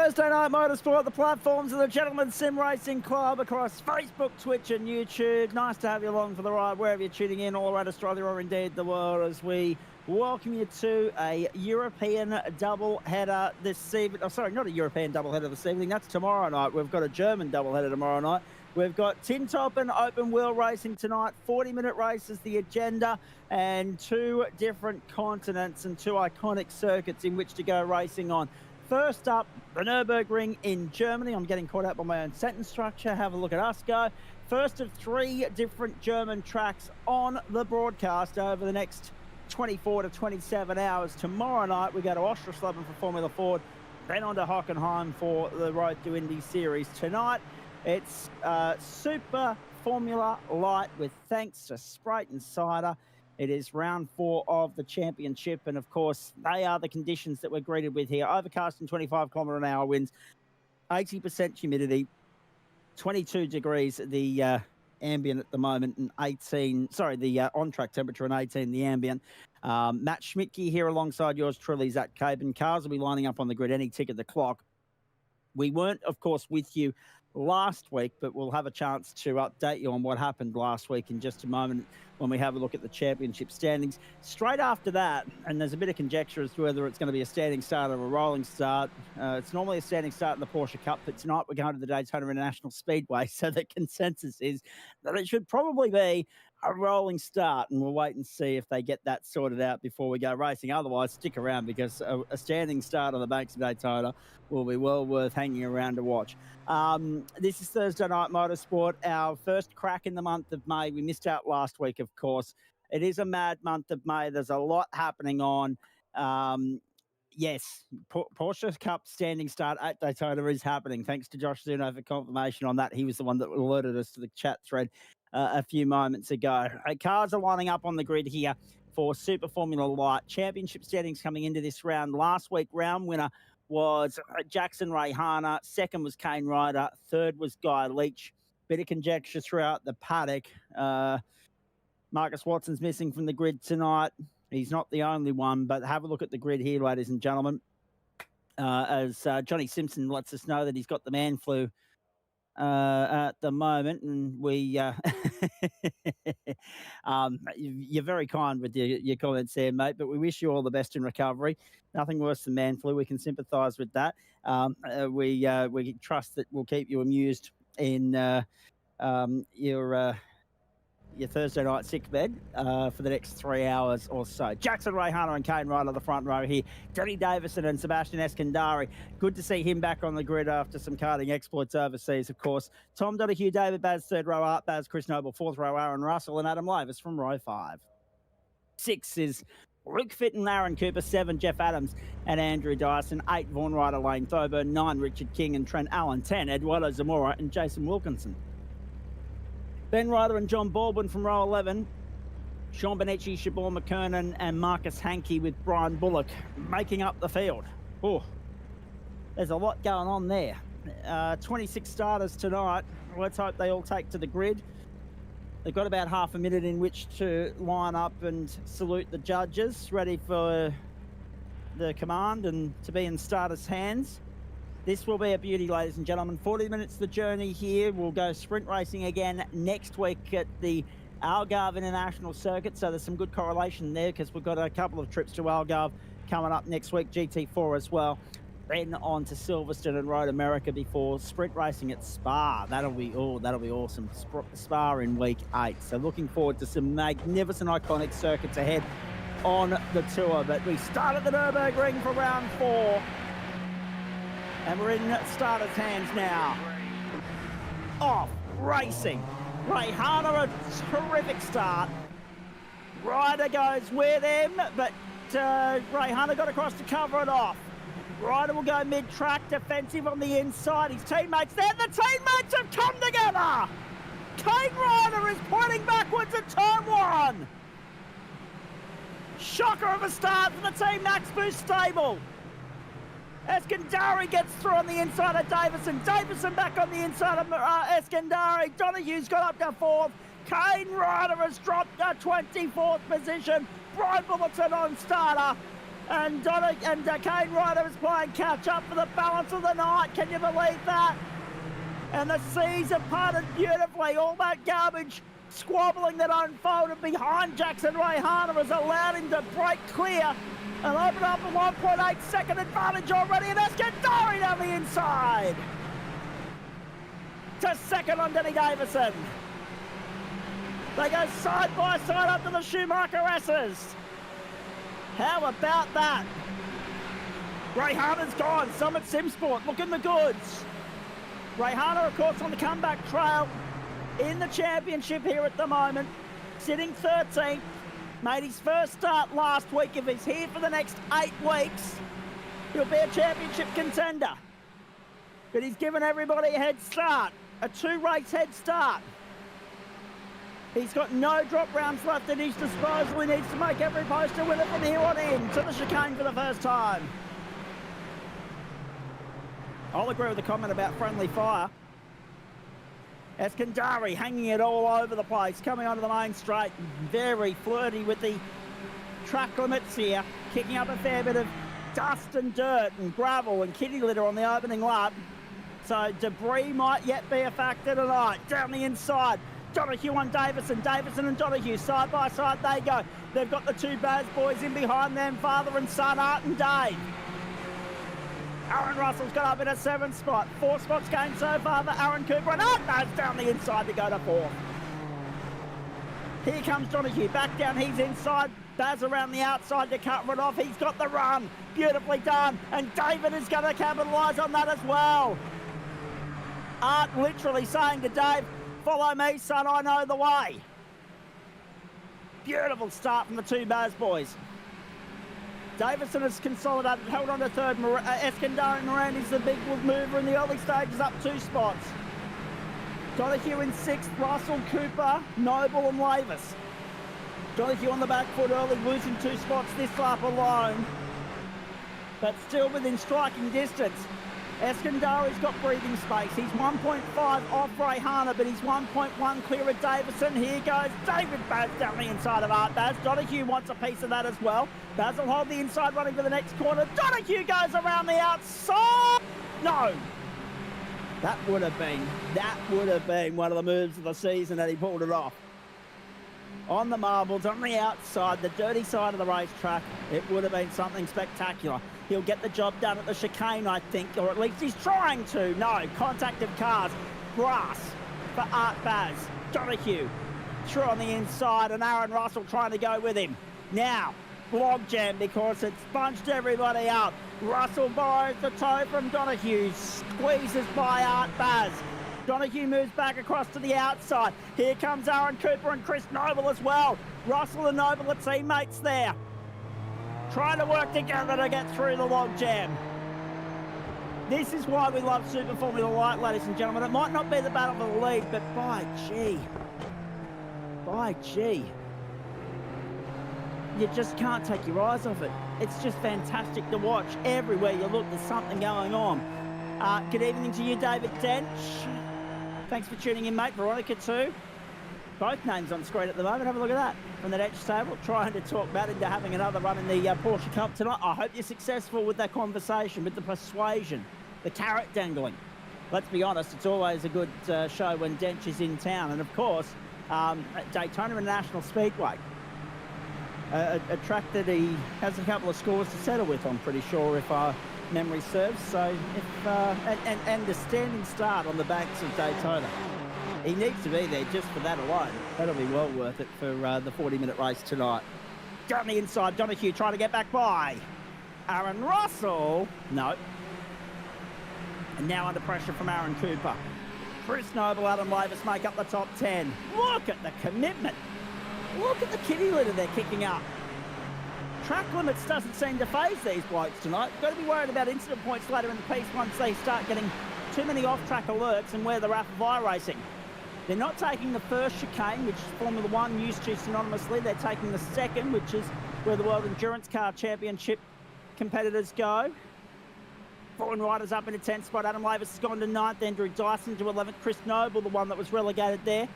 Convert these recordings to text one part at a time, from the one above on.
Thursday Night Motorsport, the platforms of the Gentlemen's Sim Racing Club across Facebook, Twitch and YouTube. Nice to have you along for the ride wherever you're tuning in, all around Australia or indeed the world, as we welcome you to a European double-header this evening. Oh, sorry, not a European double-header this evening. That's tomorrow night. We've got a German double-header tomorrow night. We've got Tin Top and open wheel racing tonight. 40-minute race is the agenda, and two different continents and two iconic circuits in which to go racing on. First up, the Nürburgring in Germany. I'm getting caught out by my own sentence structure. Have a look at us go. First of three different German tracks on the broadcast over the next 24 to 27 hours. Tomorrow night, we go to Oschersleben for Formula Ford, then on to Hockenheim for the Road to Indy Series. Tonight, it's Super Formula Light with thanks to Spreyton Cider. It is round 4 of the championship, and of course, they are the conditions that we're greeted with here. Overcast and 25-kilometre-an-hour winds, 80% humidity, 22 degrees the ambient at the moment, and the on-track temperature and 18 the ambient. Matt Schmidtke here alongside yours truly, Zach Caben. Cars will be lining up on the grid any tick of the clock. We weren't, of course, with you last week, but we'll have a chance to update you on what happened last week in just a moment when we have a look at the championship standings. Straight after that, and there's a bit of conjecture as to whether it's going to be a standing start or a rolling start. It's normally a standing start in the Porsche Cup, but tonight we're going to the Daytona International Speedway, so the consensus is that it should probably be a rolling start, and we'll wait and see if they get that sorted out before we go racing. Otherwise, stick around, because a standing start on the banks of Daytona will be well worth hanging around to watch. This is Thursday Night Motorsport, our first crack in the month of May. We missed out last week, of course. It is a mad month of May. There's a lot happening on. Yes, Porsche Cup standing start at Daytona is happening. Thanks to Josh Zuno for confirmation on that. He was the one that alerted us to the chat thread a few moments ago. Cars are lining up on the grid here for Super Formula Light. Championship standings coming into this round. Last week, round winner was Jackson Rayhana. Second was Kane Ryder. Third was Guy Leach. Bit of conjecture throughout the paddock. Marcus Watson's missing from the grid tonight. He's not the only one, but have a look at the grid here, ladies and gentlemen, as Johnny Simpson lets us know that he's got the man flu at the moment, and we you're very kind with your comments there, mate, but we wish you all the best in recovery. Nothing worse than man flu. We can sympathise with that. We trust that we'll keep you amused in your Thursday night sick bed for the next 3 hours or so. Jackson Rayhana and Kane Ryder the front row here. Denny Davison and Sebastian Eskandari. Good to see him back on the grid after some karting exploits overseas, of course. Tom Donahue, David Baz, third row, Art Baz, Chris Noble, fourth row, Aaron Russell, and Adam Lavis from row 5. 6 is Luke Fitton, Aaron Cooper. 7, Jeff Adams and Andrew Dyson. 8, Vaughan Ryder, Lane Thoburn. 9, Richard King and Trent Allen. 10, Eduardo Zamora and Jason Wilkinson. Ben Ryder and John Baldwin from row 11. Sean Bonecci, Siobhan McKernan and Marcus Hankey with Brian Bullock making up the field. Oh, there's a lot going on there. 26 starters tonight. Let's hope they all take to the grid. They've got about half a minute in which to line up and salute the judges, ready for the command and to be in starters' hands. This will be a beauty, ladies and gentlemen. 40 minutes the journey here. We'll go sprint racing again next week at the Algarve International Circuit. So there's some good correlation there, because we've got a couple of trips to Algarve coming up next week, GT4 as well. Then on to Silverstone and Road America before sprint racing at Spa. That'll be awesome. Spa in week 8. So looking forward to some magnificent, iconic circuits ahead on the tour. But we start at the Nürburgring for round 4. And we're in starters' hands now. Off racing. Rayhana, a terrific start. Ryder goes with him, but Rayhana got across to cover it off. Ryder will go mid-track, defensive on the inside. His teammates there. The teammates have come together. Kane Ryder is pointing backwards at turn 1. Shocker of a start for the Team Max Boost stable. Eskandari gets through on the inside of Davison. Davison back on the inside of Eskandari. Donahue's got up to 4th. Kane Ryder has dropped to 24th position. Brian Bulletin on starter. And Kane Ryder is playing catch up for the balance of the night. Can you believe that? And the seas have parted beautifully. All that garbage squabbling that unfolded behind Jackson Rayhana has allowed him to break clear and open up a 1.8 second advantage already. And Eskandari down the inside to second on Denny Davison. They go side by side up to the Schumacher S's. How about that? Rayhana's gone. Summit Simsport looking the goods. Rayhana, of course, on the comeback trail in the championship here at the moment, sitting 13th. Made his first start last week. If he's here for the next 8 weeks, he'll be a championship contender. But he's given everybody a head start, a 2-race head start. He's got no drop rounds left at his disposal. He needs to make every poster winner from here on in to the chicane for the first time. I'll agree with the comment about friendly fire. Eskandari hanging it all over the place, coming onto the main straight. Very flirty with the track limits here, kicking up a fair bit of dust and dirt and gravel and kitty litter on the opening lap. So debris might yet be a factor tonight. Down the inside, Donahue on Davison. Davison and Donahue side by side they go. They've got the 2 Baz boys in behind them, father and son, Art and Dave. Aaron Russell's got up in a 7th spot. 4 spots gained so far for Aaron Cooper, and Art Baz down the inside to go to 4th. Here comes Donahue, back down, he's inside. Baz around the outside to cut it off. He's got the run, beautifully done, and David is going to capitalise on that as well. Art literally saying to Dave, follow me, son, I know the way. Beautiful start from the 2 Baz boys. Davison has consolidated, held on to 3rd. Eskandari Morandi's the big mover in the early stages, up 2 spots. Donahue in 6th, Russell, Cooper, Noble and Lavis. Donahue on the back foot early, losing 2 spots this lap alone, but still within striking distance. Eskandari's got breathing space. He's 1.5 off Rayhana, but he's 1.1 clear of Davison. Here goes David Baz down the inside of Art Baz. Donahue wants a piece of that as well. Baz will hold the inside running for the next corner. Donahue goes around the outside. No. That would have been one of the moves of the season that he pulled it off. On the marbles, on the outside, the dirty side of the racetrack, it would have been something spectacular. He'll get the job done at the chicane, I think, or at least he's trying to. No, contact of cars. Grass for Art Baz. Donahue through on the inside, and Aaron Russell trying to go with him. Now, logjam because it's bunched everybody up. Russell borrows the toe from Donahue, squeezes by Art Baz. Donahue moves back across to the outside. Here comes Aaron Cooper and Chris Noble as well. Russell and Noble are teammates there, trying to work together to get through the logjam. This is why we love Super Formula Light, ladies and gentlemen. It might not be the battle for the lead, but by gee, you just can't take your eyes off it. It's just fantastic to watch. Everywhere you look, there's something going on. Good evening to you, David Dench. Thanks for tuning in, mate. Veronica too. Both names on screen at the moment. Have a look at that from the Dench table. Trying to talk Matt into having another run in the Porsche Cup tonight. I hope you're successful with that conversation, with the persuasion, the carrot dangling. Let's be honest, it's always a good show when Dench is in town. And of course, at Daytona International Speedway, a track that he has a couple of scores to settle with, I'm pretty sure, if memory serves. So, and a standing start on the banks of Daytona. He needs to be there just for that alone. That'll be well worth it for the 40-minute race tonight. Down the inside, Donahue trying to get back by Aaron Russell. No. And now under pressure from Aaron Cooper. Chris Noble, Adam Lavis make up the top 10. Look at the commitment. Look at the kitty litter they're kicking up. Track limits doesn't seem to faze these blokes tonight. Got to be worried about incident points later in the piece once they start getting too many off-track alerts and where they're at for racing. They're not taking the first chicane, which Formula One used to synonymously. They're taking the second, which is where the World Endurance Car Championship competitors go. Foreign riders up in a 10th spot. Adam Lavis has gone to 9th. Andrew Dyson to 11th. Chris Noble, the one that was relegated there,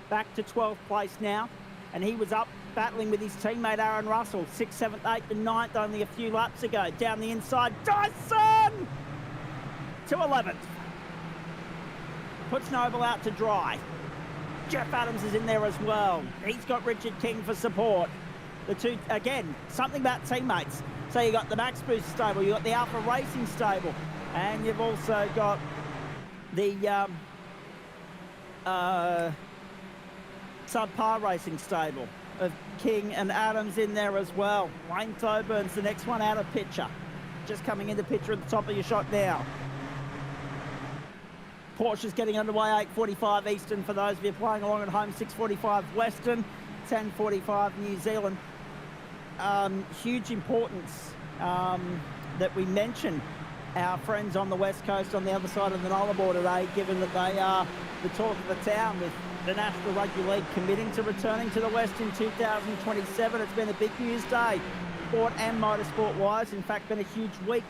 back to 12th place now. and he was up battling with his teammate Aaron Russell, 6th, 7th, 8th and 9th only a few laps ago. Down the inside, Dyson to 11th. Puts Noble out to dry. Jeff Adams is in there as well. He's got Richard King for support. The two, again, something about teammates. So you got the Max Boost stable, you got the Alpha Racing stable, and you've also got the Subpar Racing stable of King and Adams in there as well. Wayne Thoburn's the next one out of picture. Just coming into picture at the top of your shot now. Porsche's getting underway, 8:45 Eastern for those of you playing along at home, 6:45 Western, 10:45 New Zealand. Huge importance that we mention our friends on the West Coast on the other side of the Nullarbor today, given that they are the talk of the town with the National Rugby League committing to returning to the West in 2027. It's been a big news day, sport and motorsport-wise. In fact, been a huge week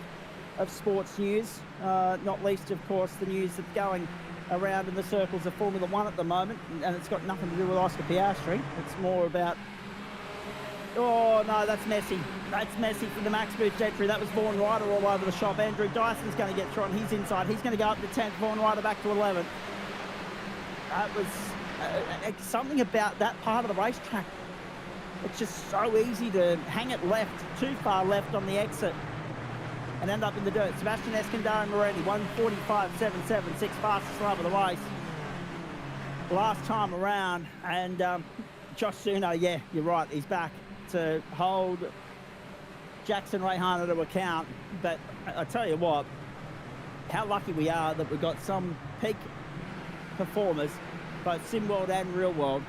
of sports news, not least, of course, the news that's going around in the circles of Formula One at the moment, and it's got nothing to do with Oscar Piastri. It's more about... Oh, no, that's messy. That's messy for the Max Boost entry. That was Vaughan Ryder all over the shop. Andrew Dyson's going to get through, and he's inside. He's going to go up to 10th. Vaughan Ryder back to 11th. That was something about that part of the racetrack. It's just so easy to hang it left, too far left on the exit, and end up in the dirt. Sebastian Escandar and Moretti, 1:45.77, sixth fastest lap of the race last time around. And Josh Suno, yeah, you're right, he's back to hold Jackson Rayhana to account. But I tell you what, how lucky we are that we've got some peak performers, both sim world and real world,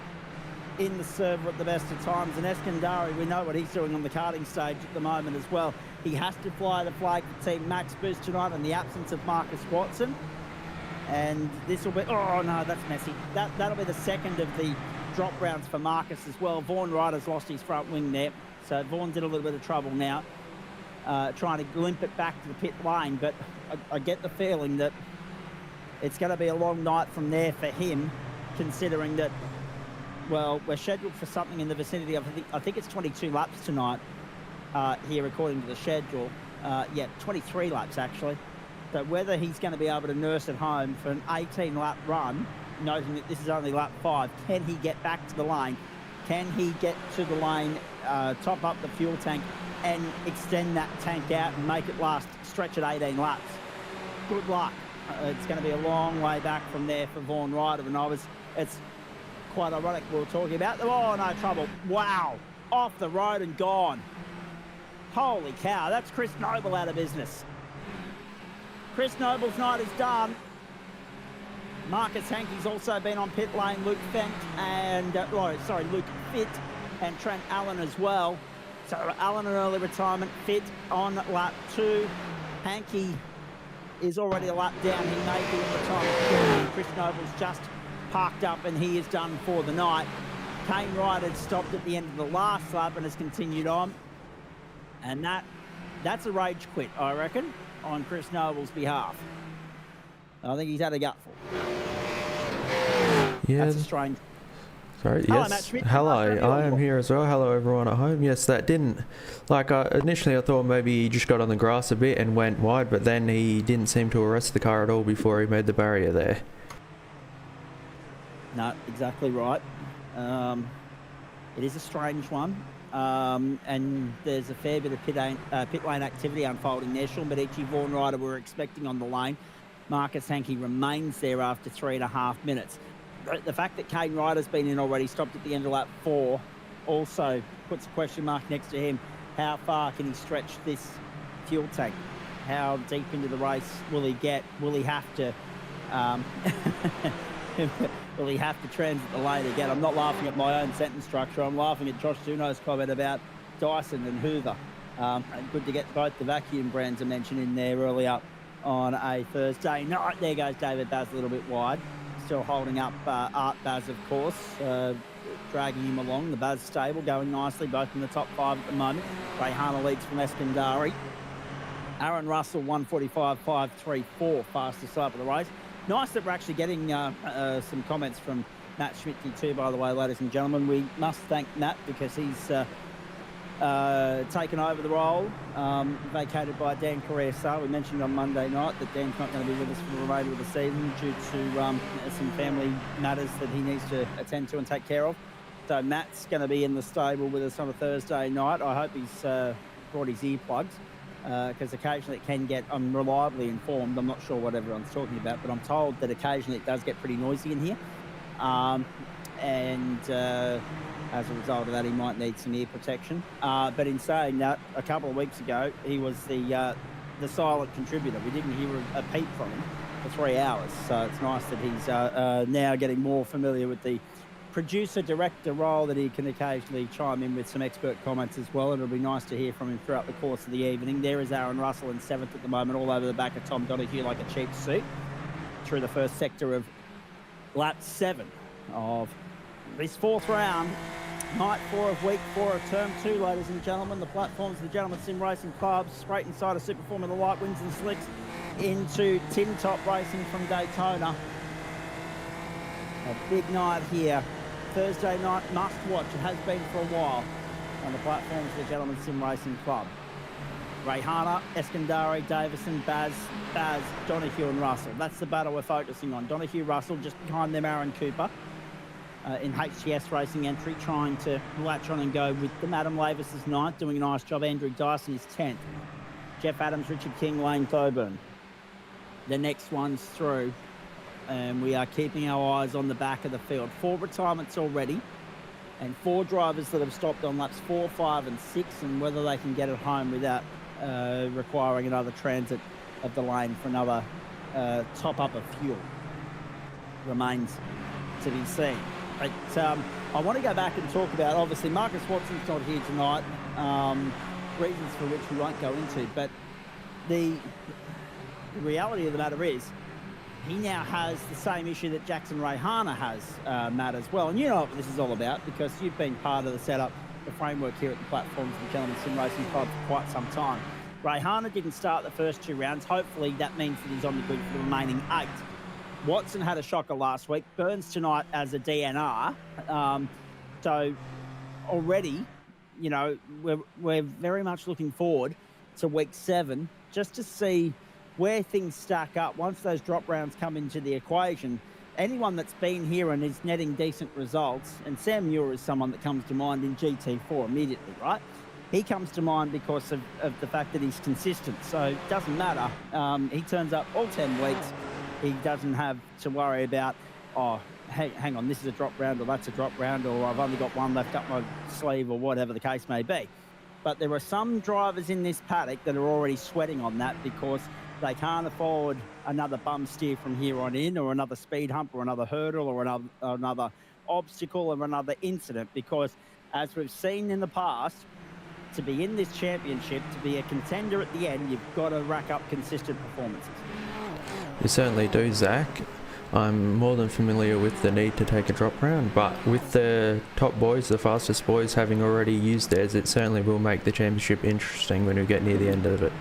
in the server at the best of times. And Eskandari, we know what he's doing on the karting stage at the moment as well. He has to fly the flag for Team Max Boost tonight in the absence of Marcus Watson. And this will be... Oh, no, that's messy. That'll be the second of the drop rounds for Marcus as well. Vaughan Ryder's lost his front wing there. So Vaughan's in a little bit of trouble now, trying to limp it back to the pit lane. But I get the feeling that it's going to be a long night from there for him, considering that, well, we're scheduled for something in the vicinity of, I think it's 22 laps tonight here, according to the schedule. Yeah, 23 laps, actually. So whether he's going to be able to nurse it home for an 18-lap run, noting that this is only lap 5, can he get back to the lane? Can he get to the lane, top up the fuel tank, and extend that tank out and make it last, stretch at 18 laps? Good luck. It's going to be a long way back from there for Vaughan Ryder, and it's quite ironic we were talking about them. Oh, no trouble. Wow. Off the road and gone. Holy cow, that's Chris Noble out of business. Chris Noble's night is done. Marcus Hankey's also been on pit lane. Luke Fent and, Luke Fitt and Trent Allen as well. So Allen an early retirement. Fitt on lap 2. Hankey is already a lap down. He may be in retirement. Chris Noble's just parked up and he is done for the night. Kane Wright had stopped at the end of the last lap and has continued on. And that's a rage quit, I reckon, on Chris Noble's behalf. I think he's had a gutful. Yeah. That's a strange... Sorry, Hello, yes. Matt Schmidt. Hello, I am here as well. Hello, everyone at home. Yes, that didn't... initially I thought maybe he just got on the grass a bit and went wide, but then he didn't seem to arrest the car at all before he made the barrier there. No, exactly right. It is a strange one. And there's a fair bit of pit lane activity unfolding there. Sean Medici, Vaughan Ryder were expecting on the lane. Marcus Hankey remains there after 3.5 minutes. The fact that Kane Ryder's been in already, stopped at the end of lap 4, also puts a question mark next to him. How far can he stretch this fuel tank? How deep into the race will he get? Will he have to... will he have to transit the lane again? I'm not laughing at my own sentence structure. I'm laughing at Josh Suno's comment about Dyson and Hoover. And good to get both the vacuum brands I mentioned in there earlier on a Thursday night. There goes David Baz a little bit wide. Still holding up Art Baz, of course, dragging him along. The Baz stable going nicely, both in the top 5 at the moment. Rayhana leads from Eskandari. Aaron Russell, 1:45.534, fastest lap of the race. Nice that we're actually getting some comments from Matt Schmidt too, by the way, ladies and gentlemen. We must thank Matt because he's taken over the role, vacated by Dan Carrier. We mentioned on Monday night that Dan's not going to be with us for the remainder of the season due to some family matters that he needs to attend to and take care of. So Matt's going to be in the stable with us on a Thursday night. I hope he's brought his earplugs because occasionally it can get unreliably informed. I'm not sure what everyone's talking about, but I'm told that occasionally it does get pretty noisy in here. As a result of that, he might need some ear protection. But in saying that, a couple of weeks ago, he was the silent contributor. We didn't hear a peep from him for 3 hours. So it's nice that he's now getting more familiar with the producer-director role, that he can occasionally chime in with some expert comments as well. It'll be nice to hear from him throughout the course of the evening. There is Aaron Russell in 7th at the moment, all over the back of Tom Donahue like a cheap suit through the first sector of lap 7 of this 4th round. Night 4 of week 4 of term 2, ladies and gentlemen. The platforms of the Gentlemen Sim Racing Club, Spreyton Ciders Super Formula Light Wins and Slicks into Tin Top Racing from Daytona. A big night here. Thursday night, must watch. It has been for a while on the platforms of the Gentlemen Sim Racing Club. Rayhana, Eskandari, Davison, Baz, Donahue and Russell. That's the battle we're focusing on. Donahue, Russell, just behind them Aaron Cooper. In HTS racing entry, trying to latch on and go with them. Adam Lavis is 9th, doing a nice job. Andrew Dyson is 10th. Jeff Adams, Richard King, Lane Coburn. The next one's through. And we are keeping our eyes on the back of the field. 4 retirements already. And 4 drivers that have stopped on laps 4, 5 and 6. And whether they can get it home without requiring another transit of the lane for another top-up of fuel remains to be seen. But I want to go back and talk about, obviously, Marcus Watson's not here tonight, reasons for which we won't go into, but the reality of the matter is he now has the same issue that Jackson Rayhana has, Matt, as well. And you know what this is all about because you've been part of the setup, the framework here at the platforms of the Gentlemen Sim Racing Club for quite some time. Rayhana didn't start the first 2 rounds. Hopefully that means that he's on the grid for the remaining 8. Watson had a shocker last week. Burns tonight as a DNR. So already, you know, we're very much looking forward to week 7 just to see where things stack up once those drop rounds come into the equation. Anyone that's been here and is netting decent results, and Sam Muir is someone that comes to mind in GT4 immediately, right? He comes to mind because of the fact that he's consistent. So it doesn't matter. He turns up all 10 weeks. He doesn't have to worry about, oh, hey, hang on, this is a drop round or that's a drop round or I've only got one left up my sleeve or whatever the case may be. But there are some drivers in this paddock that are already sweating on that because they can't afford another bum steer from here on in or another speed hump or another hurdle or another obstacle or another incident because, as we've seen in the past, to be in this championship, to be a contender at the end, you've got to rack up consistent performances. You certainly do, Zach. I'm more than familiar with the need to take a drop round, but with the top boys, the fastest boys, having already used theirs, it certainly will make the championship interesting when we get near the end of it.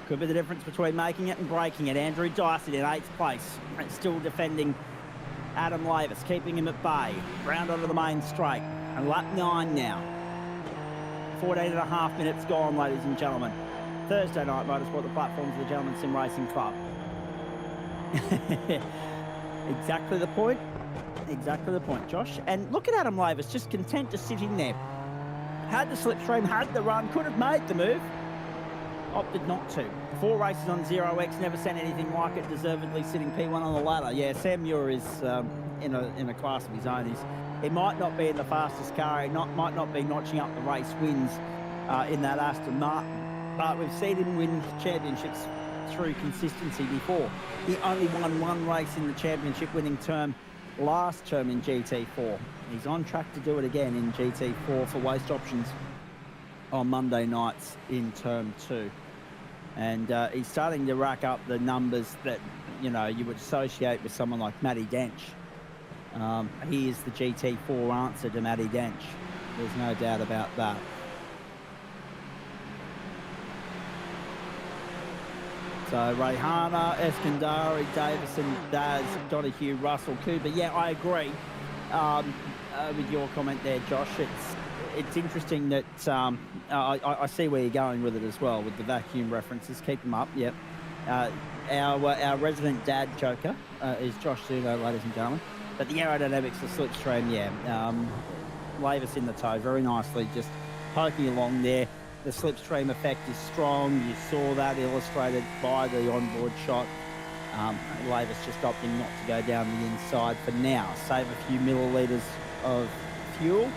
Could be the difference between making it and breaking it. Andrew Dyson in 8th place, still defending Adam Lavis, keeping him at bay. Round onto the main straight, and lap 9 now. 14.5 minutes gone, ladies and gentlemen. Thursday night motorsport, the platforms of the Gentlemen Sim Racing Club. Exactly the point. Exactly the point, Josh. And look at Adam Lavis, just content to sit in there. Had the slipstream, had the run, could have made the move. Opted not to. 4 races on 0x, never sent anything like it, deservedly sitting P1 on the ladder. Yeah, Sam Muir is in a class of his own. He might not be in the fastest car, he might not be notching up the race wins in that Aston Martin, but we've seen him win championships through consistency before. He only won 1 race in the championship winning term last term in GT4. He's on track to do it again in GT4 for waste options on Monday nights in term 2. And he's starting to rack up the numbers that, you know, you would associate with someone like Matty Dench. He is the GT4 answer to Matty Dench. There's no doubt about that. So Rayhana, Eskandari, Davison, Daz, Donahue, Russell, Cooper. Yeah, I agree with your comment there, Josh. It's interesting that I see where you're going with it as well, with the vacuum references. Keep them up, yep. Our resident dad joker is Josh Zuno, ladies and gentlemen. But the aerodynamics, the slipstream, yeah, lave us in the toe very nicely, just poking along there. The slipstream effect is strong. You saw that illustrated by the onboard shot. Lavis just opting not to go down the inside for now. Save a few millilitres of fuel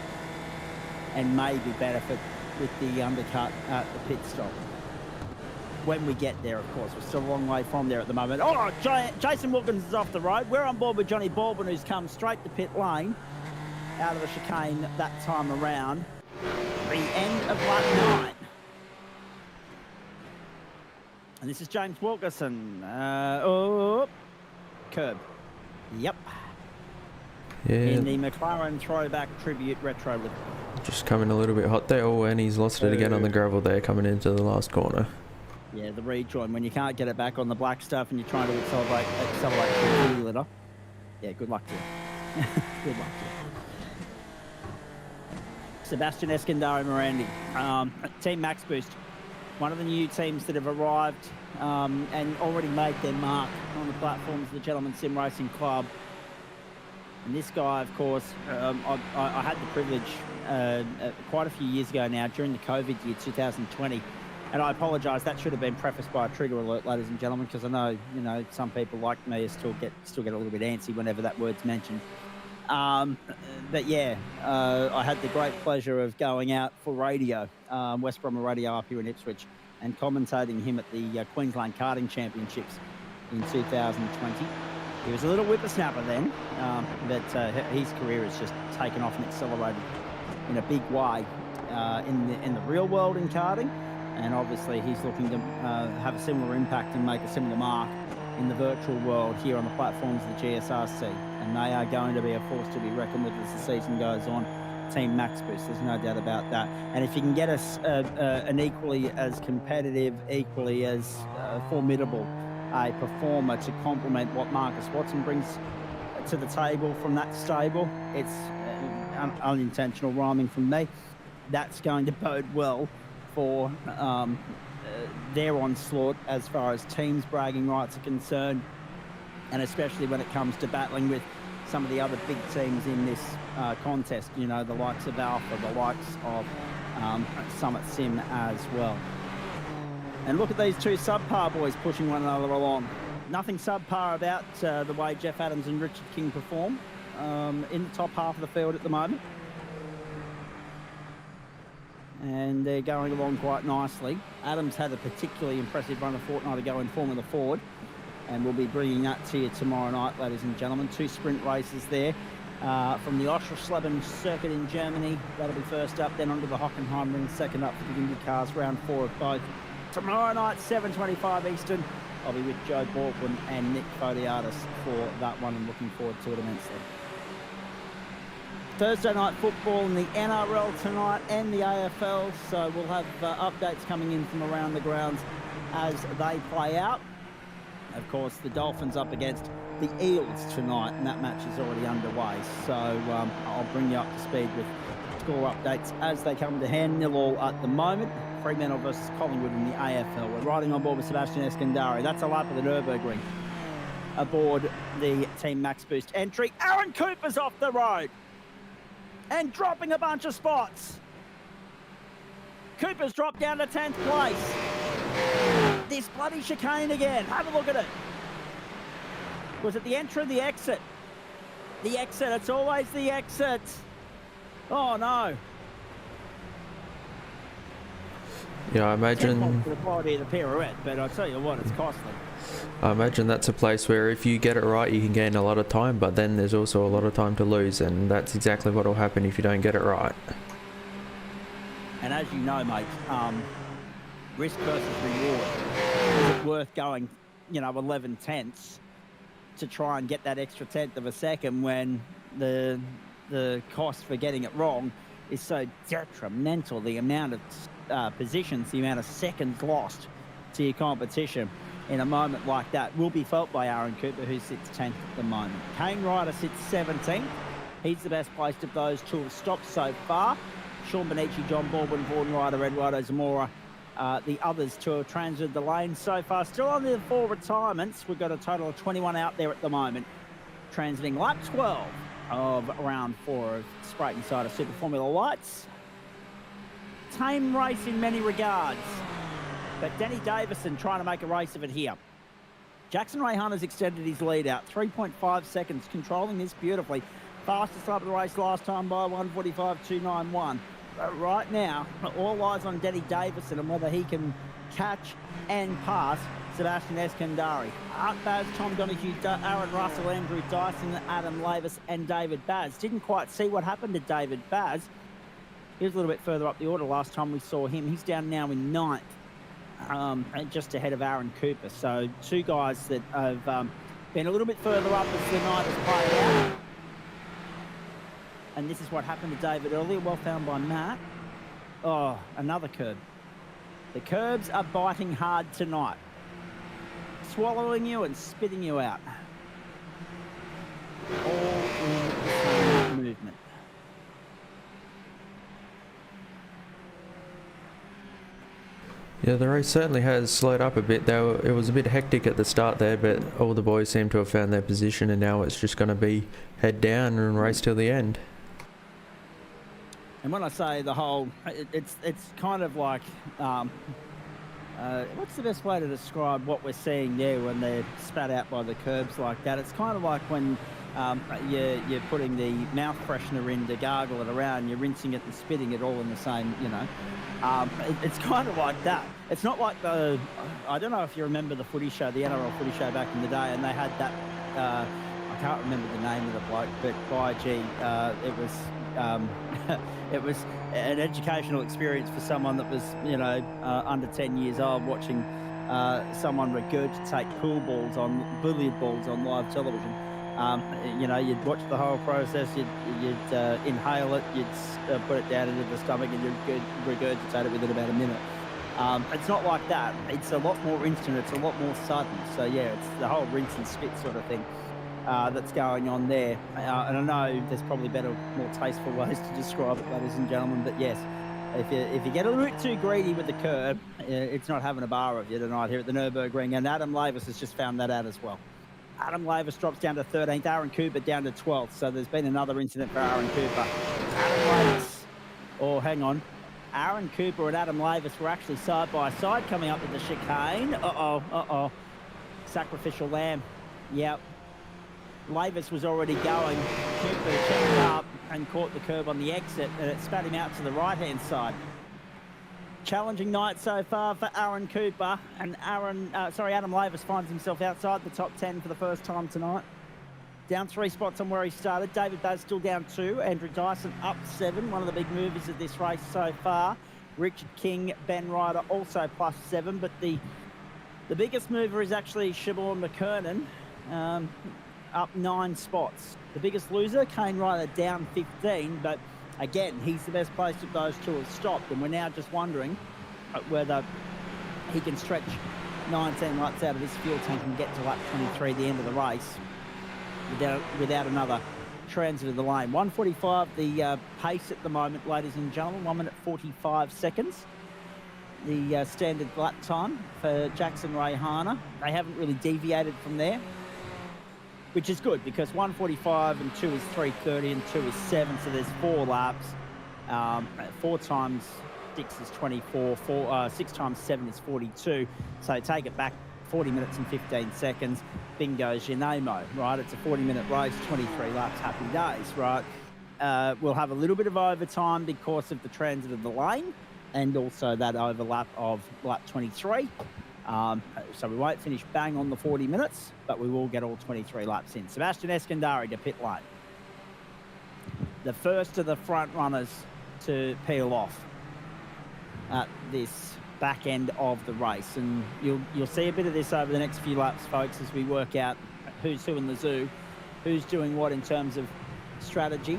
and maybe benefit with the undercut at the pit stop. When we get there, of course. We're still a long way from there at the moment. Oh, Jason Wilkins is off the road. We're on board with Johnny Baldwin, who's come straight to pit lane out of the chicane that time around. The end of lap 9. And this is James Wilkerson. Curb. Yep. Yeah. In the McLaren throwback tribute retro livery. Just coming a little bit hot there. Oh, and he's lost it again on the gravel there, coming into the last corner. Yeah, the rejoin, when you can't get it back on the black stuff and you're trying to accelerate the litter. Yeah, good luck to you. Good luck to you. Sebastian Eskandari Morandi, Team Max Boost, one of the new teams that have arrived and already made their mark on the platforms of the Gentleman Sim Racing Club. And this guy, of course, I had the privilege quite a few years ago now, during the COVID year, 2020. And I apologise, that should have been prefaced by a trigger alert, ladies and gentlemen, because I know, you know, some people like me still get a little bit antsy whenever that word's mentioned. But yeah, I had the great pleasure of going out for radio, West Bromwich Radio up here in Ipswich, and commentating him at the Queensland Karting Championships in 2020. He was a little whippersnapper then, but his career has just taken off and accelerated in a big way in the real world in karting. And obviously he's looking to have a similar impact and make a similar mark in the virtual world here on the platforms of the GSRC. And they are going to be a force to be reckoned with as the season goes on. Team Max Boost, there's no doubt about that. And if you can get us an equally as competitive, equally as formidable a performer to complement what Marcus Watson brings to the table from that stable, it's unintentional rhyming from me, that's going to bode well for their onslaught as far as teams' bragging rights are concerned, and especially when it comes to battling with some of the other big teams in this contest, you know, the likes of Alpha, the likes of Summit Sim as well. And look at these two subpar boys pushing one another along. Nothing subpar about the way Jeff Adams and Richard King perform in the top half of the field at the moment. And they're going along quite nicely. Adams had a particularly impressive run a fortnight ago in Formula Ford, and we'll be bringing that to you tomorrow night, ladies and gentlemen. 2 sprint races there from the Oschersleben circuit in Germany. That'll be first up, then onto the Hockenheimring, second up for the Indy cars, round 4 of both. Tomorrow night, 7:25 Eastern, I'll be with Joe Baldwin and Nick Fodiatis for that one, and looking forward to it immensely. Thursday night football in the NRL tonight and the AFL, so we'll have updates coming in from around the grounds as they play out. Of course, the Dolphins up against the Eels tonight, and that match is already underway, so I'll bring you up to speed with score updates as they come to hand. 0-0 at the moment. Fremantle versus Collingwood in the AFL. We're riding on board with Sebastian Eskandari. That's a lap of the Nürburgring aboard the Team Max Boost entry. Aaron Cooper's off the road and dropping a bunch of spots. Cooper's dropped down to 10th place. This bloody chicane again. Have a look at it. Was it the entry or the exit? The exit. It's always the exit. Oh, no. Yeah, I imagine the quality of the pirouette, but I'll tell you what, it's costly. I imagine that's a place where if you get it right, you can gain a lot of time, but then there's also a lot of time to lose, and that's exactly what will happen if you don't get it right. And as you know, mate, risk versus reward. Is it worth going, 11 tenths to try and get that extra tenth of a second when the cost for getting it wrong is so detrimental? The amount of positions, the amount of seconds lost to your competition. in a moment like that will be felt by Aaron Cooper, who sits 10th at the moment. Kane Ryder sits 17th. He's the best placed of those two have stopped so far. Sean Benici, John Baldwin, Vaughan Ryder, Eduardo Zamora, the others to have transited the lane so far. Still only the 4 retirements. We've got a total of 21 out there at the moment, transiting lap 12 of round 4 of Spreyton Ciders Super Formula Lights. Tame race in many regards, but Danny Davison trying to make a race of it here. Jackson Rayhan has extended his lead out, 3.5 seconds, controlling this beautifully. Fastest lap of the race last time by 1:45.291. But right now, all eyes on Danny Davison and whether he can catch and pass Sebastian Eskandari. Art Baz, Tom Donahue, Aaron Russell, Andrew Dyson, Adam Lavis and David Baz. Didn't quite see what happened to David Baz. He was a little bit further up the order last time we saw him. He's down now in 9th, just ahead of Aaron Cooper. So 2 guys that have been a little bit further up as the night has played out. And this is what happened to David earlier. Well found by Matt. Oh, another curb. The curbs are biting hard tonight. Swallowing you and spitting you out. All in the same movement. Yeah, the race certainly has slowed up a bit. It was a bit hectic at the start there, but all the boys seem to have found their position, and now it's just going to be head down and race till the end. And when I say the whole, it's kind of like, what's the best way to describe what we're seeing there when they're spat out by the curbs like that? It's kind of like when you're putting the mouth freshener in to gargle it around, you're rinsing it and spitting it all in the same, you know. It's kind of like that. It's not like I don't know if you remember the footy show, the NRL footy show back in the day, and they had that, I can't remember the name of the bloke, but by gee, it was it was an educational experience for someone that was, you know, under 10 years old, watching someone regurgitate pool balls on billiard balls on live television. You know, you'd watch the whole process, you'd inhale it, you'd put it down into the stomach, and you'd regurgitate it within about a minute. It's not like that. It's a lot more instant. It's a lot more sudden. So yeah, it's the whole rinse and spit sort of thing that's going on there. And I know there's probably better, more tasteful ways to describe it, ladies and gentlemen. But yes, if you get a little bit too greedy with the curb, it's not having a bar of you tonight here at the Nürburgring. And Adam Lavis has just found that out as well. Adam Lavis drops down to 13th, Aaron Cooper down to 12th. So there's been another incident for Aaron Cooper. Adam Lavis, hang on. Aaron Cooper and Adam Lavis were actually side by side coming up with the chicane. Sacrificial lamb. Yep. Lavis was already going. Cooper checked up and caught the curb on the exit, and it spat him out to the right-hand side. Challenging night so far for Aaron Cooper, and Adam Lavis finds himself outside the top 10 for the first time tonight. Down 3 spots on where he started. David Baz still down 2. Andrew Dyson up 7. One of the big movers of this race so far. Richard King, Ben Ryder also plus 7. But the biggest mover is actually Siobhan McKernan, up 9 spots. The biggest loser, Kane Ryder, down 15. But again, he's the best placed of those two have stopped. And we're now just wondering whether he can stretch 19 laps out of this fuel tank and get to lap 23, the end of the race, without another transit of the lane. 1:45 the pace at the moment, ladies and gentlemen. 1 minute 45 seconds. The standard lap time for Jackson Rayhana. They haven't really deviated from there, which is good because 1:45 and 2 is 3:30 and 2 is 7. So there's 4 laps. 4 times 6 is 24. 6 times 7 is 42. So take it back 40 minutes and 15 seconds. Bingo, Genemo, right? It's a 40-minute race, 23 laps, happy days, right? We'll have a little bit of overtime because of the transit of the lane and also that overlap of lap 23. So we won't finish bang on the 40 minutes, but we will get all 23 laps in. Sebastian Eskandari to pit lane. The first of the front runners to peel off at this back end of the race, and you'll see a bit of this over the next few laps, folks, as we work out who's who in the zoo, who's doing what in terms of strategy.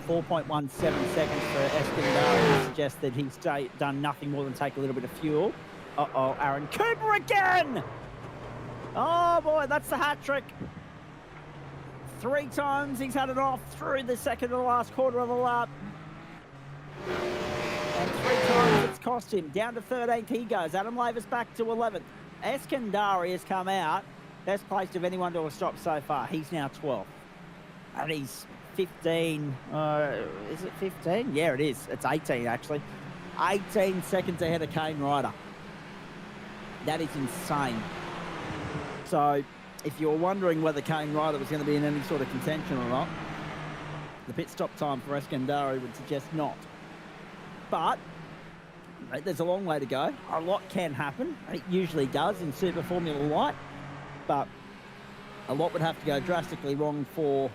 4.17 seconds for Eskandari suggests that he's done nothing more than take a little bit of fuel. Aaron Cooper again! Oh boy, that's the hat trick. 3 times he's had it off through the second to the last quarter of the lap. And 3 times it's cost him. Down to 13th he goes. Adam Lavis back to 11th. Eskandari has come out. Best placed of anyone to have stopped so far. He's now 12th. And he's 15. Is it 15? Yeah, it is. It's 18, actually. 18 seconds ahead of Kane Ryder. That is insane. So, if you're wondering whether Kane Ryder was going to be in any sort of contention or not, the pit stop time for Eskandari would suggest not. But there's a long way to go. A lot can happen. It usually does in Super Formula Light. But a lot would have to go drastically wrong for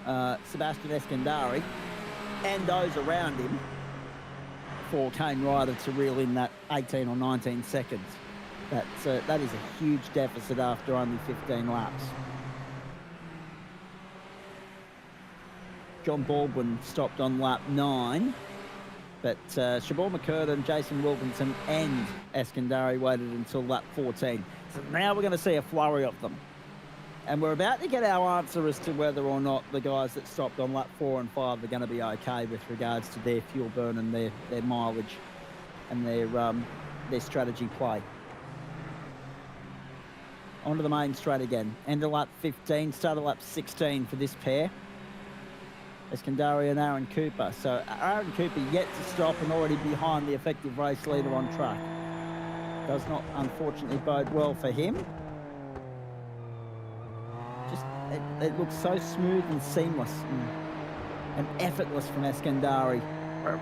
Sebastian Eskandari and those around him for Kane Ryder to reel in that 18 or 19 seconds. That is a huge deficit after only 15 laps. John Baldwin stopped on lap 9, but Siobhan McCurden, Jason Wilkinson and Eskandari waited until lap 14. So now we're going to see a flurry of them. And we're about to get our answer as to whether or not the guys that stopped on lap 4 and 5 are going to be okay with regards to their fuel burn and their mileage and their strategy play. Onto the main straight again. End of lap 15, start of lap 16 for this pair. Eskandari and Aaron Cooper. So Aaron Cooper yet to stop and already behind the effective race leader on track. Does not unfortunately bode well for him. Just, it looks so smooth and seamless and effortless from Eskandari.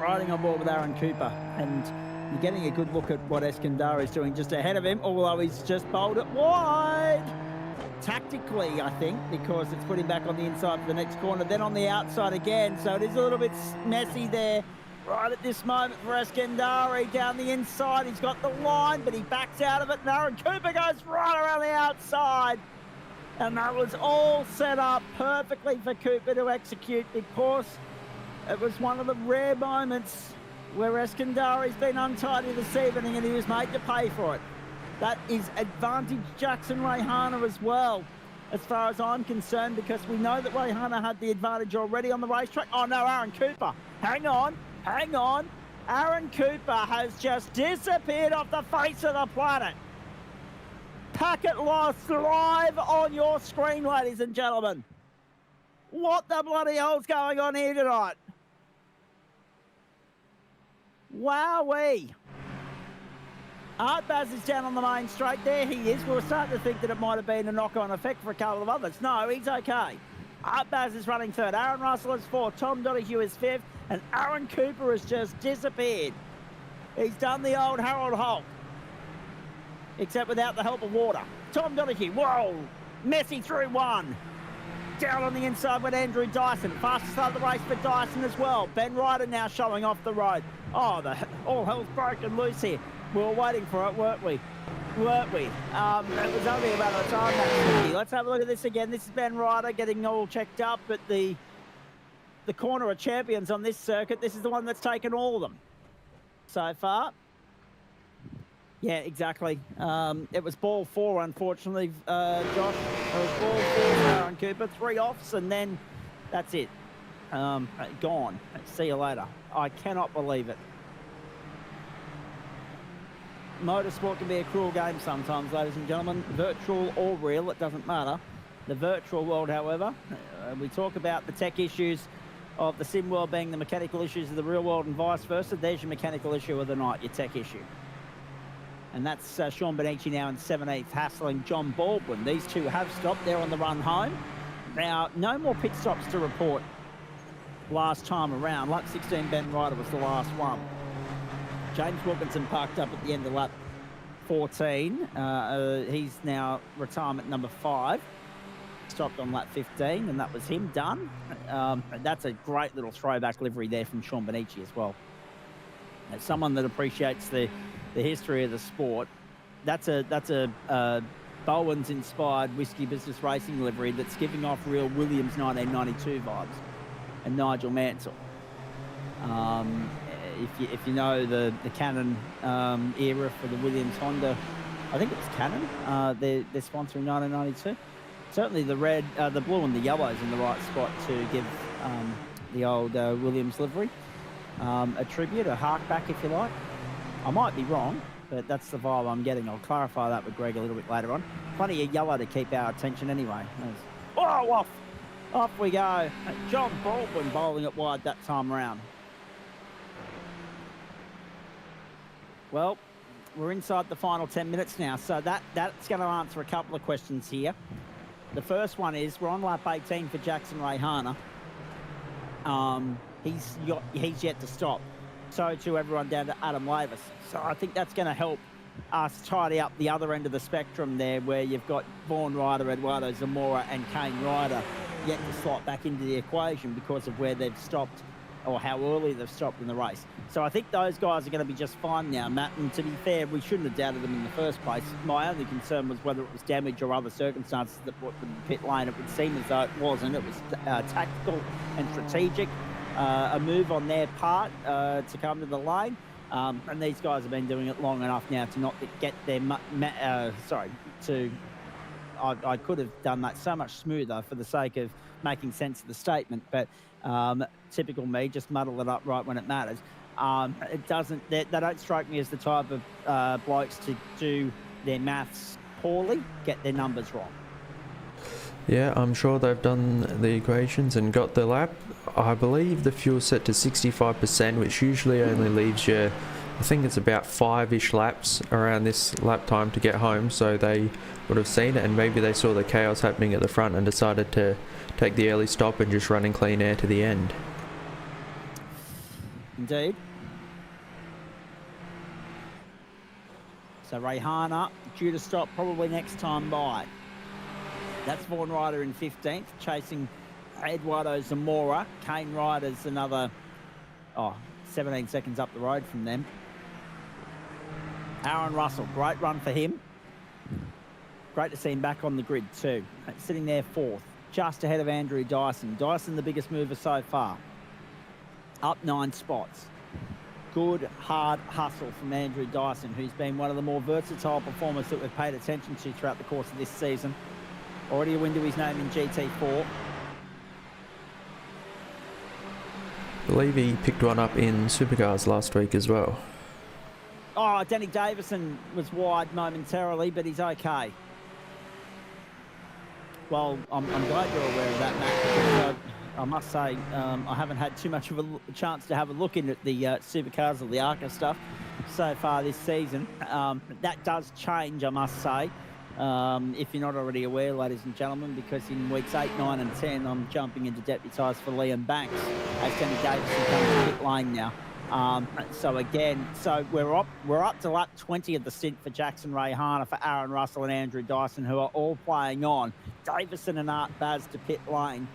Riding on board with Aaron Cooper, and you're getting a good look at what Eskandari is doing just ahead of him, although he's just bowled it wide. Tactically, I think, because it's putting back on the inside for the next corner, then on the outside again, so it is a little bit messy there. Right at this moment for Eskandari down the inside. He's got the line, but he backs out of it. And Aaron Cooper goes right around the outside. And that was all set up perfectly for Cooper to execute, because it was one of the rare moments where Eskandari's been untidy this evening and he was made to pay for it. That is advantage Jackson Rayhana as well, as far as I'm concerned, because we know that Rayhana had the advantage already on the racetrack. Oh no, Aaron Cooper. Hang on. Aaron Cooper has just disappeared off the face of the planet. Packet loss live on your screen, ladies and gentlemen. What the bloody hell's going on here tonight? Wowee. Art Baz is down on the main straight. There he is. We were starting to think that it might have been a knock-on effect for a couple of others. No, he's okay. Art Baz is running third. Aaron Russell is fourth. Tom Donahue is fifth. And Aaron Cooper has just disappeared. He's done the old Harold Holt, except without the help of water. Tom Donahue, whoa, messy through one. Down on the inside with Andrew Dyson. Fastest start of the race for Dyson as well. Ben Ryder now showing off the road. Oh, all hell's broken loose here. We were waiting for it, weren't we? It was only about a time that. Let's have a look at this again. This is Ben Ryder getting all checked up at the corner of champions on this circuit. This is the one that's taken all of them so far. Yeah, exactly. It was ball 4, unfortunately, Josh. It was ball 4 for Aaron Cooper. 3 offs, and then that's it. Gone. See you later. I cannot believe it. Motorsport can be a cruel game sometimes, ladies and gentlemen. Virtual or real, it doesn't matter. The virtual world, however, we talk about the tech issues of the sim world being the mechanical issues of the real world and vice versa. There's your mechanical issue of the night, your tech issue. And that's Sean Benici now in 17th, hassling John Baldwin. These two have stopped. They're on the run home. Now, no more pit stops to report last time around. Lap 16, Ben Ryder was the last one. James Wilkinson parked up at the end of lap 14. He's now retirement number 5. Stopped on lap 15, and that was him done. That's a great little throwback livery there from Sean Benici as well. As someone that appreciates the history of the sport, that's a Bowens inspired whiskey business racing livery that's giving off real Williams 1992 vibes and Nigel Mansell. If you know the Canon era for the Williams Honda I think it was Canon. They're sponsoring 1992. Certainly the red, the blue and the yellow is in the right spot to give the old Williams livery a tribute, a hark back if you like. I might be wrong, but that's the vibe I'm getting. I'll clarify that with Greg a little bit later on. Plenty of yellow to keep our attention anyway. Oh, off we go. John Baldwin bowling it wide that time around. Well, we're inside the final 10 minutes now, so that's going to answer a couple of questions here. The first one is, we're on lap 18 for Jackson Rayhana. He's yet to stop. So too everyone down to Adam Lavis. So I think that's going to help us tidy up the other end of the spectrum there, where you've got Vaughan Ryder, Eduardo Zamora and Kane Ryder yet to slot back into the equation because of where they've stopped or how early they've stopped in the race. So I think those guys are going to be just fine now, Matt. And to be fair, we shouldn't have doubted them in the first place. My only concern was whether it was damage or other circumstances that brought them to the pit lane. It would seem as though it wasn't. It was tactical and strategic, a move on their part to come to the lane. And these guys have been doing it long enough now to not get their... I could have done that so much smoother for the sake of making sense of the statement, but typical me, just muddle it up right when it matters. It doesn't. They don't strike me as the type of blokes to do their maths poorly, get their numbers wrong. Yeah, I'm sure they've done the equations and got the lap. I believe the fuel's set to 65%, which usually only leaves you, I think it's about 5-ish laps around this lap time to get home, so they would have seen it, and maybe they saw the chaos happening at the front and decided to take the early stop and just run in clean air to the end. Indeed. So Rayhana due to stop probably next time by. That's Vaughan Ryder in 15th, chasing Eduardo Zamora. Kane Ryder's another 17 seconds up the road from them. Aaron Russell, great run for him. Great to see him back on the grid too. Sitting there 4th, just ahead of Andrew Dyson. Dyson, the biggest mover so far. Up 9 spots. Good, hard hustle from Andrew Dyson, who's been one of the more versatile performers that we've paid attention to throughout the course of this season. Already a win to his name in GT4. I believe he picked one up in Supercars last week as well. Oh, Danny Davison was wide momentarily, but he's okay. Well, I'm glad you're aware of that, Matt. I must say, I haven't had too much of a chance to have a look in at the Supercars or the ARCA stuff so far this season. That does change, I must say, if you're not already aware, ladies and gentlemen, because in weeks 8, 9 and 10, I'm jumping in to deputise for Liam Banks as Danny Davison comes to pit lane now. So we're up to lap 20 of the stint for Jackson Rayhana, for Aaron Russell and Andrew Dyson, who are all playing on. Davison and Art Baz to pit lane.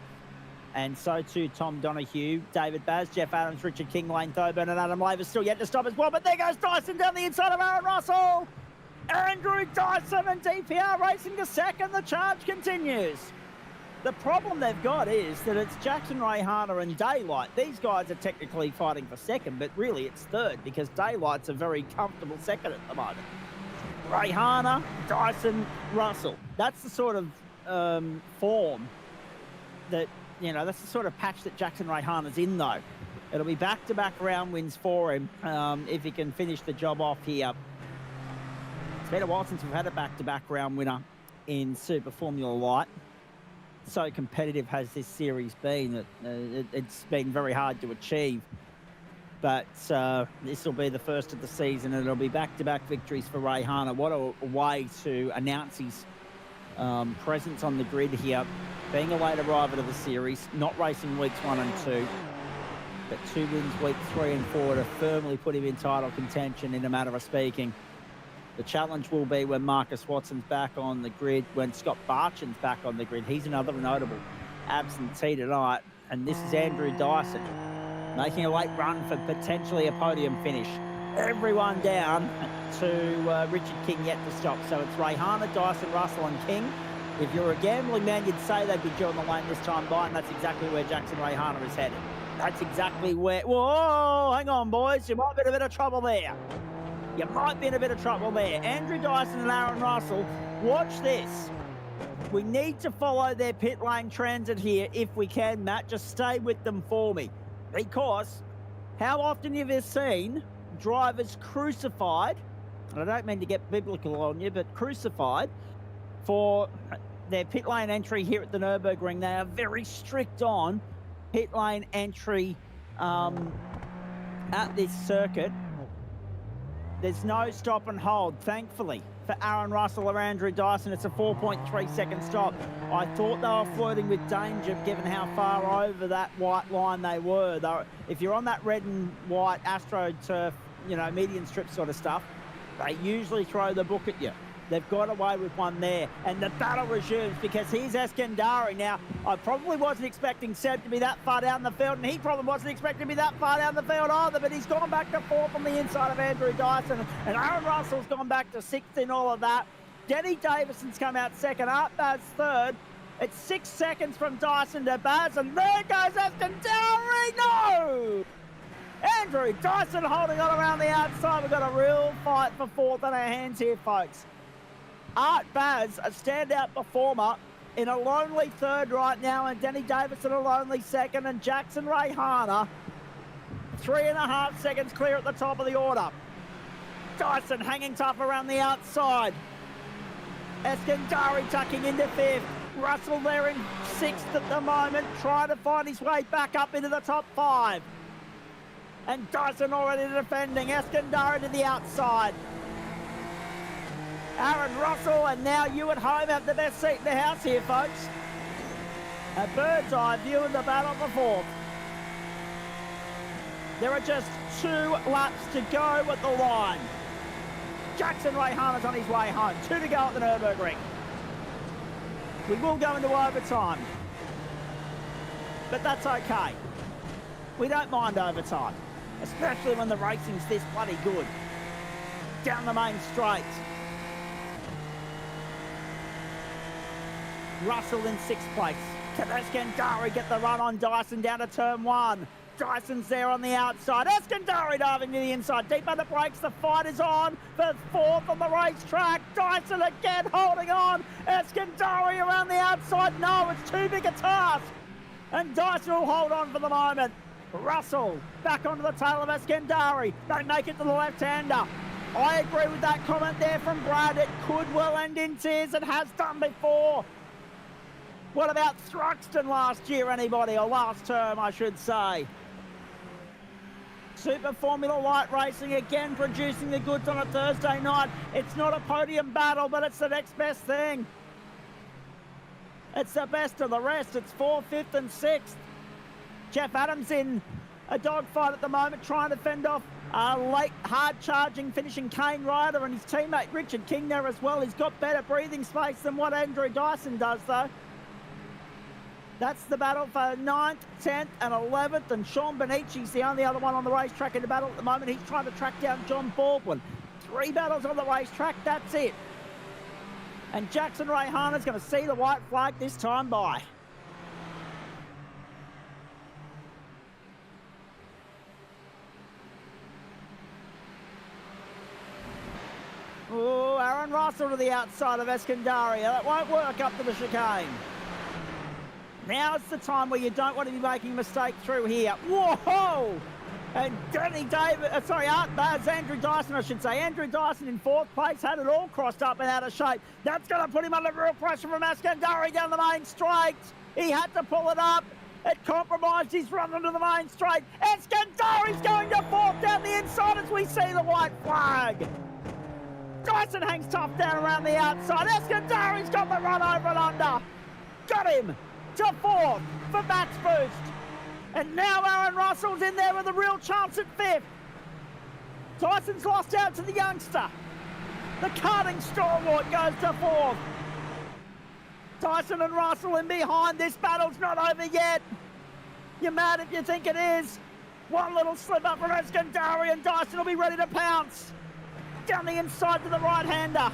And so too Tom Donoghue, David Baz, Jeff Adams, Richard King, Lane Thoburn and Adam Laver still yet to stop as well. But there goes Dyson down the inside of Aaron Russell. Andrew Dyson and DPR racing to second. The charge continues. The problem they've got is that it's Jackson Rayhana and Daylight. These guys are technically fighting for second, but really it's third because Daylight's a very comfortable second at the moment. Rayhana, Dyson, Russell. That's the sort of form that, you know, that's the sort of patch that Jackson Rayhana's in, though. It'll be back-to-back round wins for him if he can finish the job off here. It's been a while since we've had a back-to-back round winner in Super Formula Light. So competitive has this series been that it's been very hard to achieve. But this will be the first of the season, and it'll be back-to-back victories for Rayhana. What a way to announce his presence on the grid here. Being a late arrival to the series, not racing weeks 1 and 2, but 2 wins week 3 and 4 to firmly put him in title contention in a matter of speaking. The challenge will be when Marcus Watson's back on the grid, when Scott Barchan's back on the grid. He's another notable absentee tonight. And this is Andrew Dyson making a late run for potentially a podium finish. Everyone down to Richard King yet to stop. So it's Rayhana, Dyson, Russell and King. If you're a gambling man, you'd say they'd be due on the lane this time by, and that's exactly where Jackson Rayhana is headed. That's exactly where... Whoa, hang on, boys. You might be in a bit of trouble there. you might be in a bit of trouble there. Andrew Dyson and Aaron Russell, watch this. We need to follow their pit lane transit here if we can, Matt. Just stay with them for me. Because how often have you seen drivers crucified, and I don't mean to get biblical on you, but crucified for their pit lane entry here at the Nürburgring. They are very strict on pit lane entry at this circuit. There's no stop and hold, thankfully, for Aaron Russell or Andrew Dyson. It's a 4.3 second stop. I thought they were flirting with danger given how far over that white line they were. If you're on that red and white AstroTurf, you know, median strip sort of stuff, they usually throw the book at you. They've got away with one there. And the battle resumes because here's Eskandari. Now, I probably wasn't expecting Seb to be that far down the field, and he probably wasn't expecting to be that far down the field either, but he's gone back to fourth on the inside of Andrew Dyson, and Aaron Russell's gone back to sixth in all of that. Denny Davison's come out second, Art Baz third. It's 6 seconds from Dyson to Baz, and there goes Eskandari. No! Andrew Dyson holding on around the outside. We've got a real fight for fourth on our hands here, folks. Art Baz, a standout performer, in a lonely third right now, and Denny Davison a lonely second, and Jackson Rayhana 3.5 seconds clear at the top of the order. Dyson hanging tough around the outside. Eskandari tucking into fifth. Russell there in sixth at the moment, trying to find his way back up into the top five. And Dyson already defending. Eskandari to the outside. Aaron Russell, and now you at home have the best seat in the house here, folks. A bird's eye view of the battle for fourth. There are just 2 laps to go at the line. Jackson Rayhana's on his way home. 2 to go at the Nürburgring. We will go into overtime, but that's okay. We don't mind overtime, especially when the racing's this bloody good. Down the main straight. Russell in 6th place. Can Eskandari get the run on Dyson down to turn 1? Dyson's there on the outside. Eskandari diving to the inside. Deep under brakes. The fight is on for fourth on the racetrack. Dyson again holding on. Eskandari around the outside. No, it's too big a task. And Dyson will hold on for the moment. Russell back onto the tail of Eskandari. They make it to the left-hander. I agree with that comment there from Brad. It could well end in tears. It has done before. What about Thruxton last year, anybody? Or last term, I should say. Super Formula Light Racing again producing the goods on a Thursday night. It's not a podium battle, but it's the next best thing. It's the best of the rest. It's 4th, 5th and 6th. Jeff Adams in a dogfight at the moment, trying to fend off a late, hard-charging, finishing Kane Ryder, and his teammate Richard King there as well. He's got better breathing space than what Andrew Dyson does, though. That's the battle for 9th, 10th and 11th, and Sean Bonici's the only other one on the racetrack in the battle at the moment. He's trying to track down John Baldwin. 3 battles on the racetrack, that's it. And Jackson Rayhana's going to see the white flag this time by. Oh, Aaron Russell to the outside of Eskandari. That won't work up to the chicane. Now's the time where you don't want to be making a mistake through here. Whoa! And Art Baz, Andrew Dyson, I should say. Andrew Dyson in 4th place, had it all crossed up and out of shape. That's going to put him under real pressure from Eskandari down the main straight. He had to pull it up. It compromised his run onto the main straight. Eskandari's going to 4th down the inside as we see the white flag. Dyson hangs tough down around the outside. Eskandari's got the run over and under. Got him to 4th for Matt's boost. And now Aaron Russell's in there with a real chance at 5th. Dyson's lost out to the youngster. The karting stalwart goes to 4th. Dyson and Russell in behind. This battle's not over yet. You're mad if you think it is. One little slip up from Eskandari and Dyson will be ready to pounce. Down the inside to the right-hander.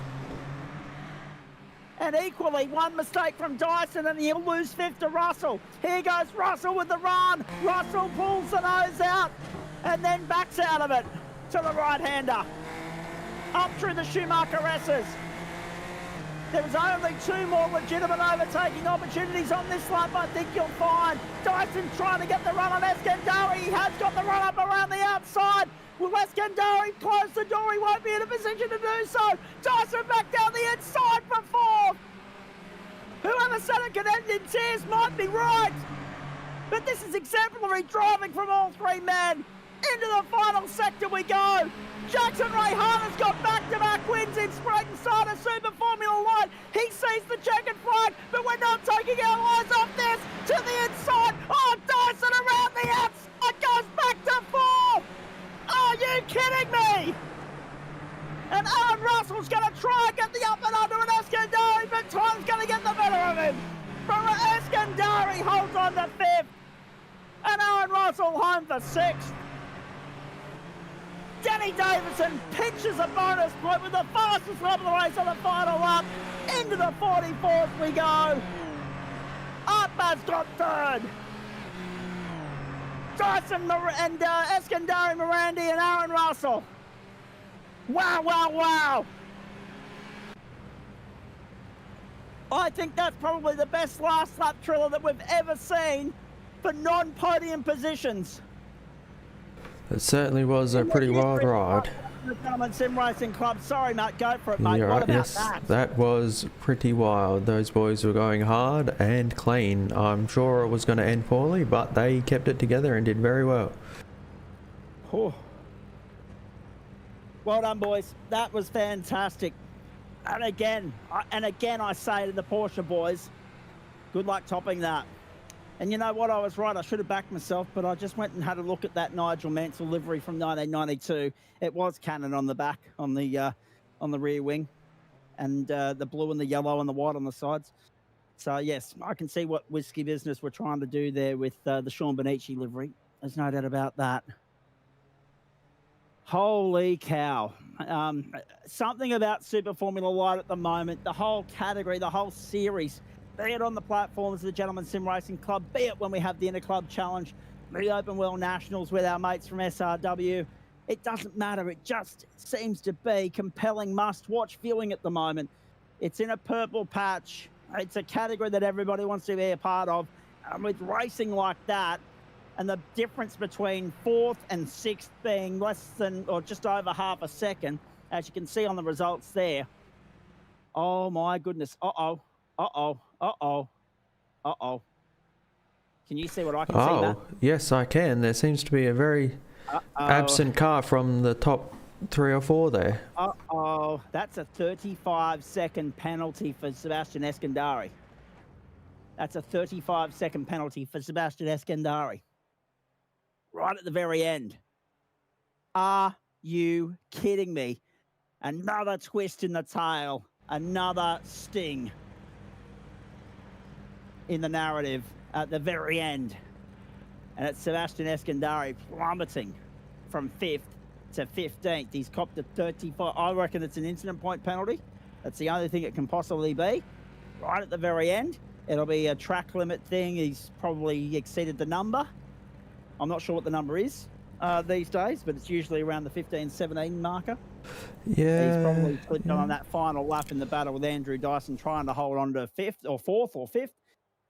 And equally, one mistake from Dyson and he'll lose 5th to Russell. Here goes Russell with the run. Russell pulls the nose out and then backs out of it to the right-hander. up through the Schumacher S's. There was only 2 more legitimate overtaking opportunities on this lap, I think you'll find. Dyson trying to get the run on Eskandari. He has got the run up around the outside. Will Eskandari close the door? He won't be in a position to do so. Dyson back down the inside for 4th. Whoever said it could end in tears might be right. But this is exemplary driving from all 3 men. Into the final sector we go. Jackson Rayhana's got back-to-back wins in Spreyton Ciders Super Formula 1. He sees the checkered flag, but we're not taking our eyes off this. To the inside. Oh, Dyson around the outside goes back to 4th. Are you kidding me? And Aaron Russell's going to try and get the up and under an Eskandari, but time's going to get the better of him. Eskandari holds on to 5th. And Aaron Russell home for 6th. Danny Davison pitches a bonus point with the fastest lap of the race on the final lap. Into the 44th we go. Artbaz got 3rd. Dyson and Eskandari Morandi and Aaron Russell. Wow, wow, wow. I think that's probably the best last lap thriller that we've ever seen for non-podium positions. It certainly was a pretty wild ride. The Gentlemen Sim Racing Club. Sorry, Matt, go for it, mate. You're what right, about yes, that? that was pretty wild. Those boys were going hard and clean. I'm sure it was going to end poorly, but they kept it together and did very well. Oh. Well done, boys. That was fantastic. And again I say to the Porsche boys, good luck topping that. And you know what? I was right. I should have backed myself, but I just went and had a look at that Nigel Mansell livery from 1992. It was Canon on the back, on the rear wing, and the blue and the yellow and the white on the sides. So yes, I can see what Whiskey Business were trying to do there with the Sean Bonici livery. There's no doubt about that. Holy cow. Something about Super Formula Light at the moment, the whole category, the whole series, be it on the platforms of the Gentlemen Sim Racing Club, be it when we have the Interclub Challenge, the Open World Nationals with our mates from SRW. It doesn't matter. It just seems to be compelling must-watch viewing at the moment. It's in a purple patch. It's a category that everybody wants to be a part of. And with racing like that, and the difference between 4th and 6th being less than or just over half a second, as you can see on the results there. Oh, my goodness. Uh-oh. Uh-oh. Uh-oh. Uh-oh. Can you see what I can see, Matt? Yes, I can. There seems to be a very absent car from the top 3 or 4 there. Uh-oh. That's a 35-second penalty for Sebastian Eskandari. That's a 35-second penalty for Sebastian Eskandari. Right at the very end. Are you kidding me? Another twist in the tail. Another sting in the narrative at the very end. And it's Sebastian Eskandari plummeting from 5th to 15th. He's copped a 35. I reckon it's an incident point penalty. That's the only thing it can possibly be. Right at the very end. It'll be a track limit thing. He's probably exceeded the number. I'm not sure what the number is these days, but it's usually around the 15-17 marker. Yeah. He's probably clicked on that final lap in the battle with Andrew Dyson, trying to hold on to 5th or 4th or 5th.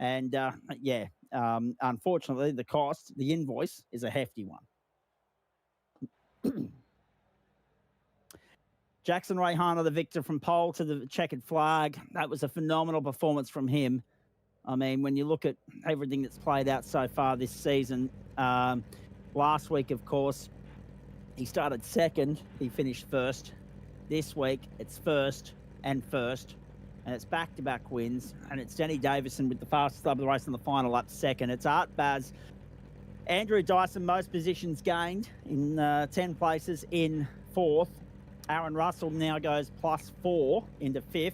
And unfortunately, the cost, the invoice, is a hefty one. Jackson Rayhana, the victor from pole to the checkered flag. That was a phenomenal performance from him. I mean, when you look at everything that's played out so far this season, last week, of course, he started 2nd. He finished 1st. This week, it's 1st and 1st. And it's back-to-back wins. And it's Danny Davison with the fastest lap of the race on the final lap, 2nd. It's Art Baz. Andrew Dyson, most positions gained in 10 places in 4th. Aaron Russell now goes +4 into 5th.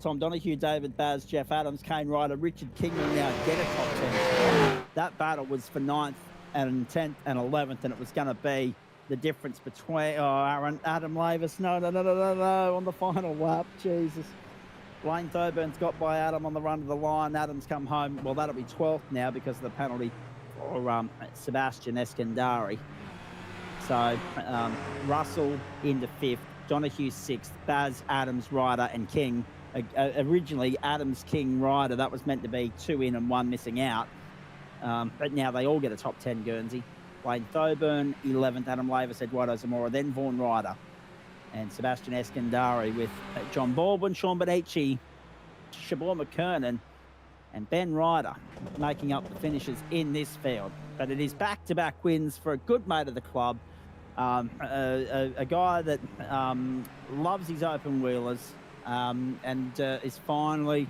Tom Donoghue, David Baz, Jeff Adams, Kane Ryder, Richard Kingman now get a top 10. That battle was for 9th and 10th and 11th, and it was going to be the difference between Adam Lavis. No, on the final lap. Jesus. Lane Thoburn's got by Adam on the run to the line. Adam's come home. Well, that'll be 12th now because of the penalty for Sebastian Eskandari. So Russell into 5th, Donahue 6th, Baz, Adams, Ryder and King. Originally, Adams, King, Ryder, that was meant to be 2 in and 1 missing out. But now they all get a top 10 Guernsey. Blaine Thoburn, 11th, Adam Lavis, Eduardo Zamora, then Vaughan Ryder. And Sebastian Eskandari with John Baldwin, Sean Bonici, Shabor McKernan, and Ben Ryder making up the finishes in this field. But it is back-to-back wins for a good mate of the club, a guy that loves his open wheelers and is finally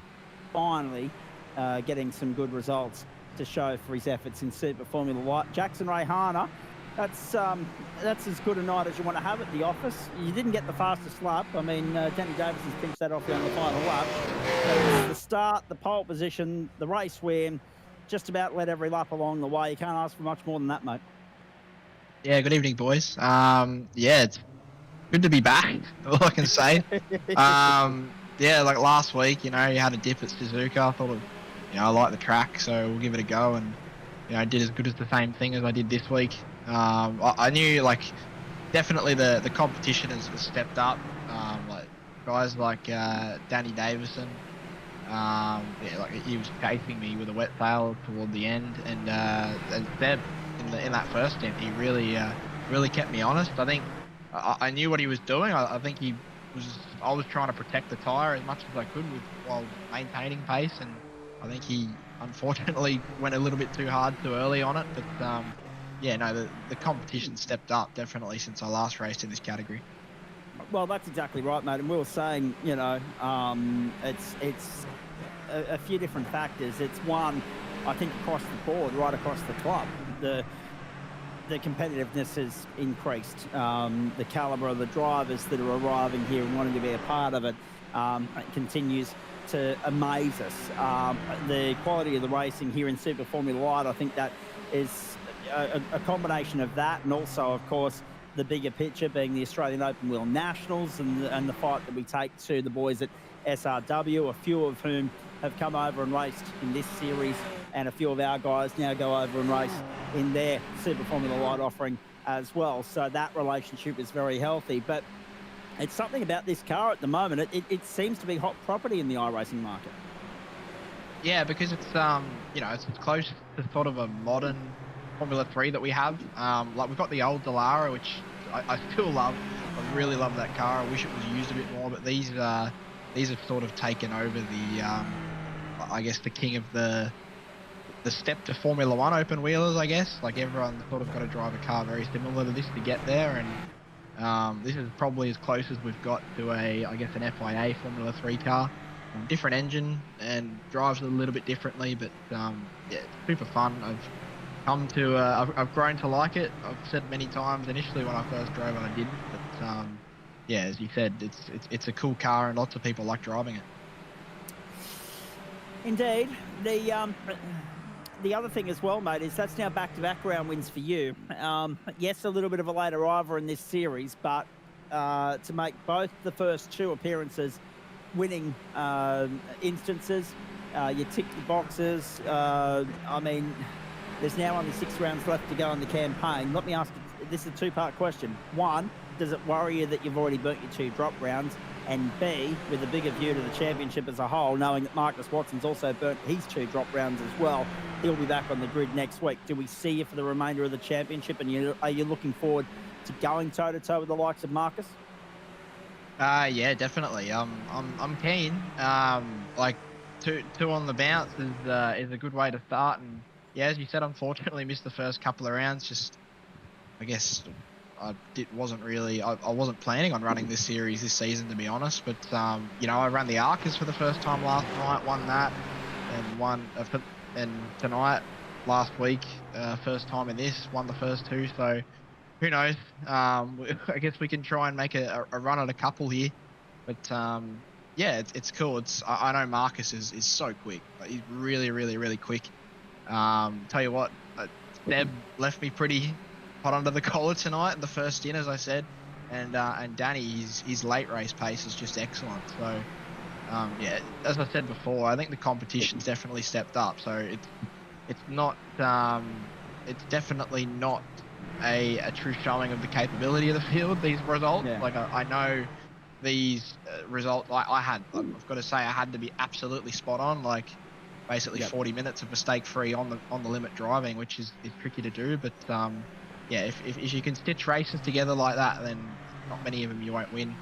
getting some good results to show for his efforts in Super Formula Light. Jackson Rayhana, that's as good a night as you want to have at the office. You didn't get the fastest lap. I mean, Danny Davison's pinched that off you on the final lap. But it's the start, the pole position, the race win, just about led every lap along the way. You can't ask for much more than that, mate. Yeah, good evening, boys. Yeah, it's good to be back, all I can say. Yeah, like last week, you know, you had a dip at Suzuka. I thought, I like the track, so we'll give it a go. And, I did as good as the same thing as I did this week. I knew, like, definitely the competition has stepped up. Like guys like Danny Davison, yeah, like he was chasing me with a wet sail toward the end, and Seb in that first stint, he really kept me honest. I think I knew what he was doing. I think I was trying to protect the tyre as much as I could while maintaining pace, and I think he unfortunately went a little bit too hard too early on it. But yeah, no, the competition stepped up definitely since I last raced in this category. Well, that's exactly right, mate. And we were saying, it's a few different factors. It's one, I think, across the board, right across the club, the competitiveness has increased. The calibre of the drivers that are arriving here and wanting to be a part of it continues to amaze us. The quality of the racing here in Super Formula Light, I think that is a combination of that, and also, of course, the bigger picture being the Australian Open Wheel Nationals and the fight that we take to the boys at SRW, a few of whom have come over and raced in this series, and a few of our guys now go over and race in their Super Formula Light offering as well. So that relationship is very healthy. But it's something about this car at the moment. It seems to be hot property in the iRacing market. Yeah, because it's it's close to sort of a modern Formula 3 that we have. Like we've got the old Dallara, which I still love. I really love that car. I wish it was used a bit more, but these have sort of taken over the I guess the king of the step to Formula 1 open wheelers, I guess. Like everyone's sort of got to drive a car very similar to this to get there, and this is probably as close as we've got to I guess an FIA Formula 3 car. Different engine and drives a little bit differently, but yeah, it's super fun. I've grown to like it. I've said many times initially when I first drove it I didn't, but yeah, as you said, it's a cool car and lots of people like driving it. Indeed. The other thing as well, mate, is that's now back-to-back round wins for you. Yes, a little bit of a late arriver in this series, but to make both the first two appearances winning instances, you tick the boxes. I mean, there's now only 6 rounds left to go in the campaign. Let me ask you, this is a two-part question. One, does it worry you that you've already burnt your 2 drop rounds? And B, with a bigger view to the championship as a whole, knowing that Marcus Watson's also burnt his 2 drop rounds as well, he'll be back on the grid next week. Do we see you for the remainder of the championship, and are you looking forward to going toe-to-toe with the likes of Marcus? Yeah, definitely. I'm keen. Like two on the bounce is a good way to start, and yeah, as you said, unfortunately missed the first couple of rounds. Just, I guess, I wasn't planning on running this series this season, to be honest. But I ran the Arcas for the first time last night, won that, and tonight, last week, first time in this, won the first 2. So who knows? I guess we can try and make a run at a couple here. But yeah, it's cool. I know Marcus is so quick. Like, he's really, really, really quick. Tell you what, Seb left me pretty hot under the collar tonight in the first stint, as I said, and Danny, his late race pace is just excellent. So yeah, as I said before, I think the competition's definitely stepped up. So it's definitely not a true showing of the capability of the field, these results. Yeah. Like, I know these results, I've got to say, I had to be absolutely spot on, like basically 40 minutes of mistake-free on the limit driving, which is tricky to do. But yeah, if you can stitch races together like that, then not many of them you won't win.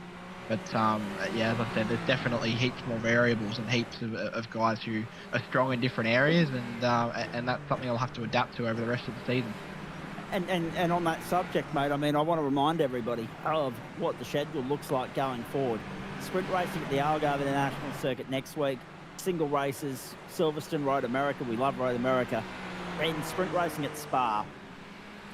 But yeah, as I said, there's definitely heaps more variables and heaps of guys who are strong in different areas, and that's something I'll have to adapt to over the rest of the season. And on that subject, mate, I mean, I want to remind everybody of what the schedule looks like going forward. Sprint racing at the Algarve International Circuit next week. Single races, Silverstone, Road America. We love Road America. And sprint racing at Spa.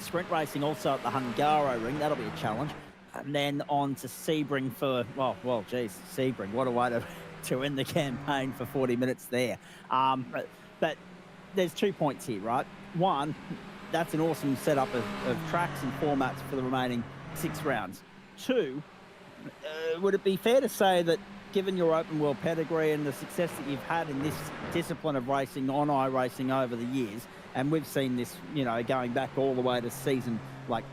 Sprint racing also at the Hungaroring. That'll be a challenge. And then on to Sebring for, well, geez, Sebring. What a way to end the campaign for 40 minutes there. But there's 2 points here, right? One, that's an awesome setup of tracks and formats for the remaining 6 rounds. 2, would it be fair to say that given your open world pedigree and the success that you've had in this discipline of racing, on iRacing over the years, and we've seen this, going back all the way to season, like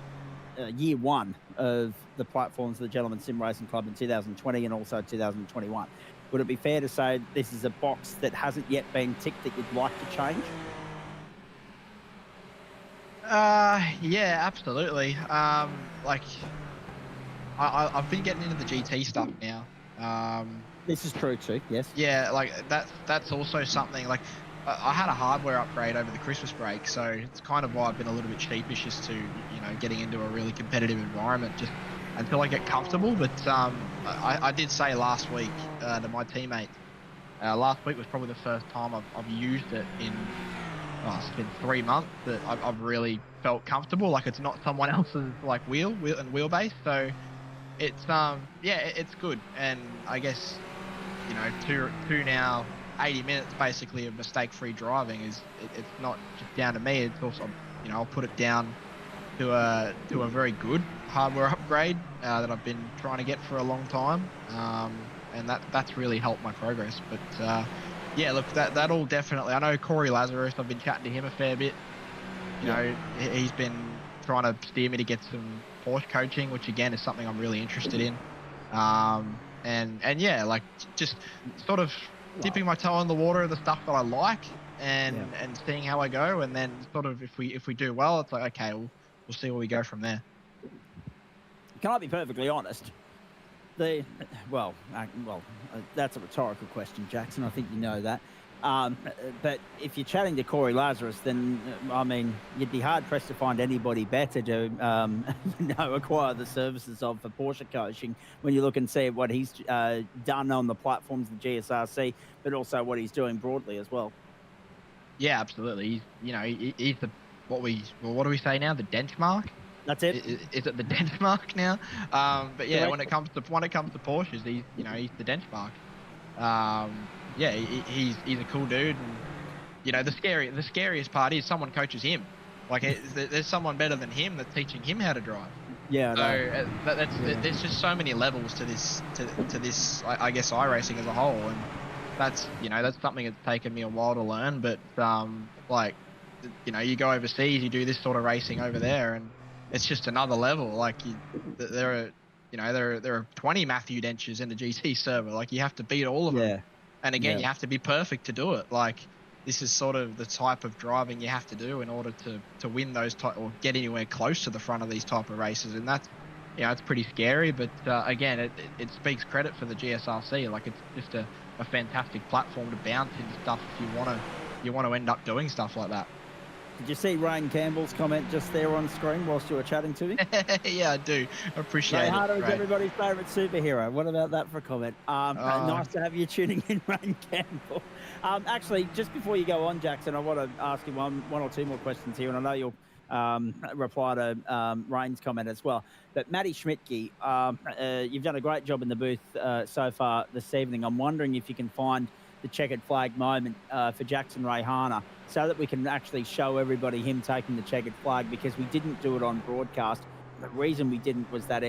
year 1 of the platforms of the Gentleman Sim Racing Club in 2020 and also 2021, would it be fair to say this is a box that hasn't yet been ticked that you'd like to change? Yeah, absolutely. Like, I've been getting into the GT stuff now. This is true too, yes. Yeah, like that's also something, like I had a hardware upgrade over the Christmas break, so it's kind of why I've been a little bit sheepish as to, getting into a really competitive environment just until I get comfortable. But I did say last week to my teammates, last week was probably the first time I've used it in, it's been 3 months that I've really felt comfortable. Like, it's not someone else's like wheel and wheelbase. So it's yeah, it's good. And I guess, two now 80 minutes basically of mistake-free driving it's not just down to me. It's also, I'll put it down to a very good hardware upgrade that I've been trying to get for a long time, and that's really helped my progress. But yeah, look, that'll definitely. I know Corey Lazarus. I've been chatting to him a fair bit. He's been trying to steer me to get some Porsche coaching, which again is something I'm really interested in. And yeah, like just sort of dipping my toe in the water of the stuff that I like, and seeing how I go, and then sort of if we do well, it's like, okay, we'll see where we go from there. Can I be perfectly honest? That's a rhetorical question, Jackson. I think you know that. But if you're chatting to Corey Lazarus, then I mean, you'd be hard pressed to find anybody better to acquire the services of for Porsche coaching when you look and see what he's done on the platforms of the GSRC, but also what he's doing broadly as well. Yeah, absolutely. He's the what do we say now? The benchmark. That's it. Is it the benchmark now? But yeah, when it comes to Porsches, he's the benchmark. Yeah, he's a cool dude, and the scariest part is someone coaches him. Like, there's someone better than him that's teaching him how to drive. Yeah. So there's just so many levels to this I guess iRacing as a whole, and that's something that's taken me a while to learn. But you go overseas, you do this sort of racing over there, and it's just another level. Like, there are 20 Matthew Dentures in the GT server. Like, you have to beat all of them. And again, you have to be perfect to do it. Like, this is sort of the type of driving you have to do in order to win those or get anywhere close to the front of these type of races. And that's, it's pretty scary. But again, it speaks credit for the GSRC. Like, it's just a fantastic platform to bounce into stuff if you want to end up doing stuff like that. Did you see Ryan Campbell's comment just there on screen whilst you were chatting to him? Yeah, I do. Appreciate it. Harder is everybody's favourite superhero. What about that for a comment? Nice to have you tuning in, Ryan Campbell. Actually, just before you go on, Jackson, I want to ask you one or two more questions here, and I know you'll reply to Ryan's comment as well. But Matty Schmidtke, you've done a great job in the booth so far this evening. I'm wondering if you can find the checkered flag moment for Jackson Rayhana, so that we can actually show everybody him taking the checkered flag, because we didn't do it on broadcast. The reason we didn't was that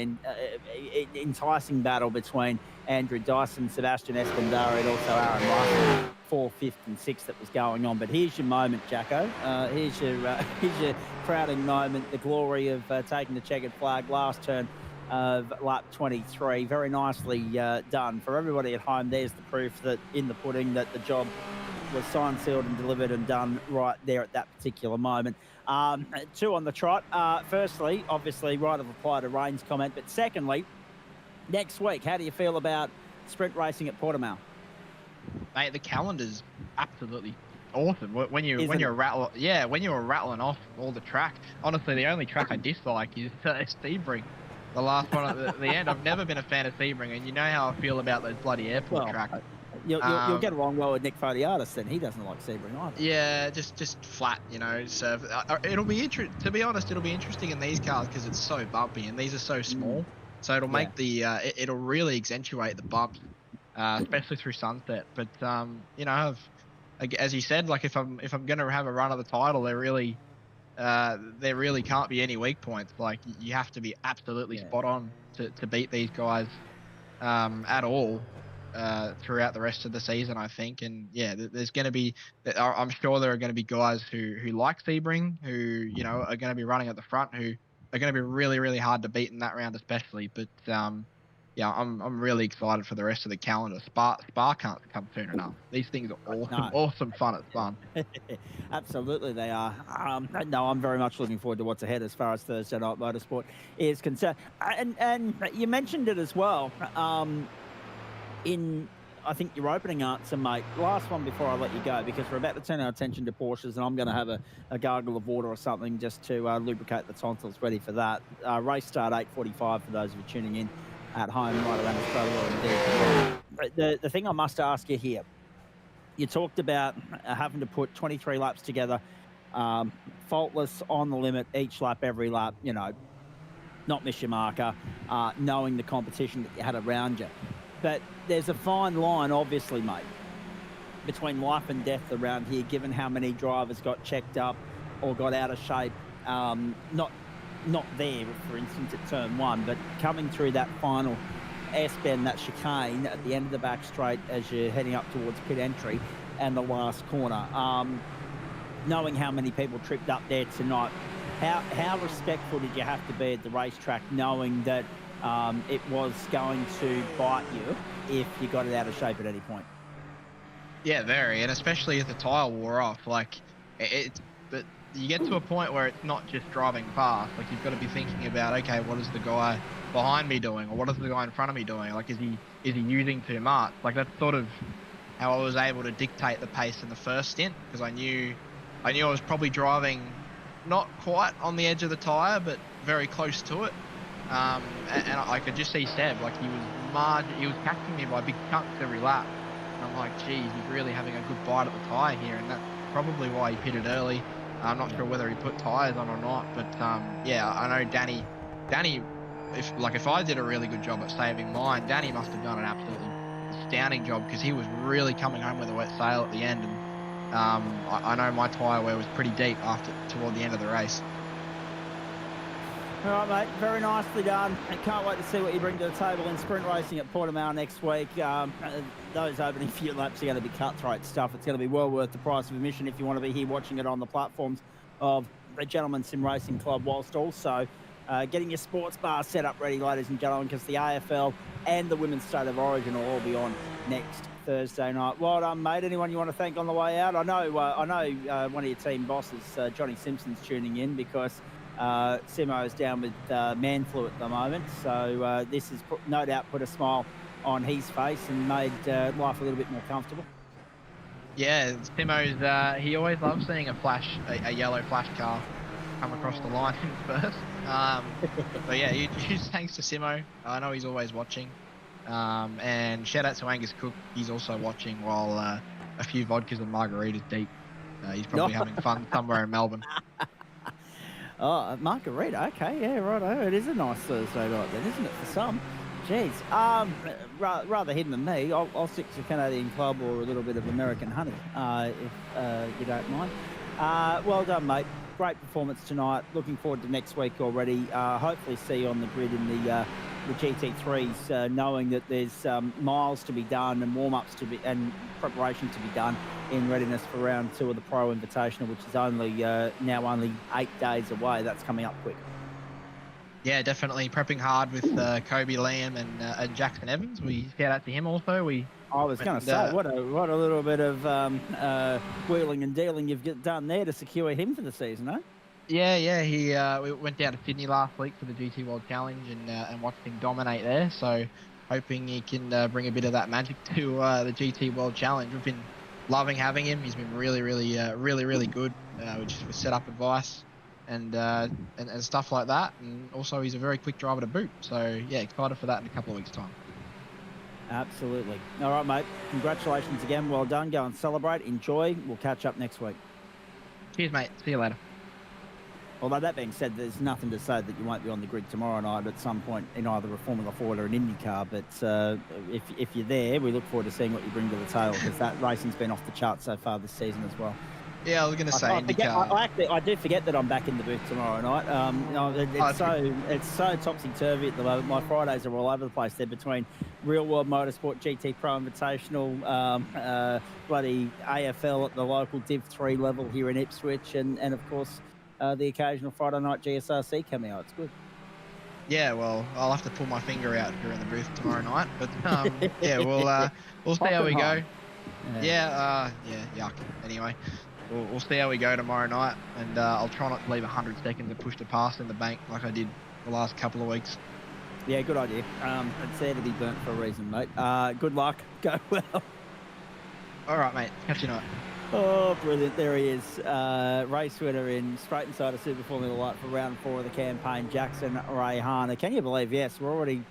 enticing battle between Andrew Dyson, Sebastian Espandara, and also Aaron Russell. 4th, 5th and 6th that was going on. But here's your moment, Jacko. Here's your crowding moment, the glory of taking the checkered flag last turn of lap 23. Very nicely done. For everybody at home, there's the proof that in the pudding that the job was signed, sealed and delivered and done right there at that particular moment. 2 on the trot. Firstly, obviously, right of reply to Rain's comment. But secondly, next week, how do you feel about sprint racing at Portimao? Mate, the calendar's absolutely awesome. When you Isn't were it? rattling off all the track. Honestly, the only track I dislike is Sebring. The last one at the end. I've never been a fan of Sebring, and you know how I feel about those bloody airport tracks. You'll get along well with Nick Fodiatis then. He doesn't like Sebring either. Yeah, just flat, you know. So it'll be to be honest, it'll be interesting in these cars because it's so bumpy and these are so small. So it'll make the it'll really accentuate the bumps, especially through sunset. But you know, as you said, like if I'm gonna have a run of the title, there really can't be any weak points. Like you have to be absolutely spot on to beat these guys at all. Throughout the rest of the season, I think, and yeah, there's going to be. I'm sure there are going to be guys who like Sebring, who you know are going to be running at the front, who are going to be really, really hard to beat in that round, especially. But yeah, I'm really excited for the rest of the calendar. Spa can't come soon enough. These things are awesome, awesome fun. It's fun. Absolutely, they are. No, I'm very much looking forward to what's ahead as far as Thursday night motorsport is concerned. And you mentioned it as well. In, I think, your opening answer, mate. Last one before I let you go, because we're about to turn our attention to Porsches, and I'm going to have a gargle of water or something just to lubricate the tonsils ready for that. Race start 8:45 for those of you tuning in at home right around Australia. Indeed. The thing I must ask you here, you talked about having to put 23 laps together, faultless, on the limit, each lap, every lap, you know, not miss your marker, knowing the competition that you had around you. But there's a fine line, obviously, mate, between life and death around here, given how many drivers got checked up or got out of shape. Not there, for instance, at turn 1, but coming through that final S-bend, that chicane at the end of the back straight as you're heading up towards pit entry and the last corner. Knowing how many people tripped up there tonight, how respectful did you have to be at the racetrack, knowing that it was going to bite you if you got it out of shape at any point? Yeah, very, and especially if the tire wore off. Like but you get to a point where it's not just driving fast. Like you've got to be thinking about, okay, what is the guy behind me doing, or what is the guy in front of me doing? Like, is he using too much? Like that's sort of how I was able to dictate the pace in the first stint, because I knew I was probably driving not quite on the edge of the tire, but very close to it. And I could just see Seb, like he was catching me by big chunks every lap. And I'm like, geez, he's really having a good bite at the tyre here, and that's probably why he pitted early. I'm not sure whether he put tyres on or not, but yeah, I know Danny, if I did a really good job at saving mine, Danny must have done an absolutely astounding job, because he was really coming home with a wet sail at the end, and I know my tyre wear was pretty deep toward the end of the race. All right, mate. Very nicely done. I can't wait to see what you bring to the table in sprint racing at Portimao next week. Those opening few laps are going to be cutthroat stuff. It's going to be well worth the price of admission if you want to be here watching it on the platforms of the Gentlemen Sim Racing Club, whilst also getting your sports bar set up ready, ladies and gentlemen, because the AFL and the Women's State of Origin will all be on next Thursday night. Well done, mate. Anyone you want to thank on the way out? I know one of your team bosses, Johnny Simpson's tuning in, because Simo is down with man flu at the moment, so this has no doubt put a smile on his face and made life a little bit more comfortable. Yeah, Simo's he always loves seeing a yellow flash car come across the line first. But yeah, huge thanks to Simo. I know he's always watching. And shout out to Angus Cook. He's also watching while a few vodkas and margaritas deep. He's probably having fun somewhere in Melbourne. Oh, margarita. Okay, yeah, right. It is a nice Thursday night then, isn't it, for some? Jeez. Rather hidden than me. I'll stick to Canadian Club or a little bit of American honey, if you don't mind. Well done, mate. Great performance tonight. Looking forward to next week already. Hopefully see you on the grid in the the GT3s, knowing that there's miles to be done and warm-ups to be and preparation to be done in readiness for round 2 of the Pro Invitational, which is only now only 8 days away. That's coming up quick. Yeah, definitely prepping hard with Kobe Liam and Jackson Evans. We shout out to him also. I was going to say, what a little bit of wheeling and dealing you've done there to secure him for the season, eh? Yeah. We went down to Sydney last week for the GT World Challenge and watched him dominate there. So hoping he can bring a bit of that magic to the GT World Challenge. We've been loving having him. He's been really good. We set up advice and stuff like that. And also he's a very quick driver to boot. So yeah, excited for that in a couple of weeks' time. Absolutely. All right, mate. Congratulations again. Well done. Go and celebrate. Enjoy. We'll catch up next week. Cheers, mate. See you later. Although that being said, there's nothing to say that you won't be on the grid tomorrow night at some point in either a Formula Ford or an IndyCar. But if you're there, we look forward to seeing what you bring to the table, because that racing's been off the charts so far this season as well. Yeah, I was going to say IndyCar. I do forget that I'm back in the booth tomorrow night. It's so topsy-turvy at the moment. My Fridays are all over the place. They're between Real World Motorsport, GT Pro Invitational, bloody AFL at the local Div 3 level here in Ipswich, and of course the occasional Friday night GSRC coming out. It's good. Yeah, well, I'll have to pull my finger out here in the booth tomorrow night, but yeah, we'll see how we go. Yeah, yuck. Anyway, we'll see how we go tomorrow night, and I'll try not to leave 100 seconds of push to pass in the bank like I did the last couple of weeks. Yeah, good idea. It's there to be burnt for a reason, mate. Good luck. Go well. All right, mate. Catch you tonight. Oh, brilliant. There he is. Race winner in Spreyton Ciders Super Formula Light for round 4 of the campaign, Jackson Rayhana. Can you believe, yes, we're already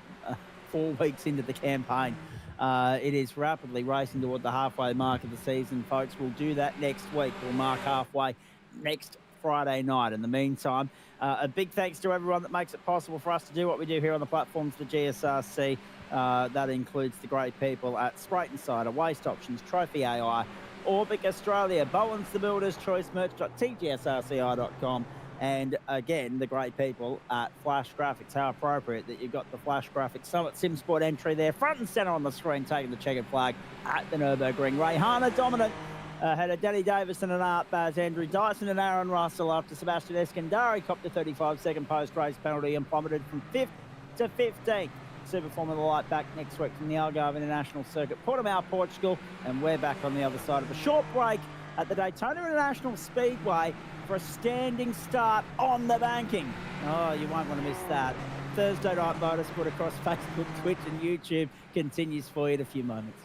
4 weeks into the campaign. It is rapidly racing toward the halfway mark of the season, folks. We'll do that next week. We'll mark halfway next Friday night. In the meantime, a big thanks to everyone that makes it possible for us to do what we do here on the platforms for GSRC. That includes the great people at Spreyton Cider, Waste Options, Trophy AI, Orbic Australia, Bowens the Builder's Choice, merch.tgsrci.com, and again, the great people at Flash Graphics. How appropriate that you've got the Flash Graphics Summit SimSport entry there, front and centre on the screen, taking the checkered flag at the Nürburgring. Rayhana dominant. Had a Danny Davison and Art Baz, Andrew Dyson and Aaron Russell after Sebastian Eskandari copped a 35-second post-race penalty and plummeted from 5th to 15th. Super Formula Light back next week from the Algarve International Circuit, Portimao, Portugal, and we're back on the other side of a short break at the Daytona International Speedway for a standing start on the banking. Oh, you won't want to miss that. Thursday Night Motorsport across Facebook, Twitch, and YouTube continues for you in a few moments.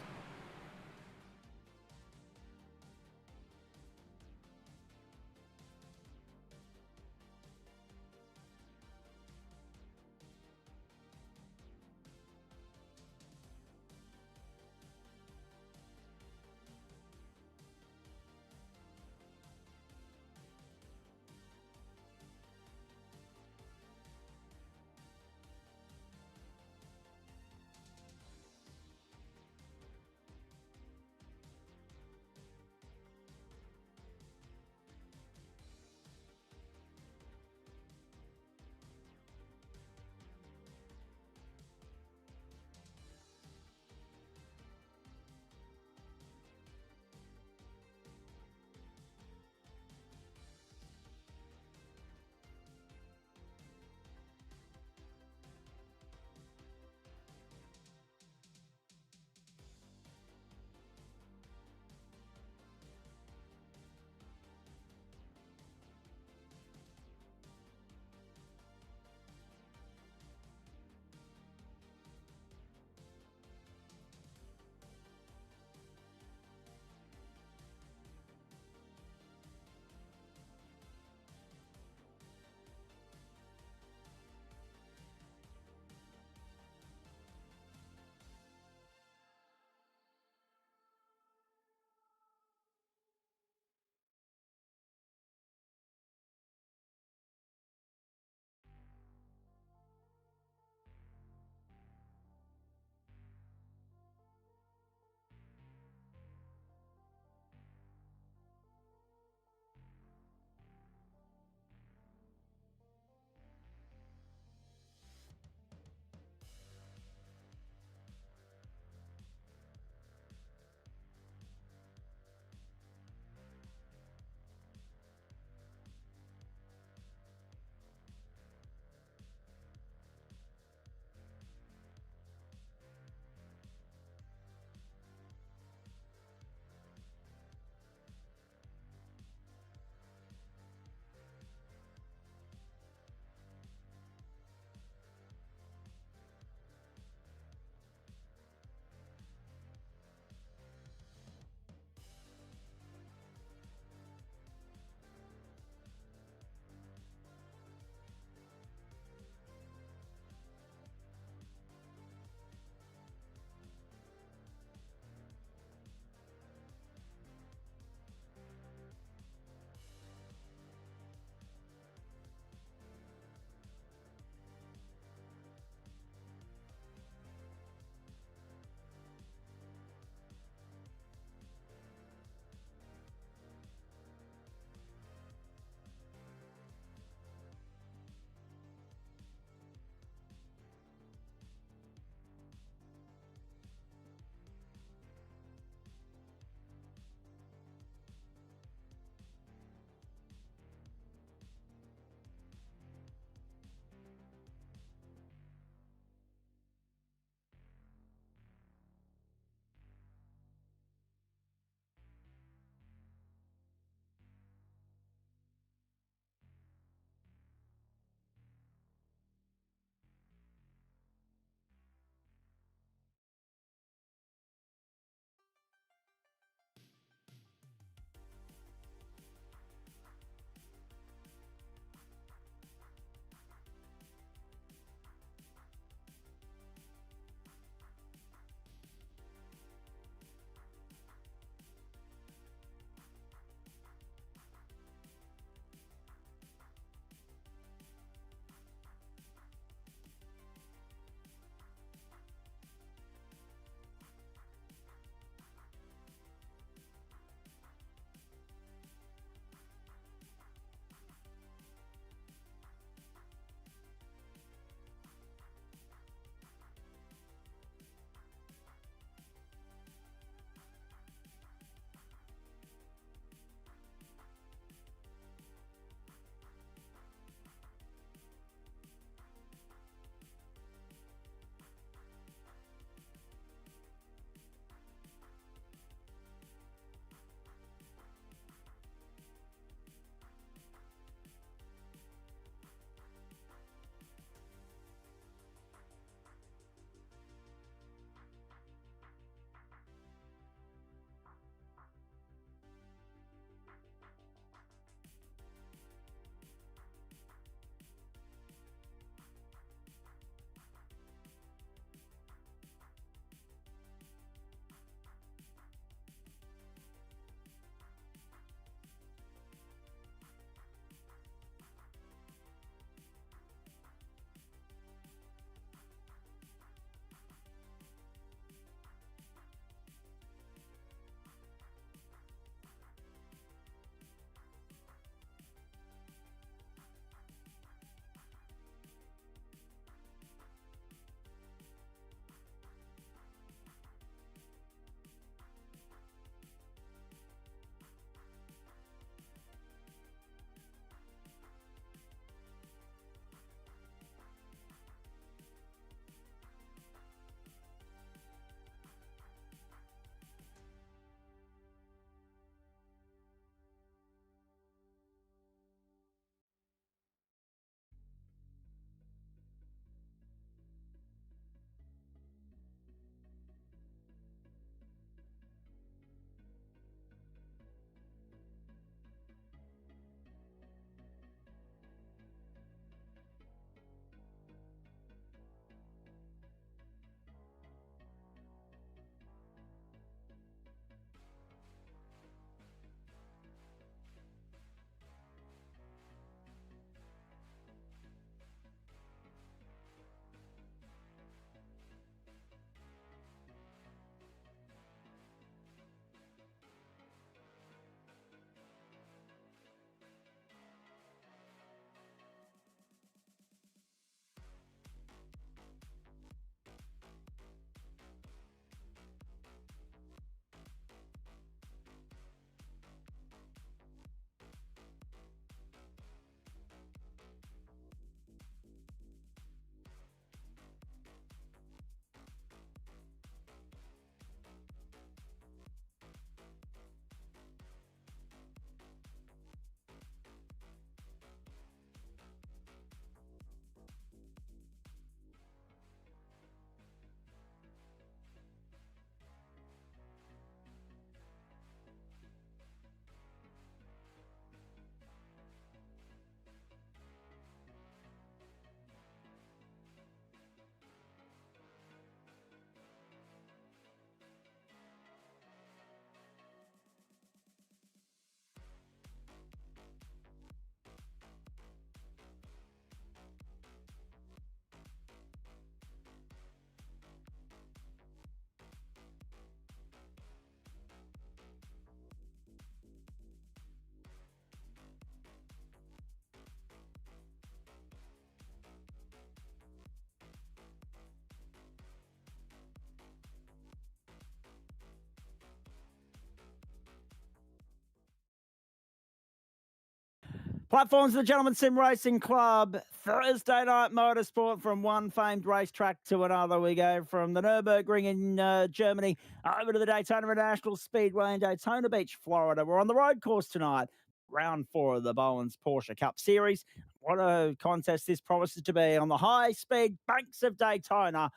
Platforms of the Gentleman Sim Racing Club, Thursday night motorsport from one famed racetrack to another. We go from the Nürburgring in Germany over to the Daytona International Speedway in Daytona Beach, Florida. We're on the road course tonight, round 4 of the Bowens Porsche Cup Series. What a contest this promises to be on the high-speed banks of Daytona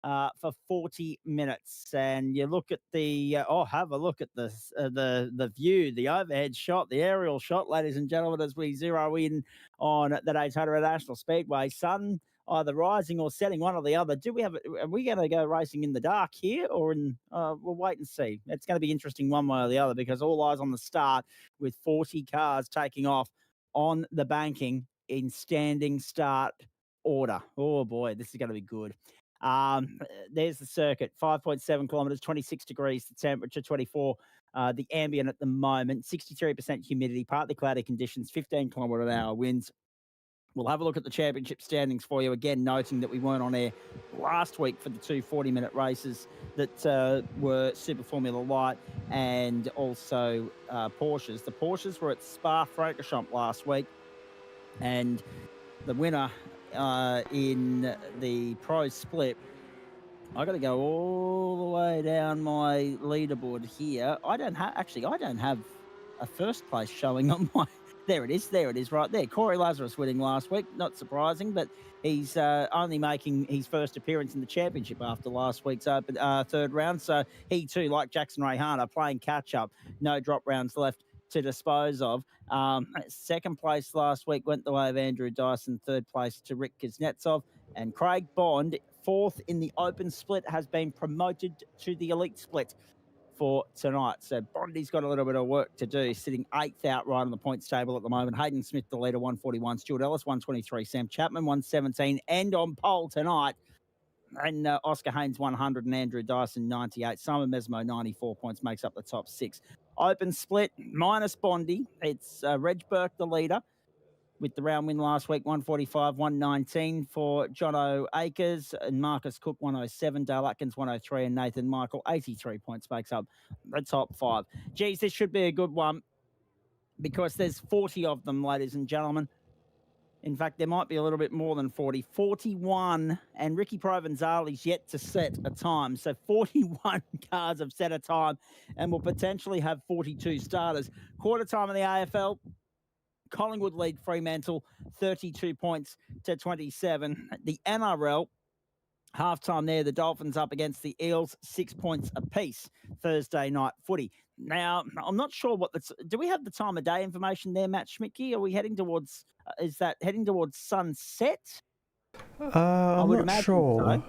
for 40 minutes. And you look at the have a look at the view, the overhead shot, the aerial shot, ladies and gentlemen, as we zero in on the Daytona International Speedway. Sun either rising or setting, one or the other. Are we going to go racing in the dark here, or in we'll wait and see. It's going to be interesting one way or the other, because all eyes on the start with 40 cars taking off on the banking in standing start order. Oh boy, this is going to be good. There's the circuit, 5.7 kilometers, 26 degrees, the temperature, 24, the ambient at the moment, 63% humidity, partly cloudy conditions, 15 kilometre an hour winds. We'll have a look at the championship standings for you, again, noting that we weren't on air last week for the two 40-minute races that were Super Formula Light and also Porsches. The Porsches were at Spa-Francorchamps last week, and the winner in the pro split, I got to go all the way down my leaderboard here. I don't have a first place showing on my. There it is right there. Corey Lazarus winning last week, not surprising, but he's only making his first appearance in the championship after last week's open third round. So he too, like Jackson Rayhan, are playing catch up. No drop rounds left to dispose of. Second place last week went the way of Andrew Dyson. Third place to Rick Kuznetsov. And Craig Bond, fourth in the open split, has been promoted to the elite split for tonight. So Bondy's got a little bit of work to do, sitting 8th outright on the points table at the moment. Hayden Smith, the leader, 141. Stuart Ellis, 123. Sam Chapman, 117. And on pole tonight, and Oscar Haynes, 100, and Andrew Dyson, 98. Simon Mesmo, 94 points, makes up the top 6. Open split, minus Bondy. It's Reg Burke, the leader, with the round win last week, 145, 119 for Jono Akers, and Marcus Cook, 107, Dale Atkins, 103, and Nathan Michael, 83 points, makes up the top 5. Geez, this should be a good one, because there's 40 of them, ladies and gentlemen. In fact, there might be a little bit more than 40. 41, and Ricky Provenzali's yet to set a time. So 41 cars have set a time and will potentially have 42 starters. Quarter time in the AFL, Collingwood lead Fremantle, 32 points to 27. The NRL, halftime there, the Dolphins up against the Eels, 6 points apiece. Thursday night footy. Now, I'm not sure do we have the time of day information there, Matt Schmidtke? Are we heading towards, is that heading towards sunset? I'm not sure. So.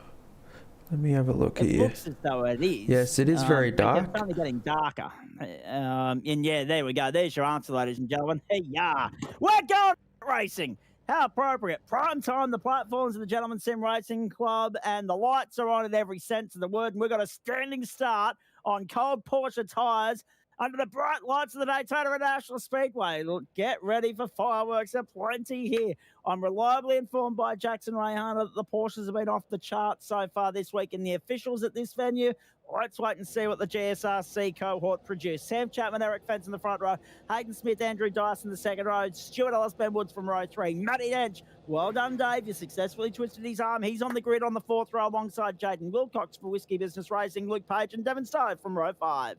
Let me have a look here. It looks as though it is. Yes, it is very dark. It's only getting darker. And yeah, there we go. There's your answer, ladies and gentlemen. Hey, yeah. We're going racing. How appropriate. Prime time, the platforms of the Gentleman Sim Racing Club, and the lights are on in every sense of the word. And we've got a standing start on cold Porsche tyres under the bright lights of the Daytona International Speedway. Look, get ready for fireworks. There are plenty here. I'm reliably informed by Jackson Rayhan that the Porsches have been off the charts so far this week, and the officials at this venue, let's wait and see what the GSRC cohort produced. Sam Chapman, Eric Fence in the front row, Hayden Smith, Andrew Dyson in the second row, Stuart Ellis, Ben Woods from row 3, Matty Dench. Well done, Dave. You successfully twisted his arm. He's on the grid on the 4th row alongside Jaden Wilcox for Whiskey Business Racing, Luke Page and Devon Stove from row 5.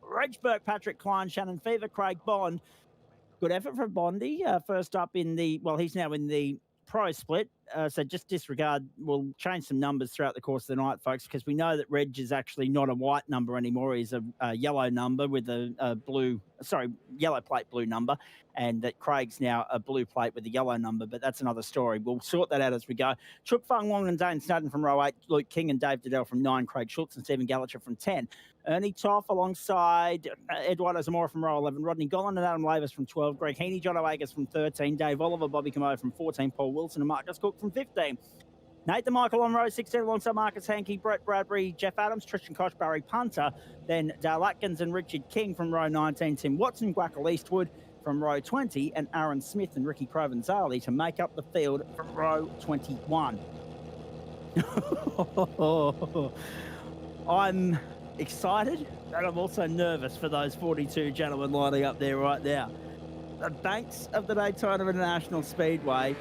Reg Burke, Patrick Klein, Shannon Fever, Craig Bond. Good effort from Bondy. First up in he's now in the pro split. So just disregard, we'll change some numbers throughout the course of the night, folks, because we know that Reg is actually not a white number anymore. He's a yellow number with yellow plate, blue number, and that Craig's now a blue plate with a yellow number, but that's another story. We'll sort that out as we go. Chook Fung Wong and Dane Snudden from row 8, Luke King and Dave Diddell from 9, Craig Schultz and Stephen Gallacher from 10. Ernie Toff alongside Eduardo Zamora from row 11, Rodney Gollan and Adam Lavis from 12, Greg Heaney, John O'Agers from 13, Dave Oliver, Bobby Camo from 14, Paul Wilson and Marcus Cook from 15. Nathan Michael on row 16 alongside Marcus Hankey, Brett Bradbury, Jeff Adams, Tristan Koch, Barry Punter, then Dale Atkins and Richard King from row 19, Tim Watson, Guackle Eastwood from row 20, and Aaron Smith and Ricky Provenzali to make up the field from row 21. I'm excited, and I'm also nervous for those 42 gentlemen lining up there right now. The banks of the Daytona International Speedway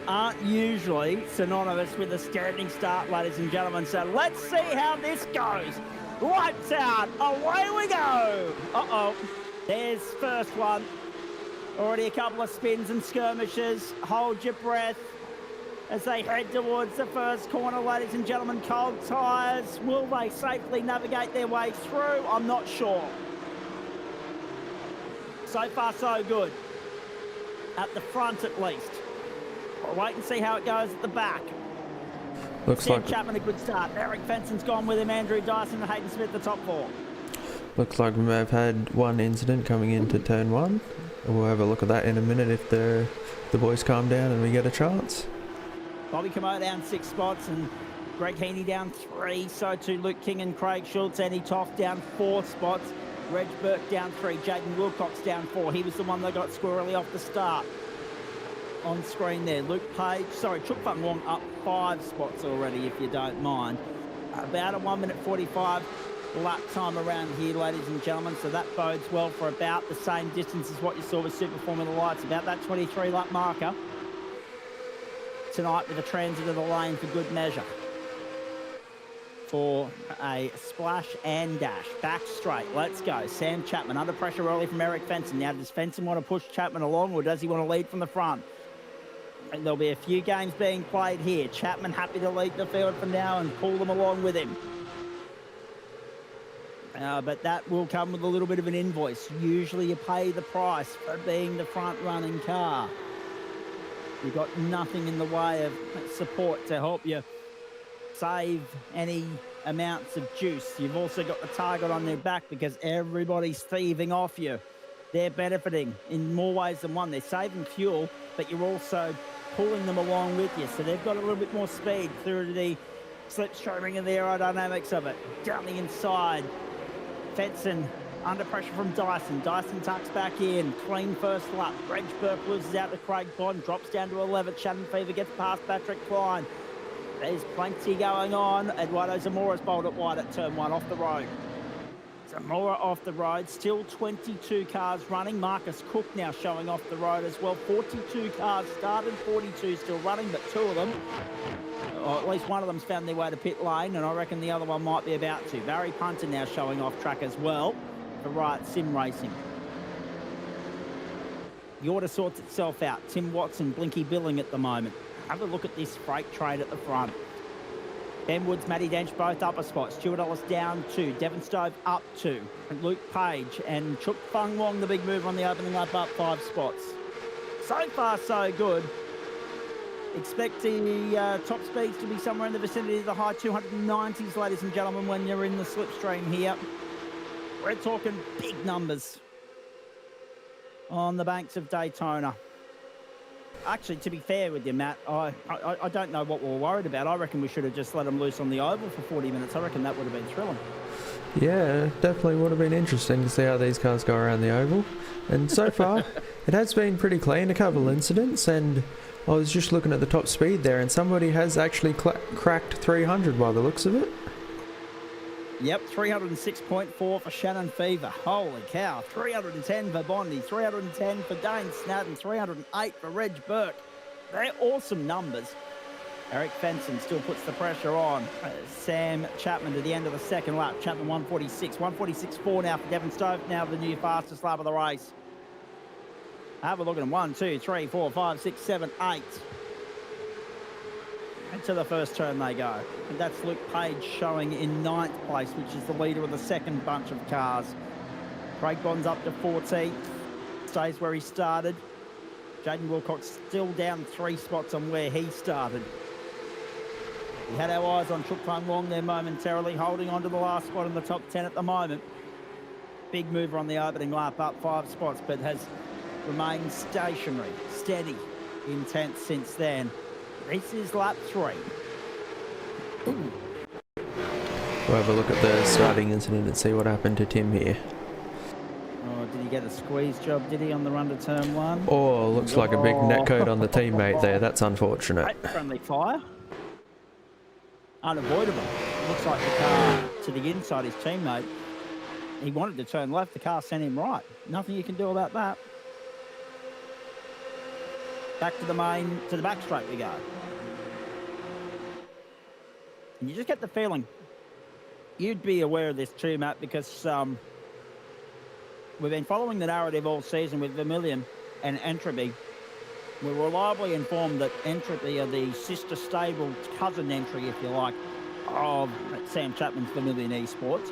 aren't usually synonymous with a standing start, ladies and gentlemen. So let's see how this goes. Lights out, away we go. Uh-oh, there's first one. Already a couple of spins and skirmishes. Hold your breath as they head towards the first corner, ladies and gentlemen. Cold tyres. Will they safely navigate their way through? I'm not sure. So far, so good. At the front, at least. We'll wait and see how it goes at the back. Looks Sam like Chapman, a good start. Eric Fenson's gone with him. Andrew Dyson and Hayden Smith, the top four. Looks like we may have had one incident coming into turn one. We'll have a look at that in a minute if the boys calm down and we get a chance. Bobby Camo down 6 spots and Greg Heaney down 3. So too Luke King and Craig Schultz. Andy Toft down 4 spots. Reg Burke down 3. Jaden Wilcox down 4. He was the one that got squirrely off the start. On screen there, Chuk Fung Wong up 5 spots already, if you don't mind. About a 1 minute 45 lap time around here, ladies and gentlemen, so that bodes well for about the same distance as what you saw with Super Formula Lights, about that 23 lap marker tonight with a transit of the lane for good measure. For a splash and dash. Back straight. Let's go. Sam Chapman under pressure early from Eric Fenson. Now, does Fenson want to push Chapman along or does he want to lead from the front? And there'll be a few games being played here. Chapman happy to lead the field for now and pull them along with him. But that will come with a little bit of an invoice. Usually you pay the price for being the front-running car. You've got nothing in the way of support to help you save any amounts of juice. You've also got the target on their back because everybody's thieving off you. They're benefiting in more ways than one. They're saving fuel, but you're also pulling them along with you. So they've got a little bit more speed through the slipstreaming and the aerodynamics of it. Down the inside, Fenson under pressure from Dyson. Dyson tucks back in. Clean first lap. Reg Burke loses out to Craig Bond. Drops down to 11th. Shannon Fever gets past Patrick Klein. There's plenty going on. Eduardo Zamora's bowled it wide at turn 1 off the road. Zamora off the road. Still 22 cars running. Marcus Cook now showing off the road as well. 42 cars started. 42 still running, but 2 of them, or at least one of them's found their way to pit lane, and I reckon the other one might be about to. Barry Punter now showing off track as well for Riot Sim Racing. The order sorts itself out. Tim Watson, Blinky Billing at the moment. Have a look at this freight train at the front. Ben Woods, Matty Dench both up a spot. Stuart Ellis down 2. Devon Stove up 2. And Luke Page and Chuk Fung Wong, the big move on the opening lap, up 5 spots. So far, so good. Expect the top speeds to be somewhere in the vicinity of the high 290s, ladies and gentlemen, when you're in the slipstream here. We're talking big numbers on the banks of Daytona. Actually, to be fair with you, Matt, I don't know what we're worried about. I reckon we should have just let them loose on the oval for 40 minutes. I reckon that would have been thrilling. Yeah, definitely would have been interesting to see how these cars go around the oval. And so far, it has been pretty clean, a couple of incidents, and I was just looking at the top speed there, and somebody has actually cracked 300 by the looks of it. Yep, 306.4 for Shannon Fever. Holy cow. 310 for Bondi, 310 for Dane Snadden, 308 for Reg Burke. They're awesome numbers. Eric Fenson still puts the pressure on. Sam Chapman to the end of the second lap. Chapman 146, 146.4 now for Devon Stove, now the new fastest lap of the race. Have a look at them. 1, 2, 3, 4, 5, 6, 7, 8. And to the first turn they go. And that's Luke Page showing in 9th place, which is the leader of the second bunch of cars. Craig Bond's up to 14th. Stays where he started. Jaden Wilcox still down 3 spots on where he started. We had our eyes on Chuk Fung Wong there momentarily, holding on to the last spot in the top 10 at the moment. Big mover on the opening lap, up 5 spots, but has remained stationary, steady, intense since then. This is lap 3. We'll have a look at the starting incident and see what happened to Tim here. Oh, did he get a squeeze job, did he, on the run to turn 1? Oh, looks like a big netcode on the teammate there. That's unfortunate. Great friendly fire. Unavoidable. Looks like the car to the inside, his teammate. He wanted to turn left, the car sent him right. Nothing you can do about that. Back to the back straight we go. And you just get the feeling, you'd be aware of this too, Matt, because we've been following the narrative all season with Vermilion and Entropy. We're reliably informed that Entropy are the sister stable, cousin entry, if you like, of Sam Chapman's Vermilion Esports.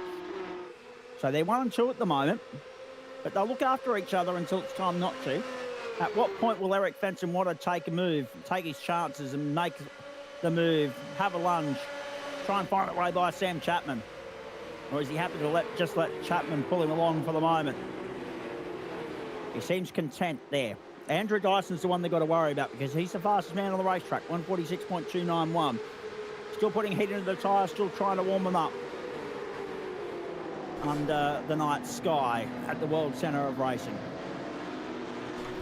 So they're 1 and 2 at the moment, but they'll look after each other until it's time not to. At what point will Eric Fenton want to take a move, take his chances and make the move, have a lunge, try and find it way by Sam Chapman? Or is he happy to just let Chapman pull him along for the moment? He seems content there. Andrew Dyson's the one they've got to worry about because he's the fastest man on the racetrack, 146.291. Still putting heat into the tyres, still trying to warm them up under the night sky at the World Centre of Racing.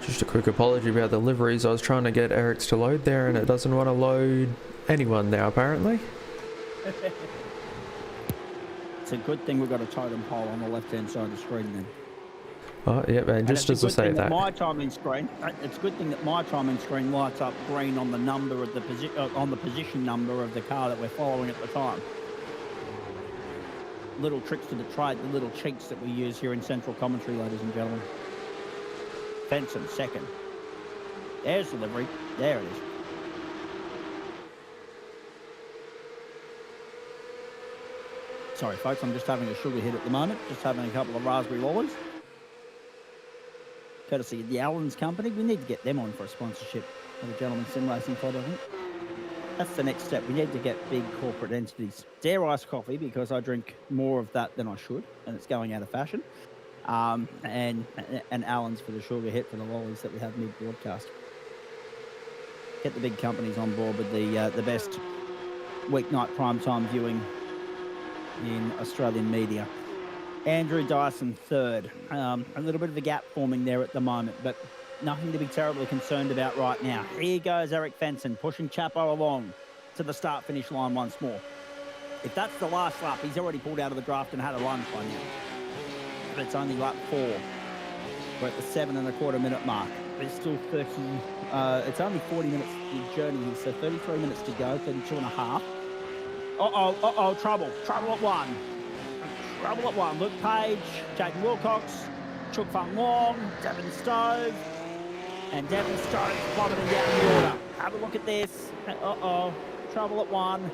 Just a quick apology about the liveries. I was trying to get Eric's to load there and it doesn't want to load anyone now, apparently. It's a good thing we've got a totem pole on the left-hand side of the screen then. Oh, yeah, and just as I say that. It's a good thing that my timing screen lights up green on the number of the position number of the car that we're following at the time. Little tricks to the trade, the little cheats that we use here in Central Commentary, ladies and gentlemen. Fenton, second. There's the livery. There it is. Sorry, folks, I'm just having a sugar hit at the moment. Just having a couple of raspberry lollies. Courtesy of the Allen's Company. We need to get them on for a sponsorship of the Gentleman Sim Racing Club, I think. That's the next step. We need to get big corporate entities. Dare iced coffee, because I drink more of that than I should, and it's going out of fashion. And Allen's for the sugar hit for the lollies that we have mid-broadcast. Get the big companies on board with the best weeknight primetime viewing in Australian media. Andrew Dyson, third. A little bit of a gap forming there at the moment, but nothing to be terribly concerned about right now. Here goes Eric Fenton, pushing Chapo along to the start-finish line once more. If that's the last lap, he's already pulled out of the draft and had a lunge by now. But it's only lap 4. We're at the 7.25 minute mark. There's still 30, it's only 40 minutes journey here, so 33 minutes to go, 32 and a half. Trouble at 1. Trouble at 1. Luke Page, Jaden Wilcox, Chuk Fung Wong, Devon Stove, and Devon Stove plummeting down the order. Have a look at this. Trouble at 1.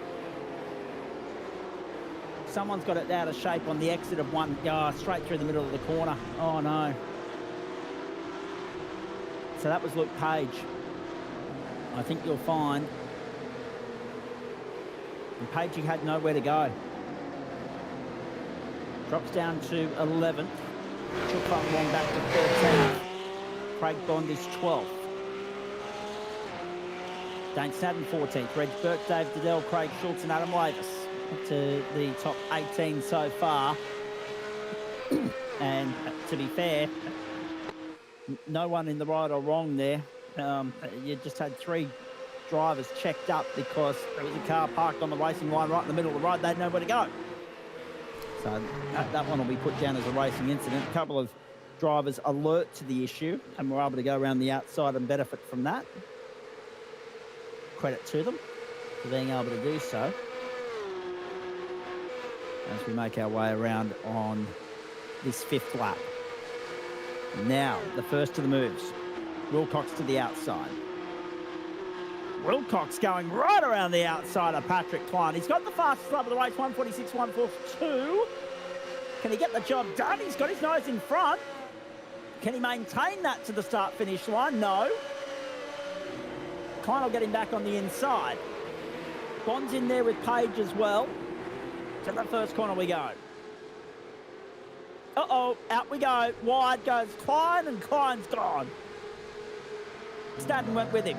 Someone's got it out of shape on the exit of 1. Straight through the middle of the corner. Oh, no. So that was Luke Page. I think you'll find. And Page, he had nowhere to go. Drops down to 11th. Chuk Fung Wong back to 13th. Craig Bond is 12th. Dane Snadden 14th. Reg Burke, Dave Diddell, Craig Schultz and Adam Lavis to the top 18 so far. And to be fair, no one in the right or wrong there. You just had 3 drivers checked up because there was a car parked on the racing line right in the middle of the road. They had nowhere to go. So that one will be put down as a racing incident. A couple of drivers alert to the issue and were able to go around the outside and benefit from that. Credit to them for being able to do so. As we make our way around on this 5th lap. Now, the first of the moves. Wilcox to the outside. Wilcox going right around the outside of Patrick Klein. He's got the fastest lap of the race, 146.142. Can he get the job done? He's got his nose in front. Can he maintain that to the start-finish line? No. Klein will get him back on the inside. Bond's in there with Page as well. To the first corner we go. Out we go. Wide goes Klein, and Klein's gone. Stadden went with him.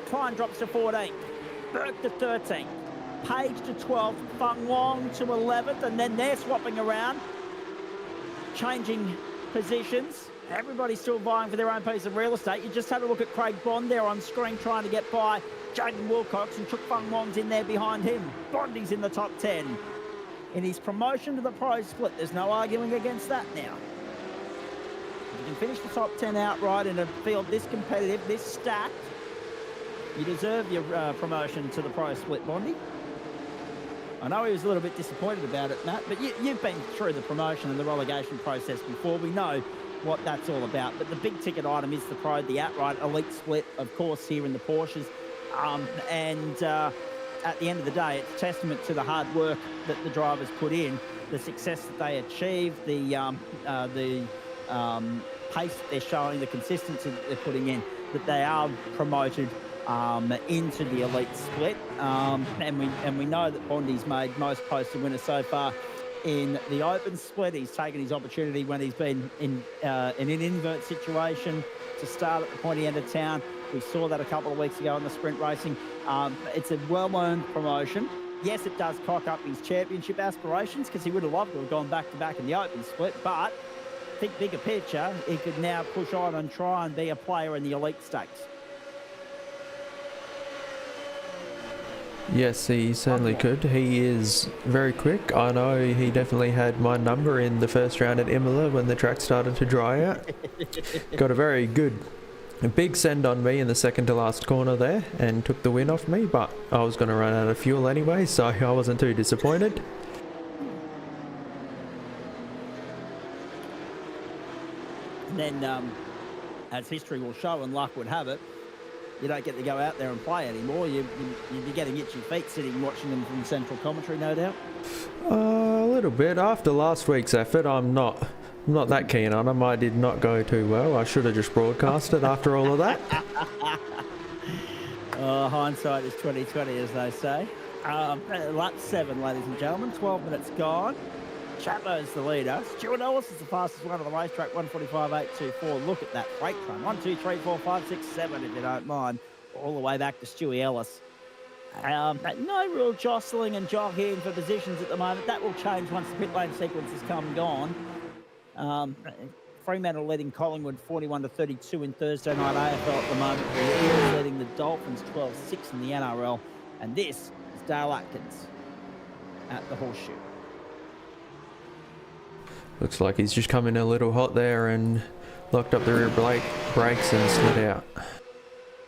Klein drops to 14th. Burke to 13th. Page to 12th. Fung Wong to 11th, and then they're swapping around, changing positions. Everybody's still vying for their own piece of real estate. You just had a look at Craig Bond there on screen trying to get by Jaden Wilcox, and Chuk Fung Wong's in there behind him. Bondy's in the top 10. In his promotion to the pro split, there's no arguing against that now. If you can finish the top 10 outright in a field this competitive, this stacked, You deserve your promotion to the Pro Split, Bondi. I know he was a little bit disappointed about it, Matt, but you've been through the promotion and the relegation process before. We know what that's all about. But the big ticket item is the Pro, the outright elite split, of course, here in the Porsches. At the end of the day, it's testament to the hard work that the drivers put in, the success that they achieved, the pace that they're showing, the consistency that they're putting in, that they are promoted into the elite split. And we know that Bondi's made most posted winners so far in the open split. He's taken his opportunity when he's been in an invert situation to start at the pointy end of town. We saw that a couple of weeks ago in the sprint racing. It's a well-earned promotion. Yes, it does cock up his championship aspirations because he would have loved to have gone back-to-back in the open split, but think bigger picture, he could now push on and try and be a player in the elite stakes. Yes, he certainly could. He is very quick. I know he definitely had my number in the first round at Imola when the track started to dry out. Got a very good, big send on me in the second to last corner there and took the win off me, but I was going to run out of fuel anyway, so I wasn't too disappointed. And then, as history will show and luck would have it, you don't get to go out there and play anymore. You'd be getting itchy feet sitting watching them from central commentary, no doubt. A little bit. After last week's effort, I'm not that keen on them. I did not go too well. I should have just broadcasted after all of that. Hindsight is 20/20, as they say. Lap 7, ladies and gentlemen. 12 minutes gone. Chapo's the leader. Stuart Ellis is the fastest one on the racetrack, 1:45.824. Look at that freight train. 1, 2, 3, 4, 5, 6, 7, if you don't mind. All the way back to Stewie Ellis. No real jostling and jockeying for positions at the moment. That will change once the pit lane sequence has come and gone. Fremantle leading Collingwood 41-32 in Thursday night AFL at the moment. The Eagles leading the Dolphins 12-6 in the NRL. And this is Dale Atkins at the Horseshoe. Looks like he's just come in a little hot there and locked up the rear brakes and slid out.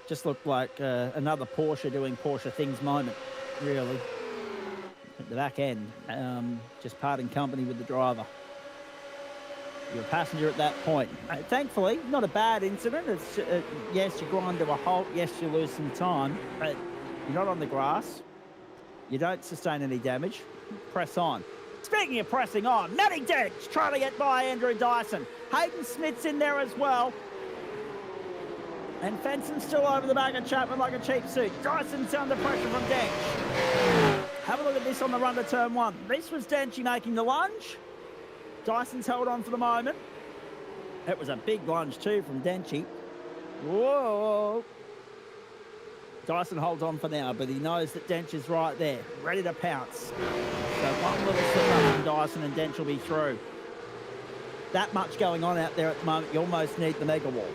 Just looked like another Porsche doing Porsche things moment, really. At the back end, just parting company with the driver. You're a passenger at that point. Thankfully, not a bad incident. It's yes, you grind to a halt. Yes, you lose some time, but you're not on the grass. You don't sustain any damage. Press on. Speaking of pressing on, Matty Dench trying to get by Andrew Dyson. Hayden Smith's in there as well. And Fenson's still over the back of Chapman like a cheap suit. Dyson's under pressure from Dench. Have a look at this on the run to turn 1. This was Denchy making the lunge. Dyson's held on for the moment. It was a big lunge too from Denchy. Whoa. Dyson holds on for now, but he knows that Dench is right there, ready to pounce. So one little slip up from Dyson and Dench will be through. That much going on out there at the moment, you almost need the mega wall.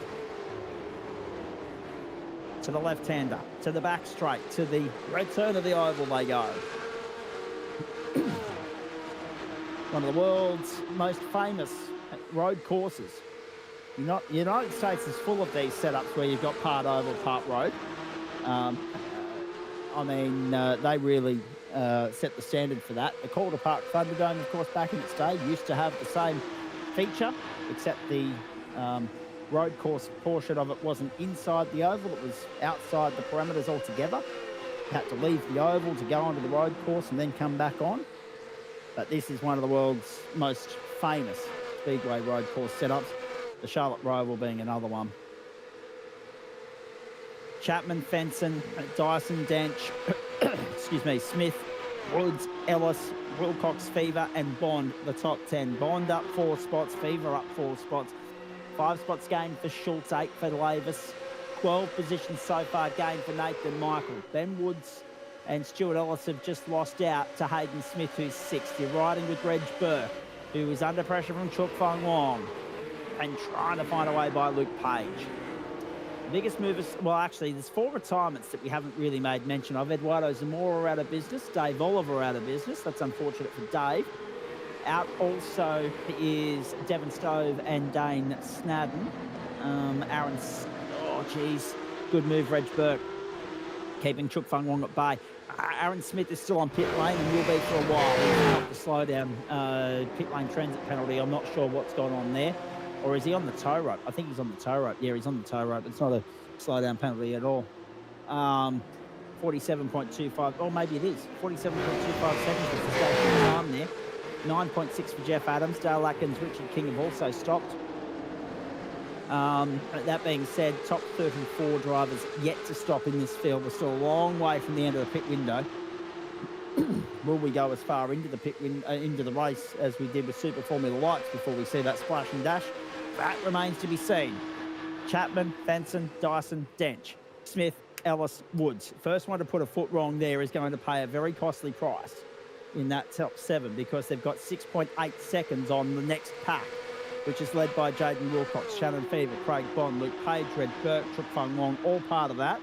To the left-hander, to the back straight, to the return of the oval they go. One of the world's most famous road courses. The United States is full of these setups where you've got part oval, part road. They really set the standard for that. The Calder Park Thunderdome, of course, back in its day, used to have the same feature, except the road course portion of it wasn't inside the oval, it was outside the parameters altogether. You had to leave the oval to go onto the road course and then come back on. But this is one of the world's most famous Speedway road course setups, the Charlotte Roval being another one. Chapman, Fenson, Dyson, Dench, excuse me, Smith, Woods, Ellis, Wilcox, Fever and Bond, the top 10. Bond up 4 spots, Fever up 4 spots. 5 spots gained for Schultz, 8 for Lavis. 12 positions so far gained for Nathan Michael. Ben Woods and Stuart Ellis have just lost out to Hayden Smith, who's 6th. You're riding with Reg Burke, who is under pressure from Chuk Fong Wong and trying to find a way by Luke Page. The biggest movers, well, actually, there's 4 retirements that we haven't really made mention of. Eduardo Zamora out of business, Dave Oliver out of business. That's unfortunate for Dave. Out also is Devon Stove and Dane Snadden. Aaron, oh, geez, good move, Reg Burke. keeping Chuk Fung Wong at bay. Aaron Smith is still on pit lane and will be for a while. He's got the slow down pit lane transit penalty. I'm not sure what's going on there. Or is he on the tow rope? I think he's on the tow rope. Yeah, he's on the tow rope. It's not a slow down penalty at all. 47.25, or maybe it is. 47.25 seconds was the station time there. 9.6 for Jeff Adams. Dale Atkins, Richard King have also stopped. That being said, top 34 drivers yet to stop in this field. We're still a long way from the end of the pit window. Will we go as far into the into the race as we did with Super Formula Lights before we see that splash and dash? That remains to be seen. Chapman, Benson, Dyson, Dench, Smith, Ellis, Woods. First one to put a foot wrong there is going to pay a very costly price in that top 7 because they've got 6.8 seconds on the next pack, which is led by Jaden Wilcox, Shannon Fever, Craig Bond, Luke Page, Red Burke, Chuk Fung Wong, all part of that.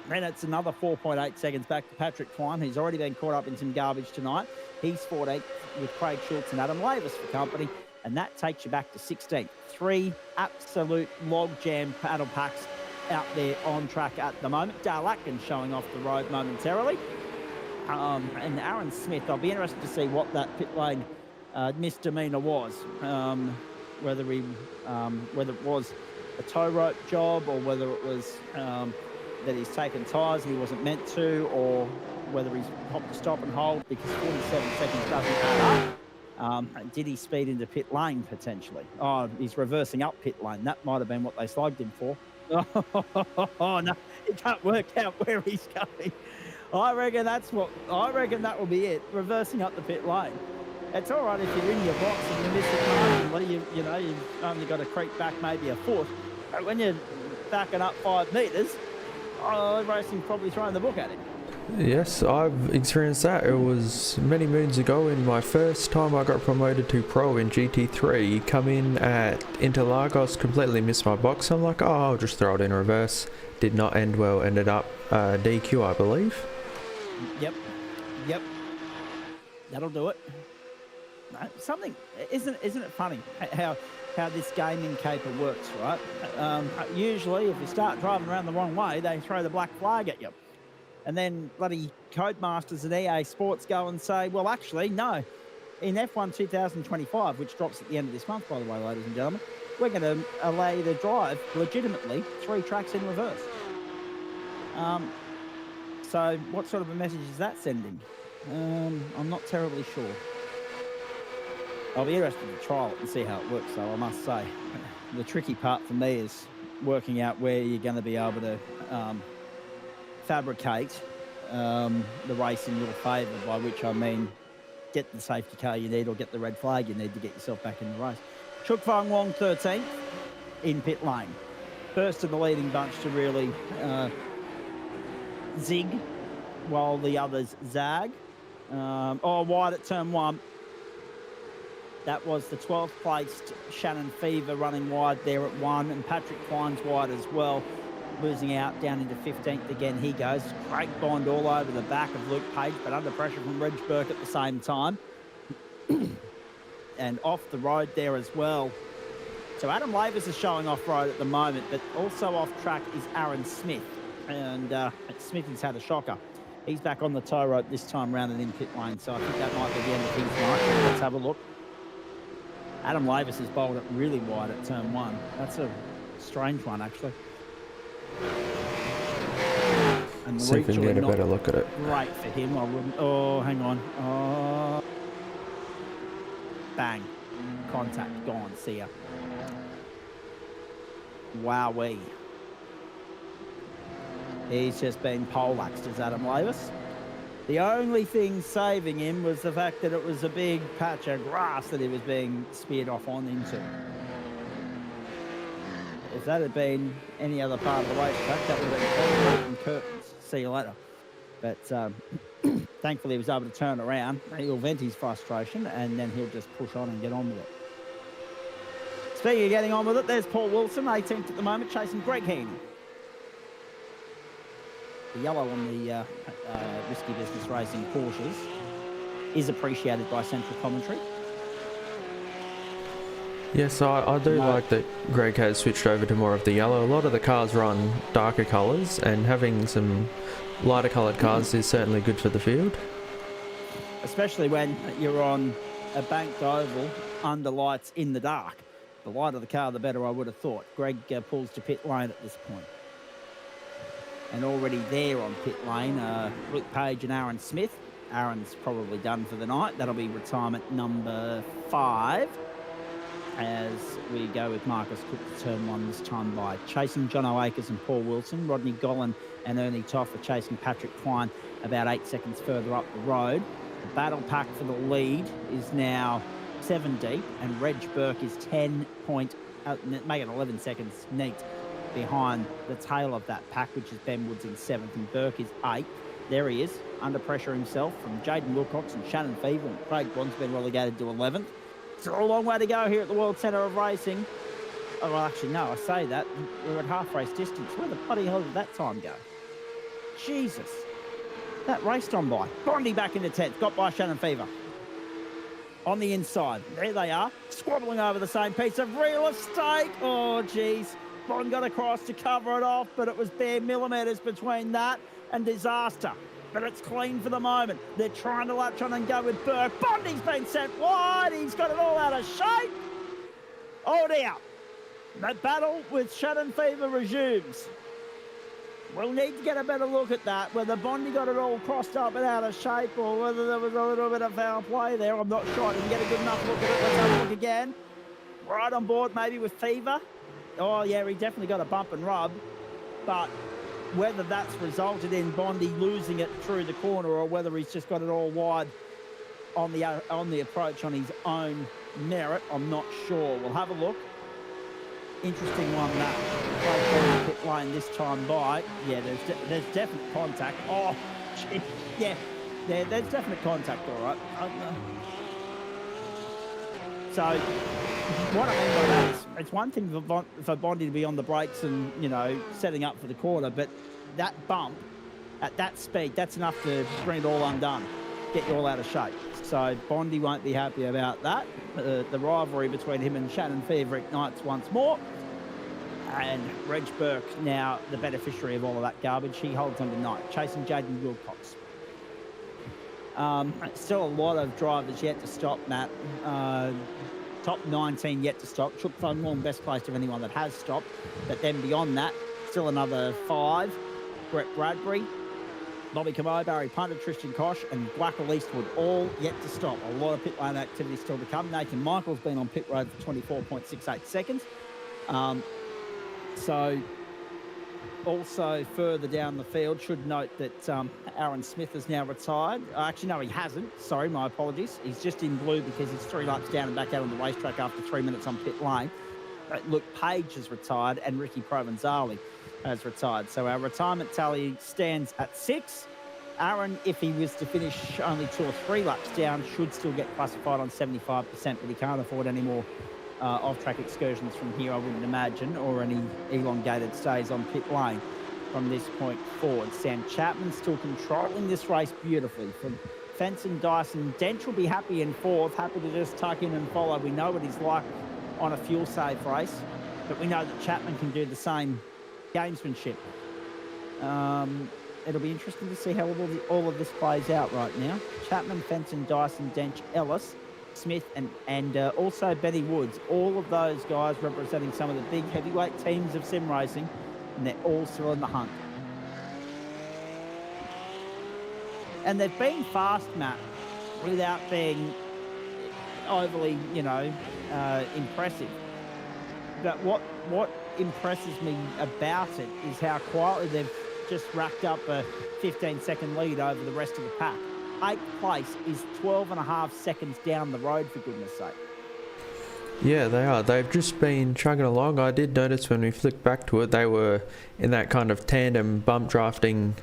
Then it's another 4.8 seconds back to Patrick Twine, who's already been caught up in some garbage tonight. He's 14th with Craig Schultz and Adam Lavis for company, and that takes you back to 16th. 3 absolute log-jam paddle packs out there on track at the moment. Dale Atkins showing off the road momentarily. And Aaron Smith, I'll be interested to see what that pit lane misdemeanor was. Whether it was a tow rope job or whether it was that he's taken tyres and he wasn't meant to, or whether he's hopped to stop and hold because 47 seconds doesn't add up. Did he speed into pit lane potentially? Oh, he's reversing up pit lane. That might have been what they slugged him for. Oh no, he can't work out where he's going. I reckon that will be it. Reversing up the pit lane. It's all right if you're in your box and you miss it marginally. You know, you've only got to creep back maybe a foot. But when you're backing up 5 metres, racing's probably throwing the book at him. Yes, I've experienced that. It was many moons ago in my first time I got promoted to Pro in GT3. Come in at Interlagos, completely missed my box. I'm like, I'll just throw it in reverse. Did not end well, ended up DQ, I believe. Yep. That'll do it. Something, isn't it funny how this gaming caper works, right? Usually if you start driving around the wrong way, they throw the black flag at you. And then bloody Codemasters and EA Sports go and say, well, actually, no. In F1 2025, which drops at the end of this month, by the way, ladies and gentlemen, we're going to allow you to drive legitimately 3 tracks in reverse. So what sort of a message is that sending? I'm not terribly sure. I'll be interested to trial it and see how it works, though, I must say. The tricky part for me is working out where you're going to be able to fabricate the race in your favour, by which I mean get the safety car you need or get the red flag you need to get yourself back in the race. Chuk Fung Wong 13th in pit lane. First of the leading bunch to really zig while the others zag. Wide at turn 1. That was the 12th placed Shannon Fever running wide there at 1, and Patrick Twine's wide as well, losing out down into 15th again. He goes. Craig Bond all over the back of Luke Page, but under pressure from Reg Burke at the same time. And off the road there as well. So Adam Lavis is showing off road at the moment, but also off track is Aaron Smith. And Smithy's had a shocker. He's back on the tow rope this time round and in pit lane, so I think that might be the end of his night. Let's have a look. Adam Lavis has bowled it really wide at turn 1. That's a strange one, actually. And see if we can get a better look at it. Great for him. I wouldn't. Oh, hang on. Oh. Bang. Contact gone. See ya. Wowee. He's just been poleaxed as Adam Lavis. The only thing saving him was the fact that it was a big patch of grass that he was being speared off on into. If that had been any other part of the racetrack, that would have been concrete and curtains. See you later. But thankfully he was able to turn around. He'll vent his frustration and then he'll just push on and get on with it. Speaking of getting on with it, there's Paul Wilson, 18th at the moment, chasing Greg Heaney. The yellow on the Risky Business Racing Porsches is appreciated by Central Commentary. Yes, I do No. like that Greg has switched over to more of the yellow. A lot of the cars run darker colours, and having some lighter coloured cars is certainly good for the field. Especially when you're on a banked oval under lights in the dark. The lighter the car, the better, I would have thought. Greg pulls to pit lane at this point. And already there on pit lane, Luke Page and Aaron Smith. Aaron's probably done for the night. That'll be retirement number 5. As we go with Marcus Cook to turn 1 this time by chasing John O'Akers and Paul Wilson. Rodney Gollan and Ernie Toff are chasing Patrick Klein about 8 seconds further up the road. The battle pack for the lead is now 7 deep, and Reg Burke is make it 11 seconds neat behind the tail of that pack, which is Ben Woods in 7th, and Burke is 8th. There he is, under pressure himself from Jaden Wilcox and Shannon Feeble, and Craig Bond's been relegated to 11th. Still a long way to go here at the World Centre of Racing. Oh, well, actually, no, I say that. We're at half race distance. Where the bloody hell did that time go? Jesus. That raced on by. Bondi back into 10th, got by Shannon Fever. On the inside, there they are, squabbling over the same piece of real estate. Oh, geez. Bond got across to cover it off, but it was bare millimetres between that and disaster. But it's clean for the moment. They're trying to latch on and go with Burke. Bondi's been sent wide. He's got it all out of shape. Oh, dear. The battle with Shannon Fever resumes. We'll need to get a better look at that, whether Bondi got it all crossed up and out of shape or whether there was a little bit of foul play there. I'm not sure. I didn't get a good enough look at it. Let's have a look again. Right on board maybe with Fever. Oh, yeah, he definitely got a bump and rub. But whether that's resulted in Bondi losing it through the corner or whether he's just got it all wide on the approach on his own merit, I'm not sure. We'll have a look. Interesting one, that pit lane this time by. Yeah, there's definite contact. Oh, gee. Yeah, there's definite contact, all right. So what I mean by that is, it's one thing for Bondi to be on the brakes and, you know, setting up for the corner, but that bump at that speed, that's enough to bring it all undone, get you all out of shape. So Bondi won't be happy about that. The rivalry between him and Shannon Fever ignites once more. And Reg Burke, now the beneficiary of all of that garbage, he holds on tonight, chasing Jaden Wilcox. Still a lot of drivers yet to stop, Matt. Top 19 yet to stop. Chook Fung Wong, best placed of anyone that has stopped. But then beyond that, still another 5. Brett Bradbury, Bobby Camo, Barry Punter, Tristan Koch, and Blackall Eastwood, all yet to stop. A lot of pit lane activity still to come. Nathan Michael's been on pit road for 24.68 seconds. So also further down the field, should note that Aaron Smith has now retired. Actually, no, he hasn't. Sorry, my apologies. He's just in blue because he's 3 laps down and back out on the racetrack after 3 minutes on pit lane. But Luke Page has retired and Ricky Provenzali has retired. So our retirement tally stands at 6. Aaron, if he was to finish only 2 or 3 laps down, should still get classified on 75%, but he can't afford any more off-track excursions from here, I wouldn't imagine, or any elongated stays on pit lane from this point forward. Sam Chapman still controlling this race beautifully. From Fenton, Dyson, Dench will be happy in 4th, happy to just tuck in and follow. We know what he's like on a fuel-safe race, but we know that Chapman can do the same gamesmanship. It'll be interesting to see how all of this plays out right now. Chapman, Fenton, Dyson, Dench, Ellis, Smith, and also Benny Woods. All of those guys representing some of the big heavyweight teams of sim racing, and they're all still in the hunt. And they've been fast, Matt, without being overly, impressive. But what impresses me about it is how quietly they've just racked up a 15-second lead over the rest of the pack. 8th place is 12.5 seconds down the road, for goodness sake. Yeah, they are. They've just been chugging along. I did notice when we flicked back to it, they were in that kind of tandem bump drafting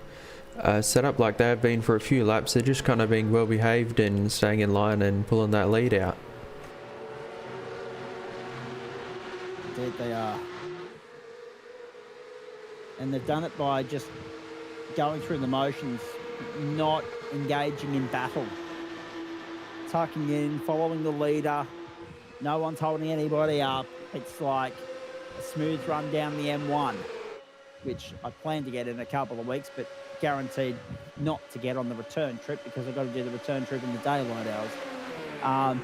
setup like they have been for a few laps. They're just kind of being well behaved and staying in line and pulling that lead out. Indeed they are. And they've done it by just going through the motions, not engaging in battle. Tucking in, following the leader, No one's holding anybody up. It's like a smooth run down the M1, which I plan to get in a couple of weeks, but guaranteed not to get on the return trip because I've got to do the return trip in the daylight hours.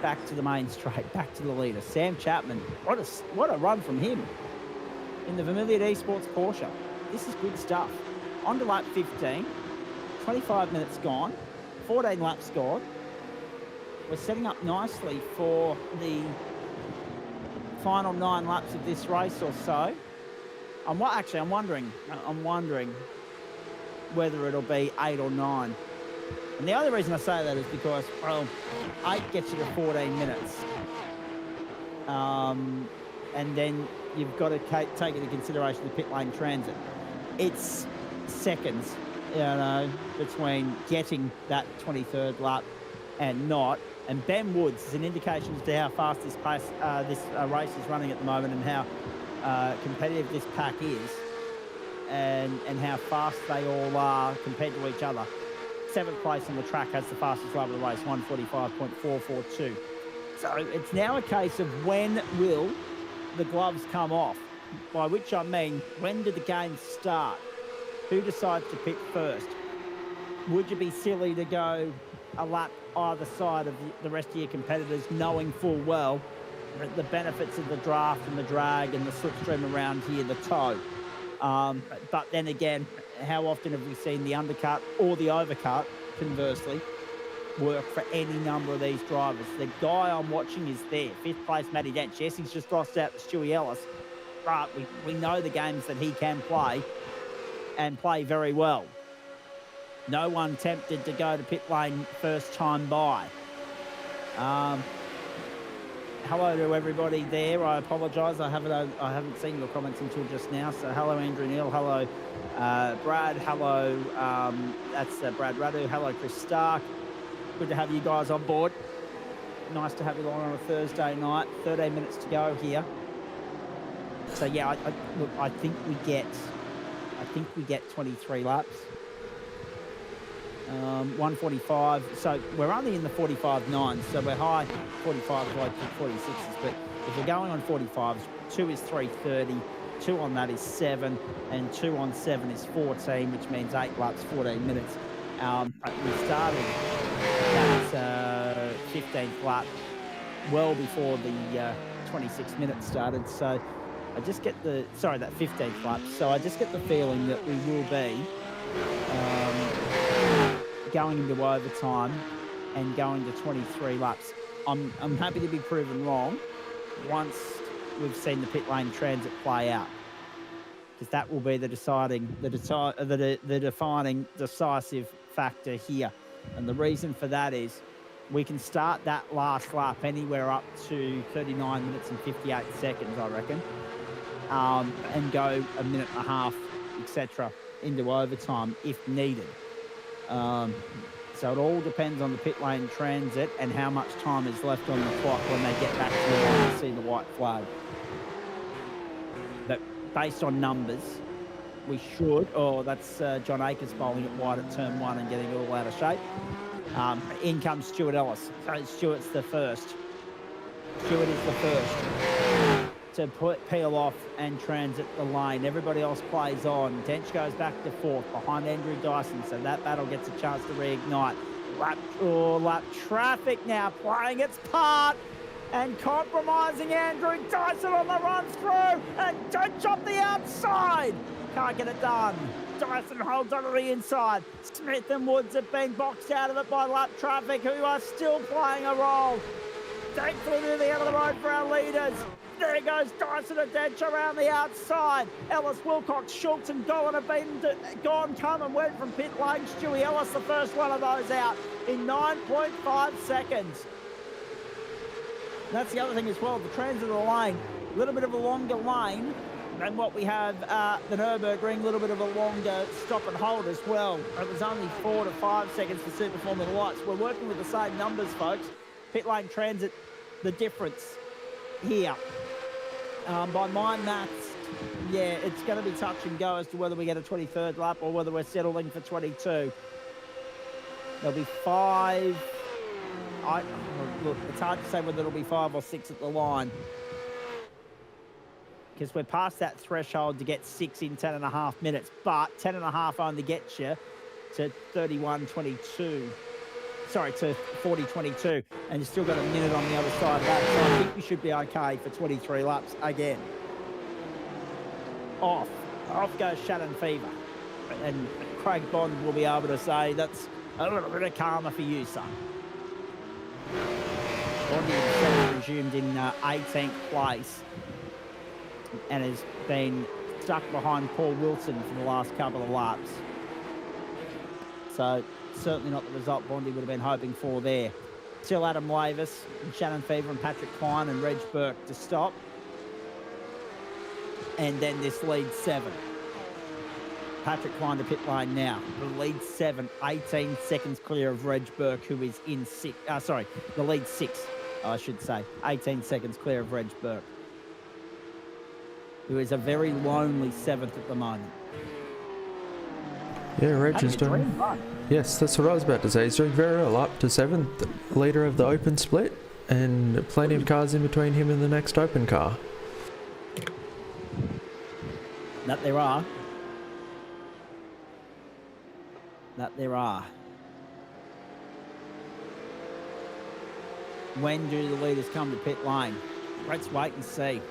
Back to the main straight, back to the leader. Sam Chapman, what a run from him in the Familiar Esports Porsche. This is good stuff. On to lap 15, 25 minutes gone, 14 laps gone. We're setting up nicely for the final 9 laps of this race or so. I'm wondering whether it'll be 8 or 9. And the only reason I say that is because, well, 8 gets you to 14 minutes. And then you've got to take into consideration the pit lane transit. It's seconds, between getting that 23rd lap and not. And Ben Woods is an indication as to how fast this race is running at the moment and how competitive this pack is and how fast they all are compared to each other. 7th place on the track has the fastest lap of the race, 1:45.442. So it's now a case of when will the gloves come off, by which I mean, when do the games start? Who decides to pit first? Would you be silly to go a lap either side of the rest of your competitors, knowing full well the benefits of the draft and the drag and the slipstream around here, the toe? But then again, how often have we seen the undercut or the overcut, conversely, work for any number of these drivers? The guy I'm watching is there, 5th place Matty Dench. Yes, he's just lost out to Stewie Ellis, but we know the games that he can play and play very well. No one tempted to go to pit lane first time by. Hello to everybody there. I apologise. I haven't seen your comments until just now. So hello Andrew Neal. Hello Brad. Hello. That's Brad Radu. Hello Chris Stark. Good to have you guys on board. Nice to have you on a Thursday night. 13 minutes to go here. So yeah, I think we get 23 laps. 1:45. So we're only in the 45.9. So we're high 45s, like 46s. But if we're going on 45s, 2 is 3:30. 2 on that is 7, and 2 on 7 is 14, which means 8 laps, 14 minutes. We started that 15th lap well before the 26 minutes started. So I just get that 15th lap. So I just get the feeling that we will be going into overtime and going to 23 laps. I'm happy to be proven wrong once we've seen the pit lane transit play out, because that will be the defining decisive factor here. And the reason for that is we can start that last lap anywhere up to 39 minutes and 58 seconds, I reckon, and go a minute and a half, etc., into overtime if needed. So it all depends on the pit lane transit and how much time is left on the clock when they get back to the line and see the white flag. But based on numbers, we should. Oh, that's John Akers bowling it wide at turn 1 and getting it all out of shape. In comes Stuart Ellis. So Stuart's the first. Stuart is the first to peel off and transit the lane. Everybody else plays on. Dench goes back to 4th behind Andrew Dyson, so that battle gets a chance to reignite. Lap traffic now playing its part and compromising Andrew Dyson on the run through, and Dench off the outside. Can't get it done. Dyson holds onto the inside. Smith and Woods have been boxed out of it by lap traffic, who are still playing a role. Thankfully to the end of the road for our leaders. There goes Dyson and Dench around the outside. Ellis, Wilcox, Schultz and Golan have come and went from pit lane. Stewie Ellis, the first one of those out in 9.5 seconds. And that's the other thing as well, the transit of the lane. A little bit of a longer lane than what we have the Nürburgring, a little bit of a longer stop and hold as well. It was only 4 to 5 seconds for Super Formula Lights. We're working with the same numbers, folks. Pit lane transit, the difference here. By my maths, yeah, it's going to be touch and go as to whether we get a 23rd lap or whether we're settling for 22. There'll be 5 Look, it's hard to say whether it'll be 5 or 6 at the line, because we're past that threshold to get 6 in 10.5 minutes, but 10.5 only gets you to 31:22. Sorry, to 40:22, and you've still got a minute on the other side of that, so I think we should be okay for 23 laps again. Off goes Shannon Fever, and Craig Bond will be able to say that's a little bit of karma for you, son. Bondi himself resumed in 18th place and has been stuck behind Paul Wilson for the last couple of laps. So certainly not the result Bondi would have been hoping for there. Still Adam Lavis and Shannon Fever and Patrick Klein and Reg Burke to stop. And then this lead 7. Patrick Klein to pit lane now. The lead 7, 18 seconds clear of Reg Burke, who is in the lead 6, I should say. 18 seconds clear of Reg Burke, who is a very lonely 7th at the moment. Yeah, Reg is doing... Yes, that's what I was about to say. He's doing very well, up to 7th, leader of the open split, and plenty of cars in between him and the next open car. That there are. That there are. When do the leaders come to pit lane? Let's wait and see.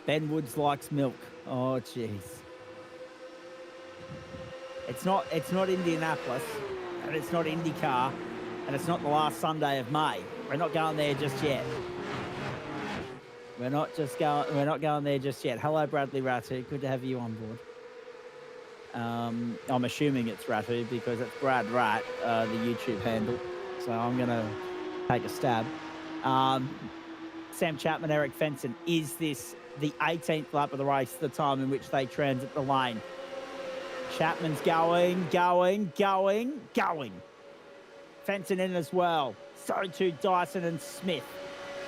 Ben Woods likes milk. Oh, jeez. It's not Indianapolis, and it's not IndyCar, and it's not the last Sunday of May. We're not going there just yet. We're not going there just yet. Hello, Bradley Ratu. Good to have you on board. I'm assuming it's Ratu because it's Brad Rat, the YouTube handle. So I'm going to take a stab. Sam Chapman, Eric Fenton, is this the 18th lap of the race, the time in which they transit the lane? Chapman's going. Fenton in as well. So too Dyson and Smith.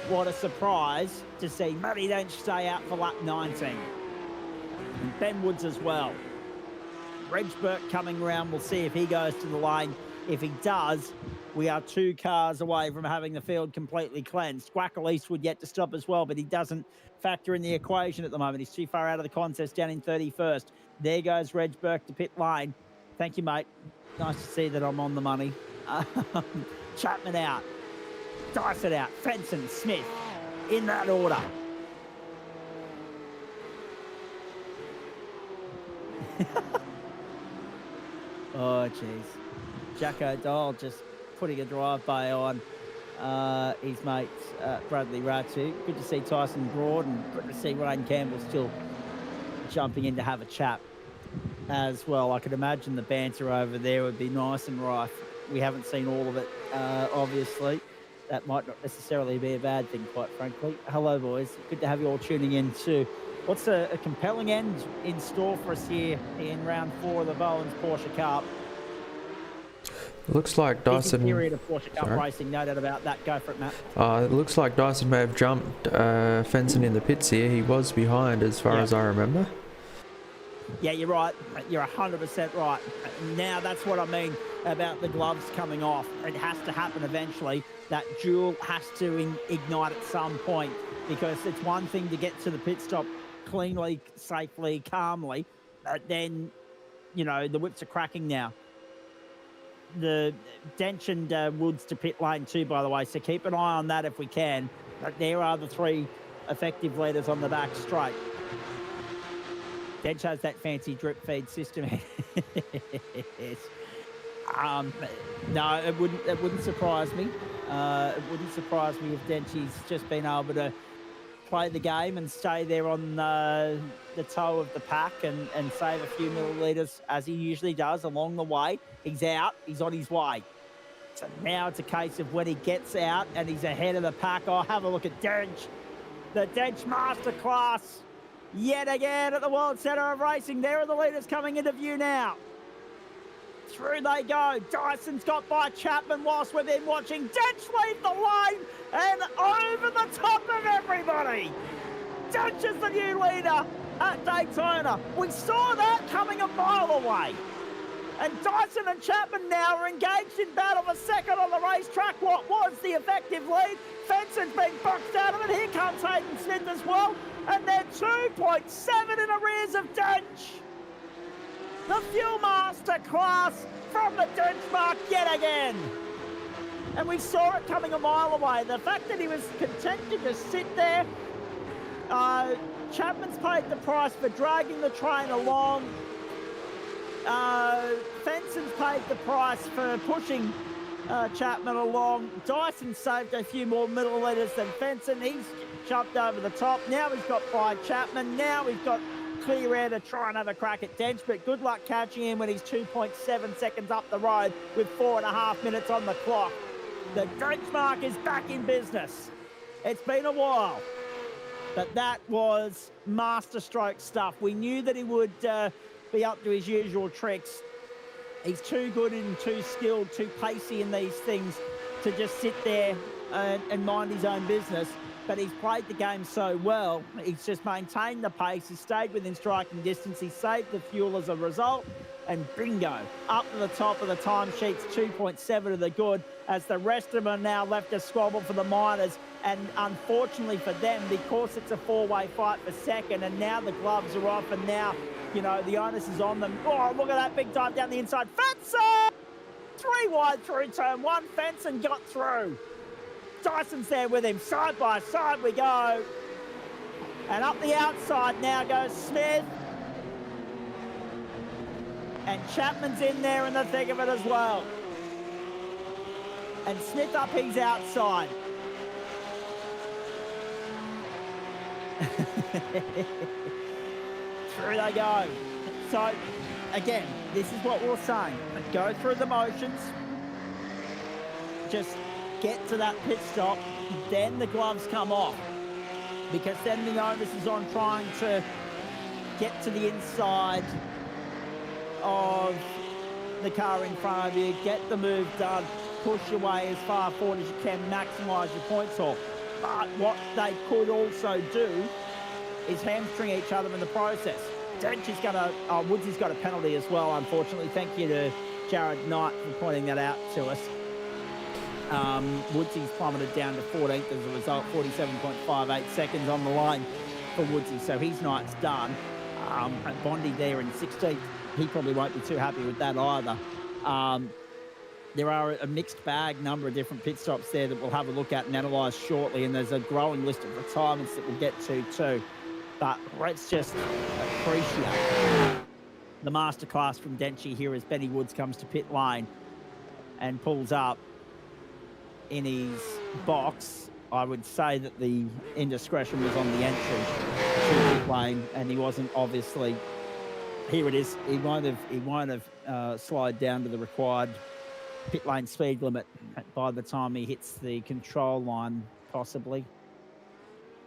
What a surprise to see Matty Dench stay out for lap 19. And Ben Woods as well. Reg Burke coming around. We'll see if he goes to the lane. If he does, we are 2 cars away from having the field completely cleansed. Squackle Eastwood yet to stop as well, but he doesn't factor in the equation at the moment. He's too far out of the contest, down in 31st. There goes Reg Burke to pit lane. Thank you, mate. Nice to see that I'm on the money. Chapman out. Dyson out. Fenton, Smith, in that order. Oh, jeez. Jack O'Donnell just putting a drive-by on his mate Bradley Ratu. Good to see Tyson Broad, and good to see Ryan Campbell still jumping in to have a chat as well. I could imagine the banter over there would be nice and rife. We haven't seen all of it, obviously. That might not necessarily be a bad thing, quite frankly. Hello, boys. Good to have you all tuning in too. What's a compelling end in store for us here in round 4 of the Bowens Porsche Cup? Looks like Dyson... Busy period of Porsche Cup racing, no doubt about that. Go for it, Matt. It looks like Dyson may have jumped Fenton in the pits here. He was behind as far as I remember. Yeah, you're right. You're 100% right. Now, that's what I mean about the gloves coming off. It has to happen eventually. That duel has to ignite at some point, because it's one thing to get to the pit stop cleanly, safely, calmly. Then, you know, the whips are cracking now. The Dench and Woods to pit lane too, by the way, so keep an eye on that if we can. But there are the 3 effective leaders on the back straight. Dench has that fancy drip feed system. No, it wouldn't surprise me. It wouldn't surprise me if Denchi's just been able to play the game and stay there on the toe of the pack and save a few millilitres, as he usually does along the way. He's out. He's on his way. So now it's a case of when he gets out and he's ahead of the pack. Oh, have a look at Dench. The Dench Masterclass yet again at the World Centre of Racing. There are the leaders coming into view now. Through they go. Dyson's got by Chapman whilst we've been watching. Dench leave the lane and over the top of everybody. Dench is the new leader at Daytona. We saw that coming a mile away. And Dyson and Chapman now are engaged in battle for second on the racetrack. What was the effective lead? Fenson's been boxed out of it. Here comes Hayden Smith as well. And they're 2.7 in arrears of Dench. The Fuel Master class from the Dench mark yet again. And we saw it coming a mile away. The fact that he was content to just sit there. Chapman's paid the price for dragging the train along. Fenson's paid the price for pushing Chapman along. Dyson saved a few more milliliters than Fenson. He's jumped over the top. Now he's got by Chapman. Now he's got clear air to try and have a crack at Dench, but good luck catching him when he's 2.7 seconds up the road with 4.5 minutes on the clock. The Dench mark is back in business. It's been a while, but that was masterstroke stuff. We knew that he would be up to his usual tricks. He's too good and too skilled, too pacey in these things to just sit there and mind his own business. But he's played the game so well. He's just maintained the pace. He stayed within striking distance. He saved the fuel as a result. And bingo, up to the top of the timesheets, 2.7 of the good, as the rest of them are now left to squabble for the minors. And unfortunately for them, because it's a four-way fight for second, and now the gloves are off, and now, you know, the onus is on them. Oh, look at that big dive down the inside. Fenson! 3 wide through turn 1. Fenson got through. Dyson's there with him. Side by side we go. And up the outside now goes Smith. And Chapman's in there in the thick of it as well. And Smith up his outside. Through they go. So, again, this is what we're saying. Go through the motions. Just get to that pit stop. Then the gloves come off. Because then the onus is on trying to get to the inside of the car in front of you, get the move done, push your way as far forward as you can, maximise your points off. But what they could also do is hamstring each other in the process. Dench got a, Woodsy's got a penalty as well, unfortunately. Thank you to Jared Knight for pointing that out to us. Woodsy's plummeted down to 14th as a result, 47.58 seconds on the line for Woodsy, so his night's done. Bondi there in 16th. He probably won't be too happy with that either. There are a mixed bag number of different pit stops there that we'll have a look at and analyse shortly, and there's a growing list of retirements that we'll get to too. But let's just appreciate the masterclass from Denchi here as Benny Woods comes to pit lane and pulls up in his box. I would say that the indiscretion was on the entry to pit lane, and he wasn't obviously. Here it is. He won't have slide down to the required pit lane speed limit by the time he hits the control line, possibly.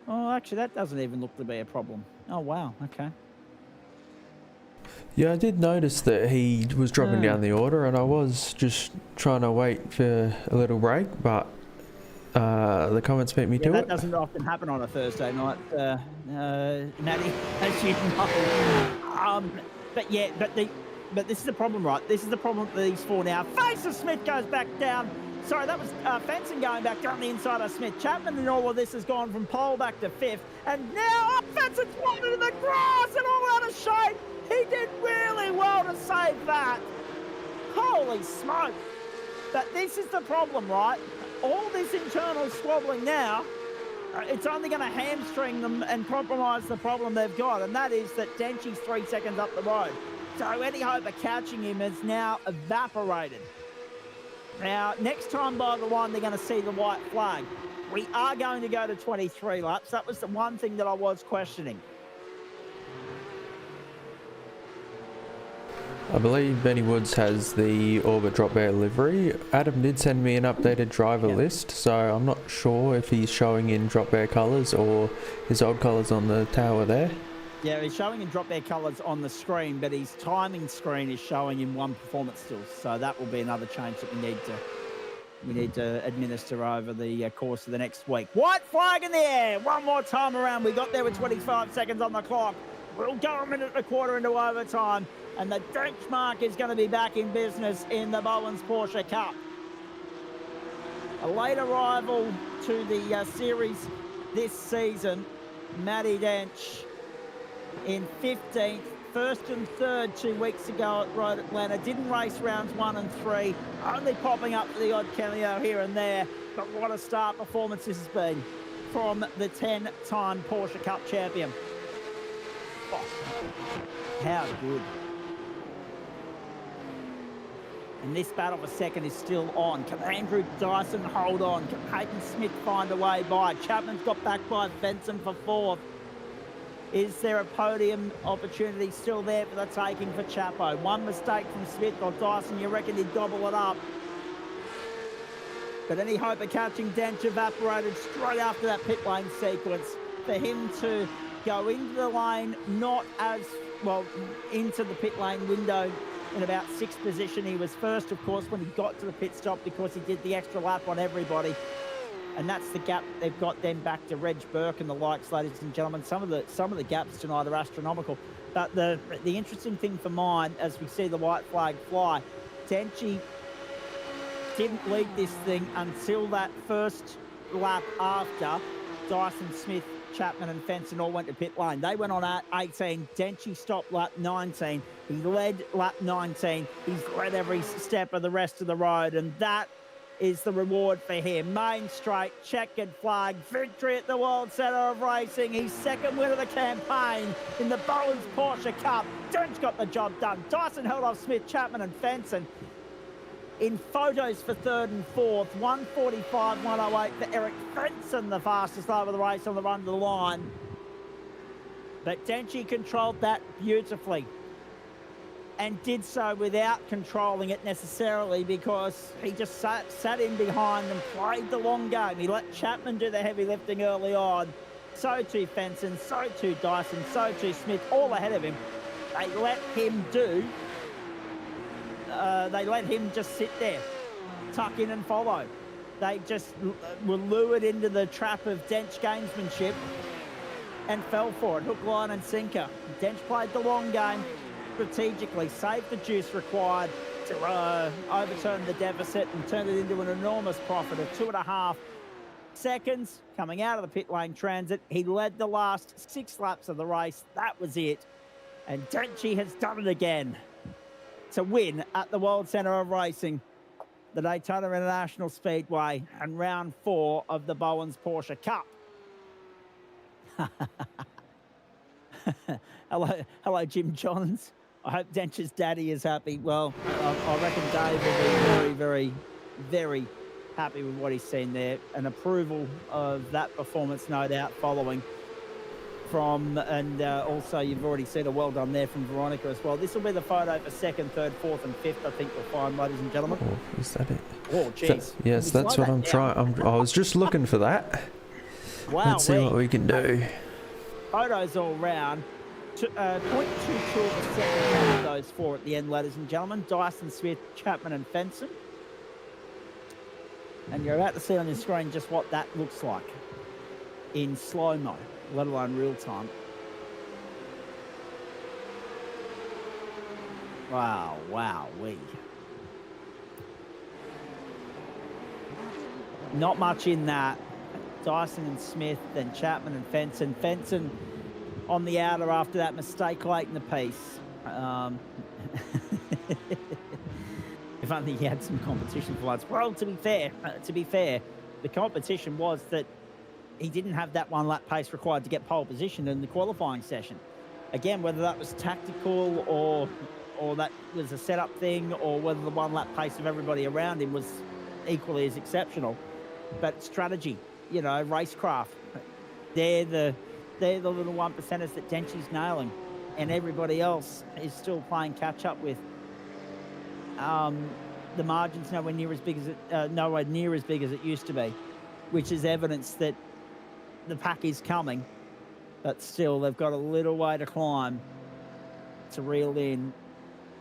Oh, actually, that doesn't even look to be a problem. Oh, wow. Okay. Yeah, I did notice that he was dropping down the order, and I was just trying to wait for a little break, but the comments beat me to it. That doesn't often happen on a Thursday night, Matty, as you know. But this is the problem, right? This is the problem with these four now. Face of Smith goes back down. Sorry, that was Fenson going back down the inside of Smith. Chapman and all of this has gone from pole back to fifth. And now up Fenson's wandered in the grass and all out of shape. He did really well to save that. Holy smoke. But this is the problem, right? All this internal squabbling now, it's only going to hamstring them and compromise the problem they've got, and that is that Denchi's 3 seconds up the road. So any hope of catching him has now evaporated. Now, next time by the line, they're going to see the white flag. We are going to go to 23 laps. That was the one thing that I was questioning. I believe Benny Woods has the Orbit drop bear livery. Adam did send me an updated driver list, so I'm not sure if he's showing in drop bear colours or his old colours on the tower there. Yeah, he's showing in drop bear colours on the screen, but his timing screen is showing in one performance still. So that will be another change that we need to administer over the course of the next week. White flag in the air. One more time around. We got there with 25 seconds on the clock. We'll go a minute and a quarter into overtime. And the benchmark is going to be back in business in the Bowens Porsche Cup. A late arrival to the series this season, Matty Dench in 15th, first and third 2 weeks ago at Road Atlanta. Didn't race rounds 1 and 3, only popping up for the odd cameo here and there. But what a start performance this has been from the 10-time Porsche Cup champion. Oh, how good. And this battle for second is still on. Can Andrew Dyson hold on? Can Hayden Smith find a way by? Chapman's got back by Benson for fourth. Is there a podium opportunity still there for the taking for Chapo? One mistake from Smith or Dyson, you reckon he'd gobble it up? But any hope of catching Dench evaporated straight after that pit lane sequence. For him to go into the lane, not as, well, into the pit lane window in about 6th position. He was first, of course, when he got to the pit stop because he did the extra lap on everybody. And that's the gap they've got then back to Reg Burke and the likes, ladies and gentlemen. Some of the gaps tonight are astronomical. But the interesting thing for mine, as we see the white flag fly, Denchi didn't lead this thing until that first lap after Dyson, Smith, Chapman and Fenton all went to pit lane. They went on at 18. Denchi stopped lap 19. He led lap 19. He's led every step of the rest of the road, and that is the reward for him. Main straight, checkered flag, victory at the World Centre of Racing. He's second win of the campaign in the Bowens Porsche Cup. Dench got the job done. Dyson held off Smith, Chapman and Fenton. In photos for third and fourth, 1:45, 1:08 for Eric Fenton, the fastest over the race on the run to the line. But Denchi controlled that beautifully and did so without controlling it necessarily, because he just sat in behind and played the long game. He let Chapman do the heavy lifting early on. So too Fenton, so too Dyson, so too Smith, all ahead of him. They let him do. They let him just sit there, tuck in and follow. They just were lured into the trap of Dench gamesmanship and fell for it, hook, line and sinker. Dench played the long game strategically, saved the juice required to overturn the deficit and turn it into an enormous profit of 2.5 seconds coming out of the pit lane transit. He led the last 6 laps of the race. That was it. And Denchi has done it again to win at the World Centre of Racing, the Daytona International Speedway, and round 4 of the Bowens Porsche Cup. Hello, Jim Johns. I hope Dench's daddy is happy. Well, I reckon Dave will be very, very, very happy with what he's seen there. An approval of that performance, no doubt, following from, and also you've already said a well done there from Veronica as well. This will be the photo for 2nd, 3rd, 4th and 5th, I think you'll find, ladies and gentlemen. Oh, is that it? Oh, jeez. Yes, that's what I'm trying. I was just looking for that. Wow. Let's see what we can do. Photos all round. 0.22 of a second of those 4 at the end, ladies and gentlemen. Dyson, Smith, Chapman and Fenton. And you're about to see on your screen just what that looks like in slow-mo, let alone real time. Wow, not much in that. Dyson and Smith, then Chapman and Fenton. Fenton on the outer after that mistake late in the piece. If only he had some competition for once. Well, to be fair, the competition was that he didn't have that 1 lap pace required to get pole position in the qualifying session. Again, whether that was tactical or that was a setup thing, or whether the 1 lap pace of everybody around him was equally as exceptional. But strategy, racecraft, they're the little 1%ers that Denchi's nailing, and everybody else is still playing catch up with. The margin's nowhere near as big as it used to be, which is evidence that the pack is coming, but still they've got a little way to climb to reel in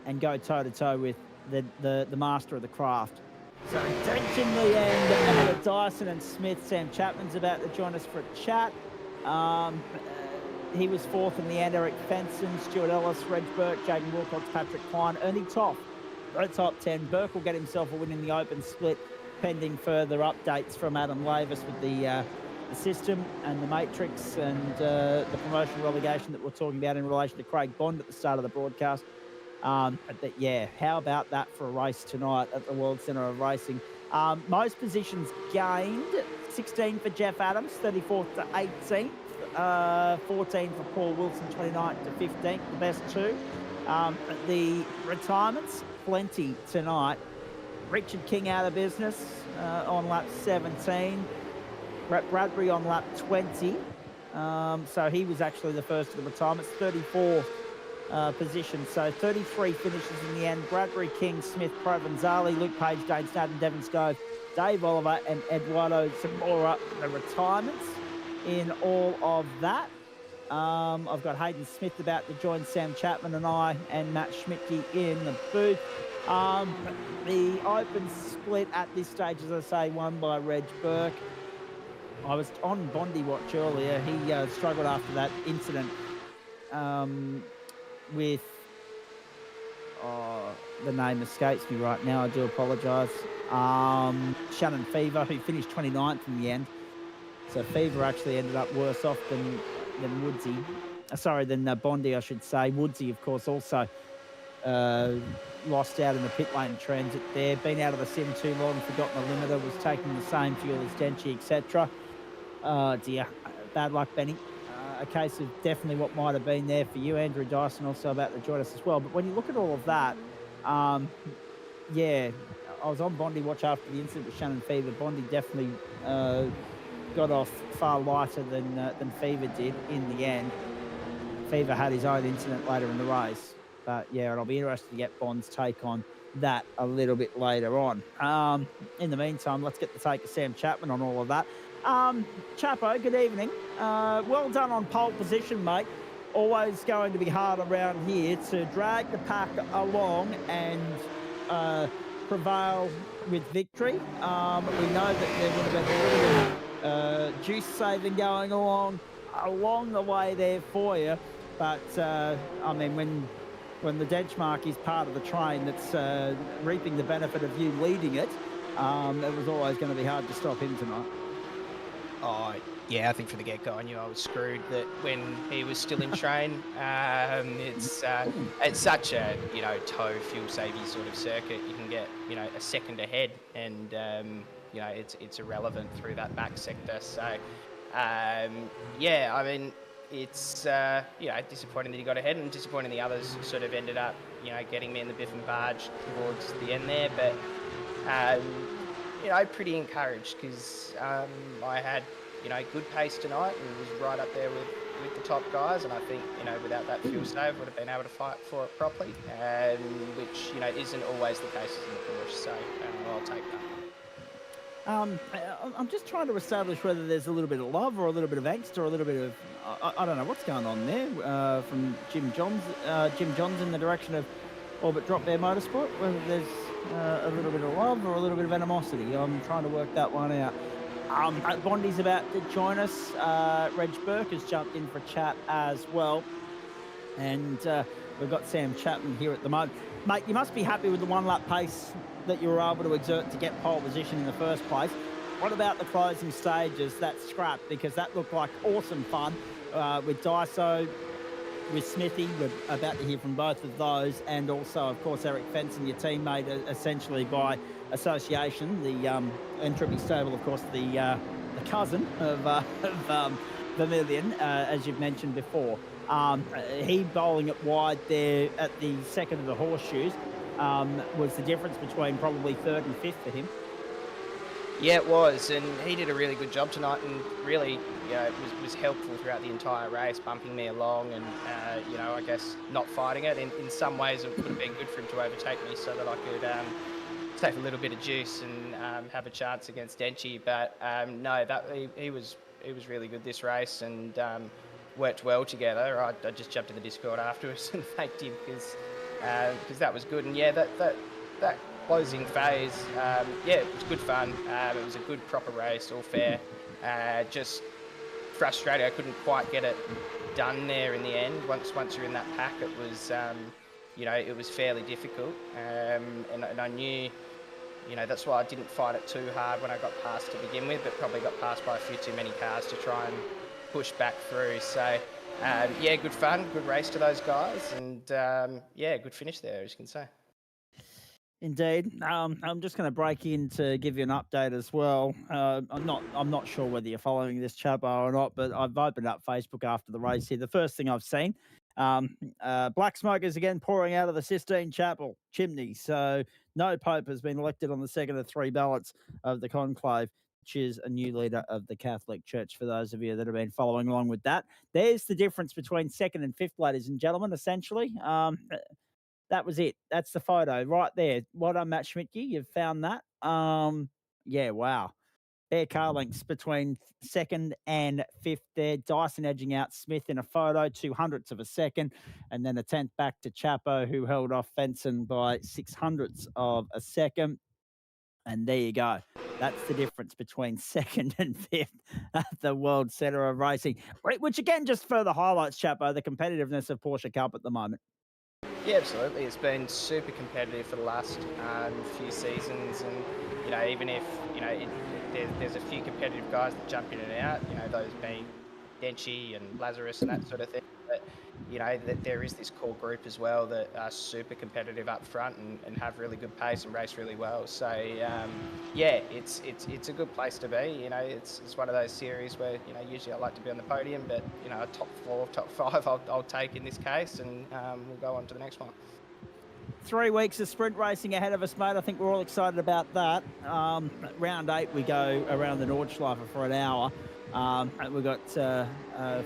and go toe to toe with the master of the craft. So Dench in the end, ahead of Dyson and Smith. Sam Chapman's about to join us for a chat. he was fourth in the end. Eric Fenson, Stuart Ellis, Reg Burke, Jaden Wilcox, Patrick Klein, Ernie Toff, the top 10. Burke will get himself a win in the open split, pending further updates from Adam Lavis with the system and the matrix and the promotion relegation that we're talking about in relation to Craig Bond at the start of the broadcast. But yeah, how about that for a race tonight at the World Centre of Racing? Most positions gained, 16 for Jeff Adams, 34th to 18th, 14 for Paul Wilson, 29th to 15th, the best two. The retirements, plenty tonight. Richard King out of business on lap 17. Brett Bradbury on lap 20. So he was actually the first of the retirements, 34th position. So 33 finishes in the end. Bradbury, King, Smith, Provenzali, Luke Page, Dane Snadden, Devon Scove, Dave Oliver and Eduardo Zamora, the retirements in all of that. I've got Hayden Smith about to join Sam Chapman and I and Matt Schmidtke in the booth. The open split at this stage, as I say, won by Reg Burke. I was on Bondi Watch earlier. He struggled after that incident with... the name escapes me right now. I do apologise. Shannon Fever, who finished 29th in the end. So Fever actually ended up worse off than Woodsy. Than Bondi, I should say. Woodsy, of course, also lost out in the pit lane transit there. Been out of the sim too long, forgotten the limiter, was taking the same fuel as Denchi, etc. Dear, bad luck, Benny. A case of definitely what might have been there for you. Andrew Dyson also about to join us as well. But when you look at all of that, yeah, I was on Bondi Watch after the incident with Shannon Fever. Bondi definitely got off far lighter than Fever did in the end. Fever had his own incident later in the race. But yeah, and I'll be interested to get Bond's take on that a little bit later on. In the meantime, let's get the take of Sam Chapman on all of that. Chapo, good evening. Well done on pole position, mate. Always going to be hard around here to drag the pack along and prevail with victory. We know that there would have been a little bit of juice saving going along the way there for you. But, I mean, when the benchmark is part of the train that's reaping the benefit of you leading it, it was always going to be hard to stop him tonight. Oh, yeah, I think from the get-go I knew I was screwed that when he was still in train. It's such a, tow, fuel-saving sort of circuit. You can get, a second ahead and, it's irrelevant through that back sector. So, yeah, I mean, it's, disappointing that he got ahead and disappointing the others sort of ended up, getting me in the biff and barge towards the end there. But, pretty encouraged because I had, good pace tonight and was right up there with the top guys. And I think, without that fuel save, would have been able to fight for it properly, which, isn't always the case in the Porsche. So I'll take that. I'm just trying to establish whether there's a little bit of love or a little bit of angst or a little bit of, I don't know what's going on there from Jim Johns in the direction of Orbit Drop Bear Motorsport, whether there's a little bit of love or a little bit of animosity. I'm trying to work that one out. Bondi's about to join us. Reg Burke has jumped in for a chat as well. And we've got Sam Chapman here at the moment. Mate, you must be happy with the one-lap pace that you were able to exert to get pole position in the first place. What about the closing stages, that scrap? Because that looked like awesome fun with Daiso, with Smithy. We're about to hear from both of those. And also, of course, Eric Fenson, your teammate, essentially by association. The Entropy Stable, of course, the cousin of Vermilion, as you've mentioned before. He bowling it wide there at the second of the horseshoes was the difference between probably third and fifth for him. Yeah, it was, and he did a really good job tonight, and really, it was helpful throughout the entire race, bumping me along, and I guess not fighting it. In some ways, it would have been good for him to overtake me, so that I could save a little bit of juice and have a chance against Denchi. But no, he was really good this race, and worked well together. I just jumped in the Discord afterwards and thanked him because that was good. And yeah, that closing phase, it was good fun. It was a good proper race, all fair. Just frustrating. I couldn't quite get it done there in the end. Once you're in that pack, it was it was fairly difficult, and I knew. That's why I didn't fight it too hard when I got past to begin with, but probably got passed by a few too many cars to try and push back through. So, good fun, good race to those guys, and good finish there, as you can say. Indeed. I'm just going to break in to give you an update as well. I'm not sure whether you're following this, Chabo, or not, but I've opened up Facebook after the race here. The first thing I've seen, black smoke is again pouring out of the Sistine Chapel chimney. So no Pope has been elected on the second of 3 ballots of the conclave, which is a new leader of the Catholic Church, for those of you that have been following along with that. There's the difference between second and fifth, ladies and gentlemen, essentially. That was it. That's the photo right there. Well done, Matt Schmidtke. You've found that. Wow. Bare car lengths between second and fifth there. Dyson edging out Smith in a photo, 200ths of a second, and then a tenth back to Chapo, who held off Fenton by 600ths of a second. And there you go. That's the difference between second and fifth at the World Centre of Racing, which again just further highlights, Chapo, the competitiveness of Porsche Cup at the moment. Yeah, absolutely. It's been super competitive for the last few seasons, and even if there's a few competitive guys that jump in and out, those being Denchi and Lazarus and that sort of thing. But that there is this core group as well that are super competitive up front and have really good pace and race really well. So it's a good place to be. It's one of those series where usually I like to be on the podium, but a top 4, top 5 I'll take in this case, and we'll go on to the next one. 3 weeks of sprint racing ahead of us, mate. I think we're all excited about that. Round 8, we go around the Nordschleife for an hour. We've got a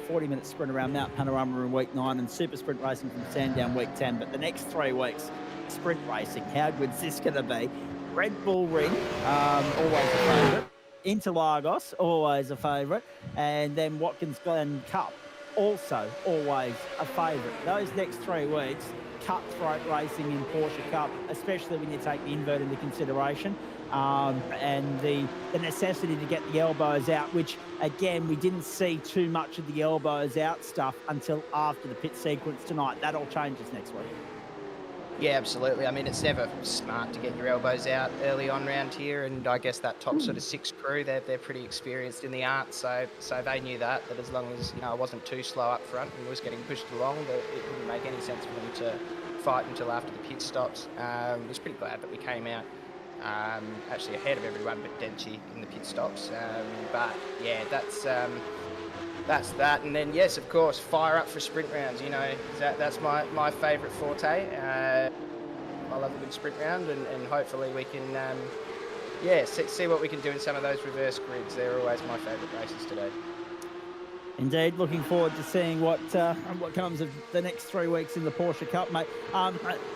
40-minute sprint around Mount Panorama in week 9 and super sprint racing from Sandown week 10. But the next 3 weeks, sprint racing, how good's this going to be? Red Bull Ring, always a favourite. Interlagos, always a favourite. And then Watkins Glen Cup, also always a favourite. Those next 3 weeks, cutthroat racing in Porsche Cup, especially when you take the invert into consideration, and the necessity to get the elbows out, which, again, we didn't see too much of the elbows out stuff until after the pit sequence tonight. That all changes next week. Yeah, absolutely. I mean, it's never smart to get your elbows out early on round here, and I guess that top sort of 6 crew, they're pretty experienced in the art, so they knew that as long as I wasn't too slow up front and was getting pushed along, that it wouldn't make any sense for them to fight until after the pit stops. I was pretty glad that we came out actually ahead of everyone but Denchi in the pit stops. But yeah, that's that. And then, yes, of course, fire up for sprint rounds. That's my favourite forte. I love a good sprint round, and hopefully we can see what we can do in some of those reverse grids. They're always my favourite races today. Indeed, looking forward to seeing what comes of the next 3 weeks in the Porsche Cup, mate.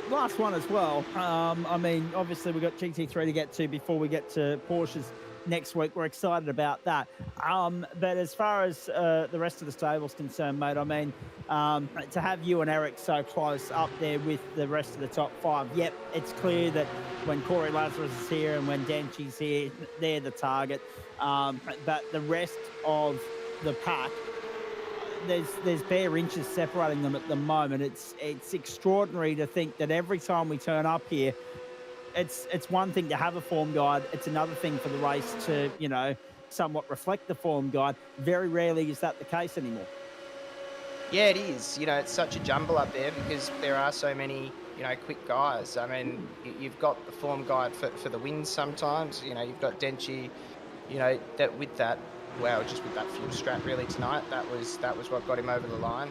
Last one as well. I mean, obviously we've got GT3 to get to before we get to Porsches next week. We're excited about that. But as far as the rest of the stable's concerned, mate, I mean, to have you and Eric so close up there with the rest of the top 5, yep, it's clear that when Corey Lazarus is here and when Denchi's here, they're the target. But the rest of the pack, there's bare inches separating them at the moment. It's extraordinary to think that every time we turn up here, it's one thing to have a form guide. It's another thing for the race to, somewhat reflect the form guide. Very rarely is that the case anymore. Yeah, it is. It's such a jumble up there because there are so many, quick guys. I mean, you've got the form guide for the wins sometimes. You've got Denchi, that with that, well, just with that fuel strap really tonight, that was what got him over the line.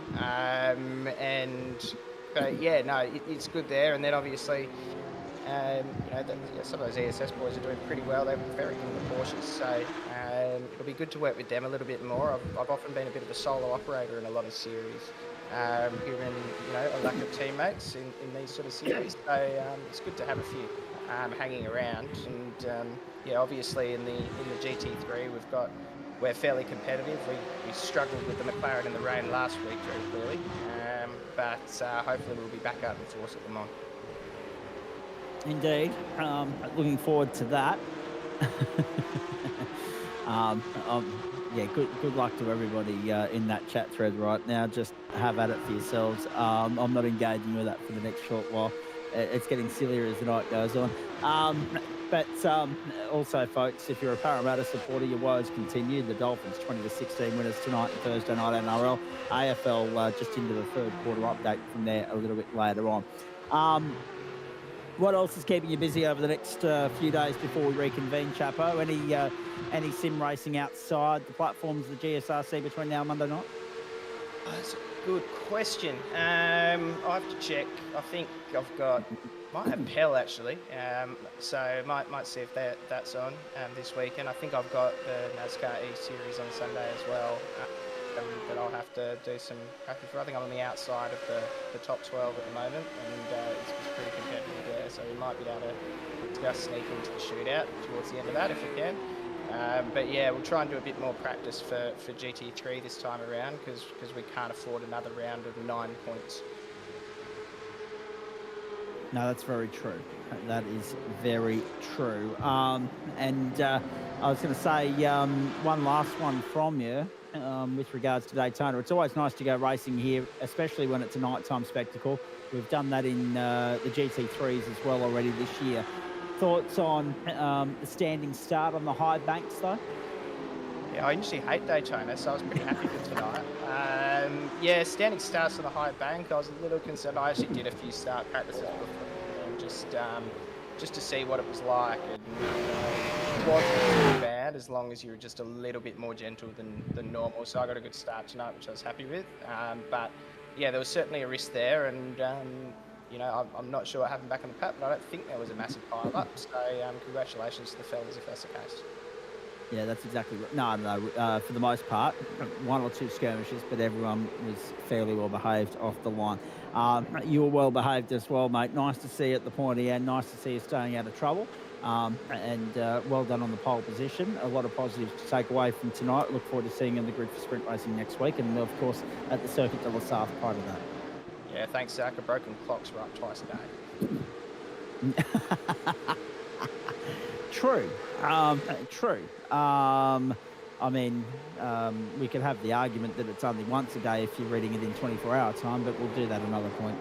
It's good there. And then obviously, some of those ESS boys are doing pretty well. They're very good with the Porsches, so it'll be good to work with them a little bit more. I've often been a bit of a solo operator in a lot of series, given a lack of teammates in these sort of series. So it's good to have a few hanging around. And obviously in the GT3 we're fairly competitive. We struggled with the McLaren in the rain last week very clearly, but hopefully we'll be back out in force at Le Mans. Indeed. Looking forward to that. Yeah, good luck to everybody in that chat thread right now. Just have at it for yourselves. I'm not engaging with that for the next short while. It's getting sillier as the night goes on. But also, folks, if you're a Parramatta supporter, your woes continue. The Dolphins 20-16 winners tonight and Thursday night NRL. AFL just into the third quarter update from there a little bit later on. What else is keeping you busy over the next few days before we reconvene, Chapo? Any sim racing outside the platforms of the GSRC between now and Monday night? That's a good question. I have to check. I think I've got, might have Pell actually. So might see if that's on this weekend. I think I've got the NASCAR E Series on Sunday as well. That I'll have to do some practice for. I think I'm on the outside of the top 12 at the moment, and it's pretty competitive there. So we might be able to just sneak into the shootout towards the end of that if we can. But yeah, we'll try and do a bit more practice for GT3 this time around because we can't afford another round of 9 points. No, that's very true. That is very true. And I was going to say one last one from you with regards to Daytona. It's always nice to go racing here, especially when it's a nighttime spectacle. We've done that in the GT3s as well already this year. Thoughts on the standing start on the high banks, though? Yeah, I usually hate Daytona, so I was pretty happy with tonight. Yeah, standing starts on the high bank, I was a little concerned. I actually did a few start practices before, just to see what it was like. And it wasn't too bad as long as you were just a little bit more gentle than normal. So I got a good start tonight, which I was happy with. But yeah, there was certainly a risk there, and you know, I'm not sure what happened back on the pack, but I don't think there was a massive pile up. So congratulations to the fellas if that's the case. Yeah, that's exactly right. No, for the most part, one or two skirmishes, but everyone was fairly well behaved off the line. You were well behaved as well, mate. Nice to see you at the pointy end. Nice to see you staying out of trouble. And well done on the pole position. A lot of positives to take away from tonight. Look forward to seeing you on the grid for sprint racing next week, and of course at the Circuit de la Sarthe prior to that. Yeah, thanks, Zach. A broken clock's right twice a day. True. True. I mean, we could have the argument that it's only once a day if you're reading it in 24-hour time, but we'll do that another point.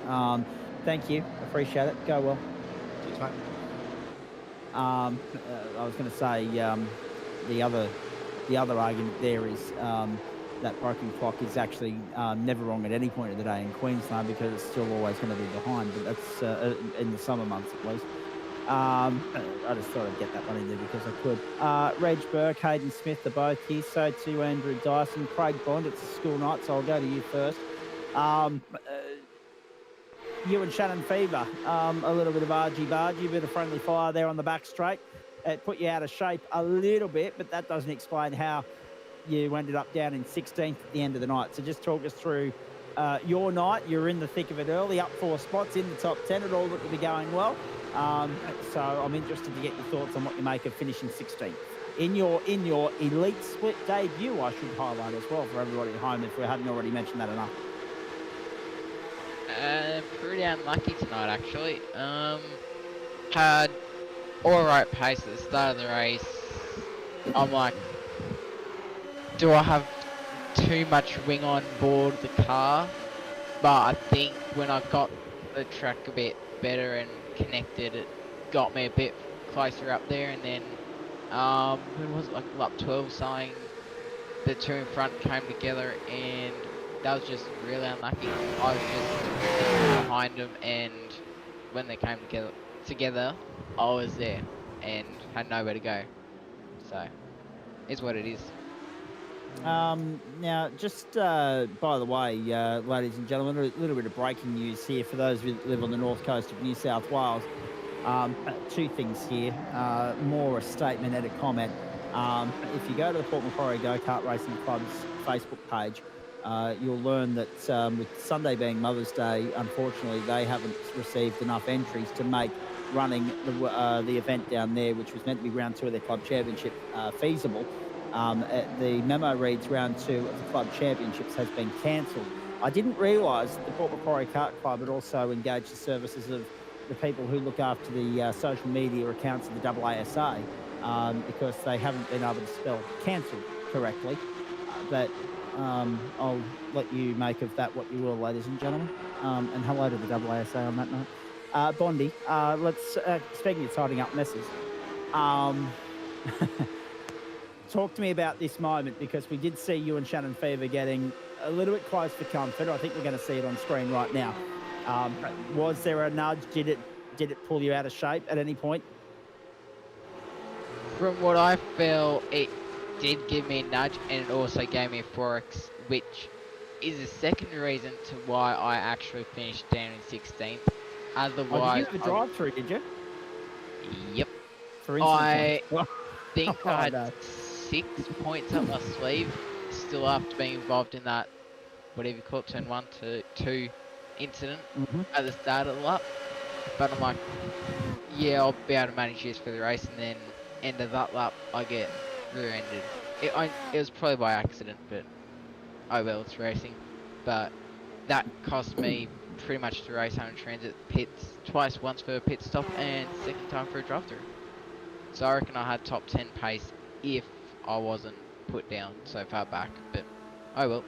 Thank you. Appreciate it. Go well. Cheers, mate. I was going to say the other argument there is that broken clock is actually never wrong at any point of the day in Queensland because it's still always going to be behind, but that's in the summer months at least. I just thought I'd get that one in there because I could. Reg Burke, Hayden Smith are both here. So too Andrew Dyson, Craig Bond. It's a school night, so I'll go to you first. You and Shannon Fever, a little bit of argy-bargy, a bit of friendly fire there on the back straight. It put you out of shape a little bit, but that doesn't explain how you ended up down in 16th at the end of the night. So just talk us through your night. You're in the thick of it early, up 4 spots in the top 10. It all looked to be going well. So I'm interested to get your thoughts on what you make of finishing 16th. In your elite split debut, I should highlight as well for everybody at home if we hadn't already mentioned that enough. Pretty unlucky tonight actually. Had alright pace at the start of the race. I'm like, do I have too much wing on board the car? But I think when I got the track a bit better and connected, it got me a bit closer up there, and then when was it, like lap 12 something, the two in front came together and that was just really unlucky. I was just behind them, and when they came together I was there and had nowhere to go. So it's what it is. Now, just by the way, ladies and gentlemen, a little bit of breaking news here for those who live on the north coast of New South Wales. Two things here, more a statement and a comment. If you go to the Port Macquarie Go-Kart Racing Club's Facebook page, you'll learn that with Sunday being Mother's Day, unfortunately, they haven't received enough entries to make running the event down there, which was meant to be round 2 of their club championship, feasible. The memo reads round 2 of the club championships has been cancelled. I didn't realise that the Port Macquarie Kart Club had also engaged the services of the people who look after the social media accounts of the AASA. because they haven't been able to spell cancelled correctly. But I'll let you make of that what you will, ladies and gentlemen. And hello to the AASA on that note. Bondi, speaking of tidying up messes, talk to me about this moment, because we did see you and Shannon Fever getting a little bit close for comfort. I think we're going to see it on screen right now. Was there a nudge? Did it pull you out of shape at any point? From what I feel, it did give me a nudge, and it also gave me a 4x, which is the second reason to why I actually finished down in 16th. Otherwise, did you have a drive-through, did you? Yep. For instance, I think Oh, I had no. 6 points up my sleeve, still after being involved in that, whatever you call it, turn 1 to 2 incident at the start of the lap. But I'm like, yeah, I'll be able to manage this for the race, and then end of that lap, I get rear-ended. It was probably by accident, but oh well, it's racing. But that cost me pretty much the race home transit pits twice, once for a pit stop and second time for a drive-through. So I reckon I had top 10 pace if I wasn't put down so far back, but oh well.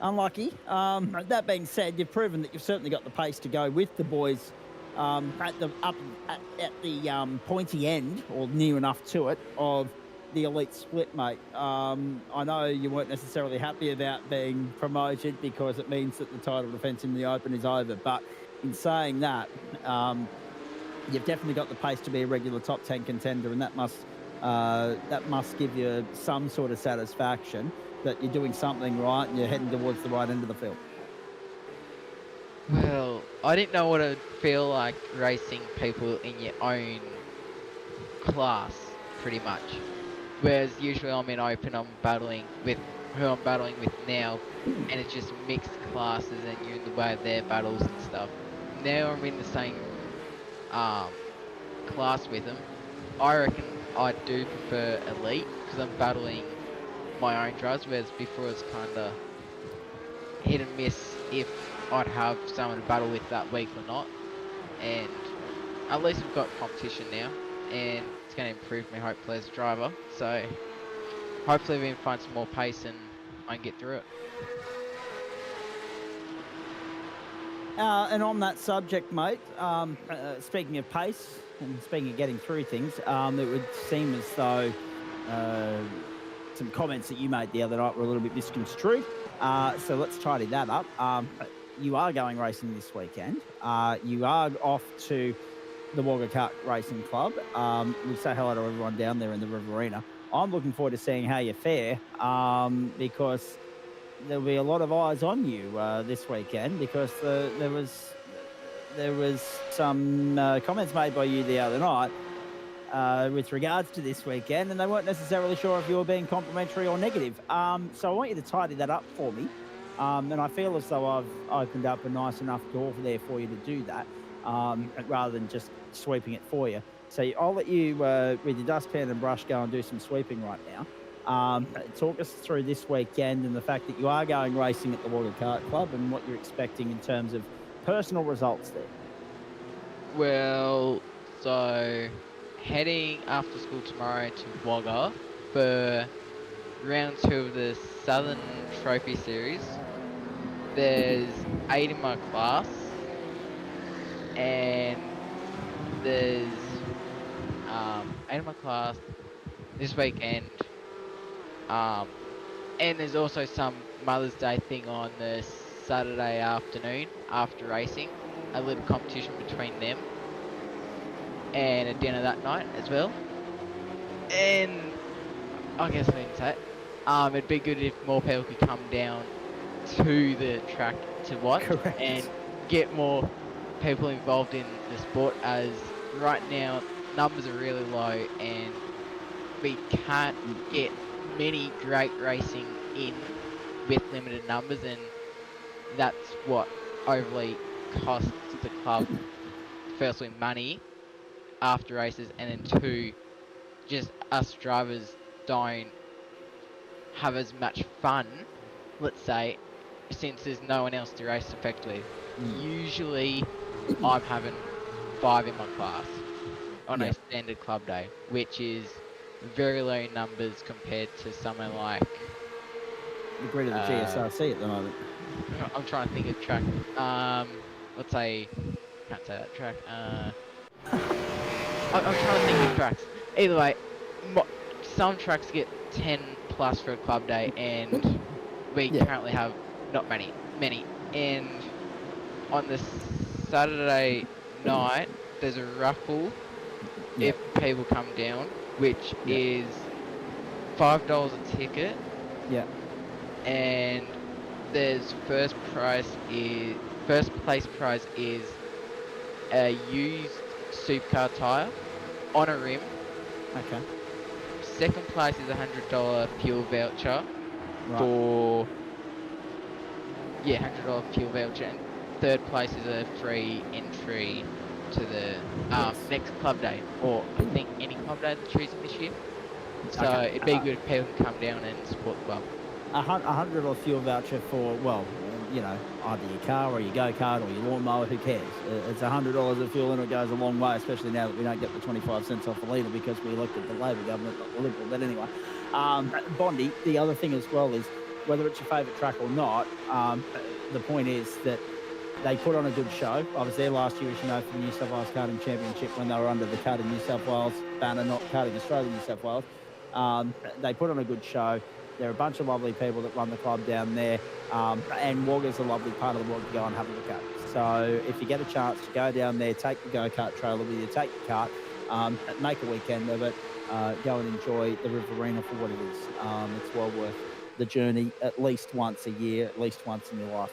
Unlucky. That being said, you've proven that you've certainly got the pace to go with the boys at the pointy end, or near enough to it, of the elite split, mate. I know you weren't necessarily happy about being promoted because it means that the title defence in the Open is over, but in saying that, you've definitely got the pace to be a regular top 10 contender, and that must give you some sort of satisfaction that you're doing something right and you're heading towards the right end of the field. Well, I didn't know what it would feel like racing people in your own class, pretty much. Whereas usually I'm in Open, I'm battling with who I'm battling with now, and it's just mixed classes and you're in the way of their battles and stuff. Now I'm in the same class with them. I reckon I do prefer Elite, because I'm battling my own drives, whereas before it was kind of hit and miss if I'd have someone to battle with that week or not. And at least we've got competition now, and it's going to improve me hopefully as a driver. So hopefully we can find some more pace and I can get through it. And on that subject, mate, speaking of pace and speaking of getting through things, it would seem as though some comments that you made the other night were a little bit misconstrued. So let's tidy that up. You are going racing this weekend. You are off to the Wagga Kart Racing Club. We say hello to everyone down there in the River Arena. I'm looking forward to seeing how you fare, because there'll be a lot of eyes on you this weekend, because there was some comments made by you the other night with regards to this weekend, and they weren't necessarily sure if you were being complimentary or negative. So I want you to tidy that up for me. And I feel as though I've opened up a nice enough door there for you to do that, rather than just sweeping it for you. So I'll let you, with your dustpan and brush, go and do some sweeping right now. Talk us through this weekend and the fact that you are going racing at the Wagga Kart Club and what you're expecting in terms of personal results there. Well, so heading after school tomorrow to Wagga for round 2 of the Southern Trophy Series. There's 8 in my class, and there's 8 in my class this weekend, and there's also some Mother's Day thing on the Saturday afternoon after racing, a little competition between them, and a dinner that night as well. And I guess I didn't say it. It'd be good if more people could come down to the track to watch. Correct. And get more people involved in the sport, as right now numbers are really low and we can't get many great racing in with limited numbers, and that's what overly costs the club, firstly money after races, and then 2, just us drivers don't have as much fun, let's say, since there's no one else to race effectively. Usually I'm having 5 in my class. on Yeah. a standard club day, which is very low numbers compared to somewhere like The grid of the GSRC at the moment. I'm trying to think of track. Let's say can't say that track. I'm trying to think of tracks. Either way, some tracks get 10 plus for a club day, and we Yeah. currently have not many. And on the Saturday night, there's a raffle Yeah. if people come down, which Yeah. is $5 a ticket, Yeah. and there's first place prize is a used supercar tyre on a rim. Okay. Second place is a $100 fuel voucher Right. for $100 fuel voucher, and third place is a free entry to the next club day, or I think any club day they're choosing this year. So Okay. it'd be good if people can come down and support the club. $100 fuel voucher for, well, either your car or your go-kart or your lawnmower, who cares? It's $100 of fuel, and it goes a long way, especially now that we don't get the 25 cents off a litre because we elected the Labor government, not the Liberal. But anyway, Bondi, the other thing as well is, whether it's your favourite track or not, the point is that they put on a good show. I was there last year, as you know, for the New South Wales Karting Championship when they were under the Karting New South Wales banner, not Karting Australia New South Wales. They put on a good show. There are a bunch of lovely people that run the club down there, and Wagga's a lovely part of the world to go and have a look at. So if you get a chance to go down there, take the go-kart trailer with you, take your cart, make a weekend of it, go and enjoy the Riverina for what it is. It's well worth the journey at least once a year, at least once in your life.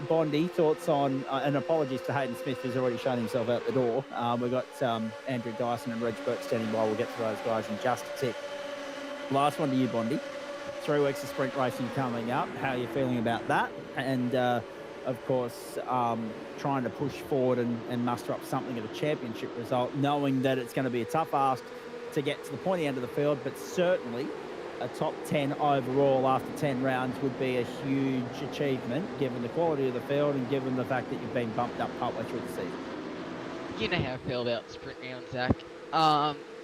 Bondi, thoughts on, and apologies to Hayden Smith, who's already shown himself out the door. We've got Andrew Dyson and Reg Burke standing by. We'll get to those guys in just a tick. Last one to you, Bondi. 3 weeks of sprint racing coming up. How are you feeling about that? And, of course, trying to push forward and muster up something of a championship result, knowing that it's going to be a tough ask to get to the pointy end of the field, but certainly a top 10 overall after 10 rounds would be a huge achievement, given the quality of the field and given the fact that you've been bumped up partway through the season. You know how I feel about sprint rounds, Zach.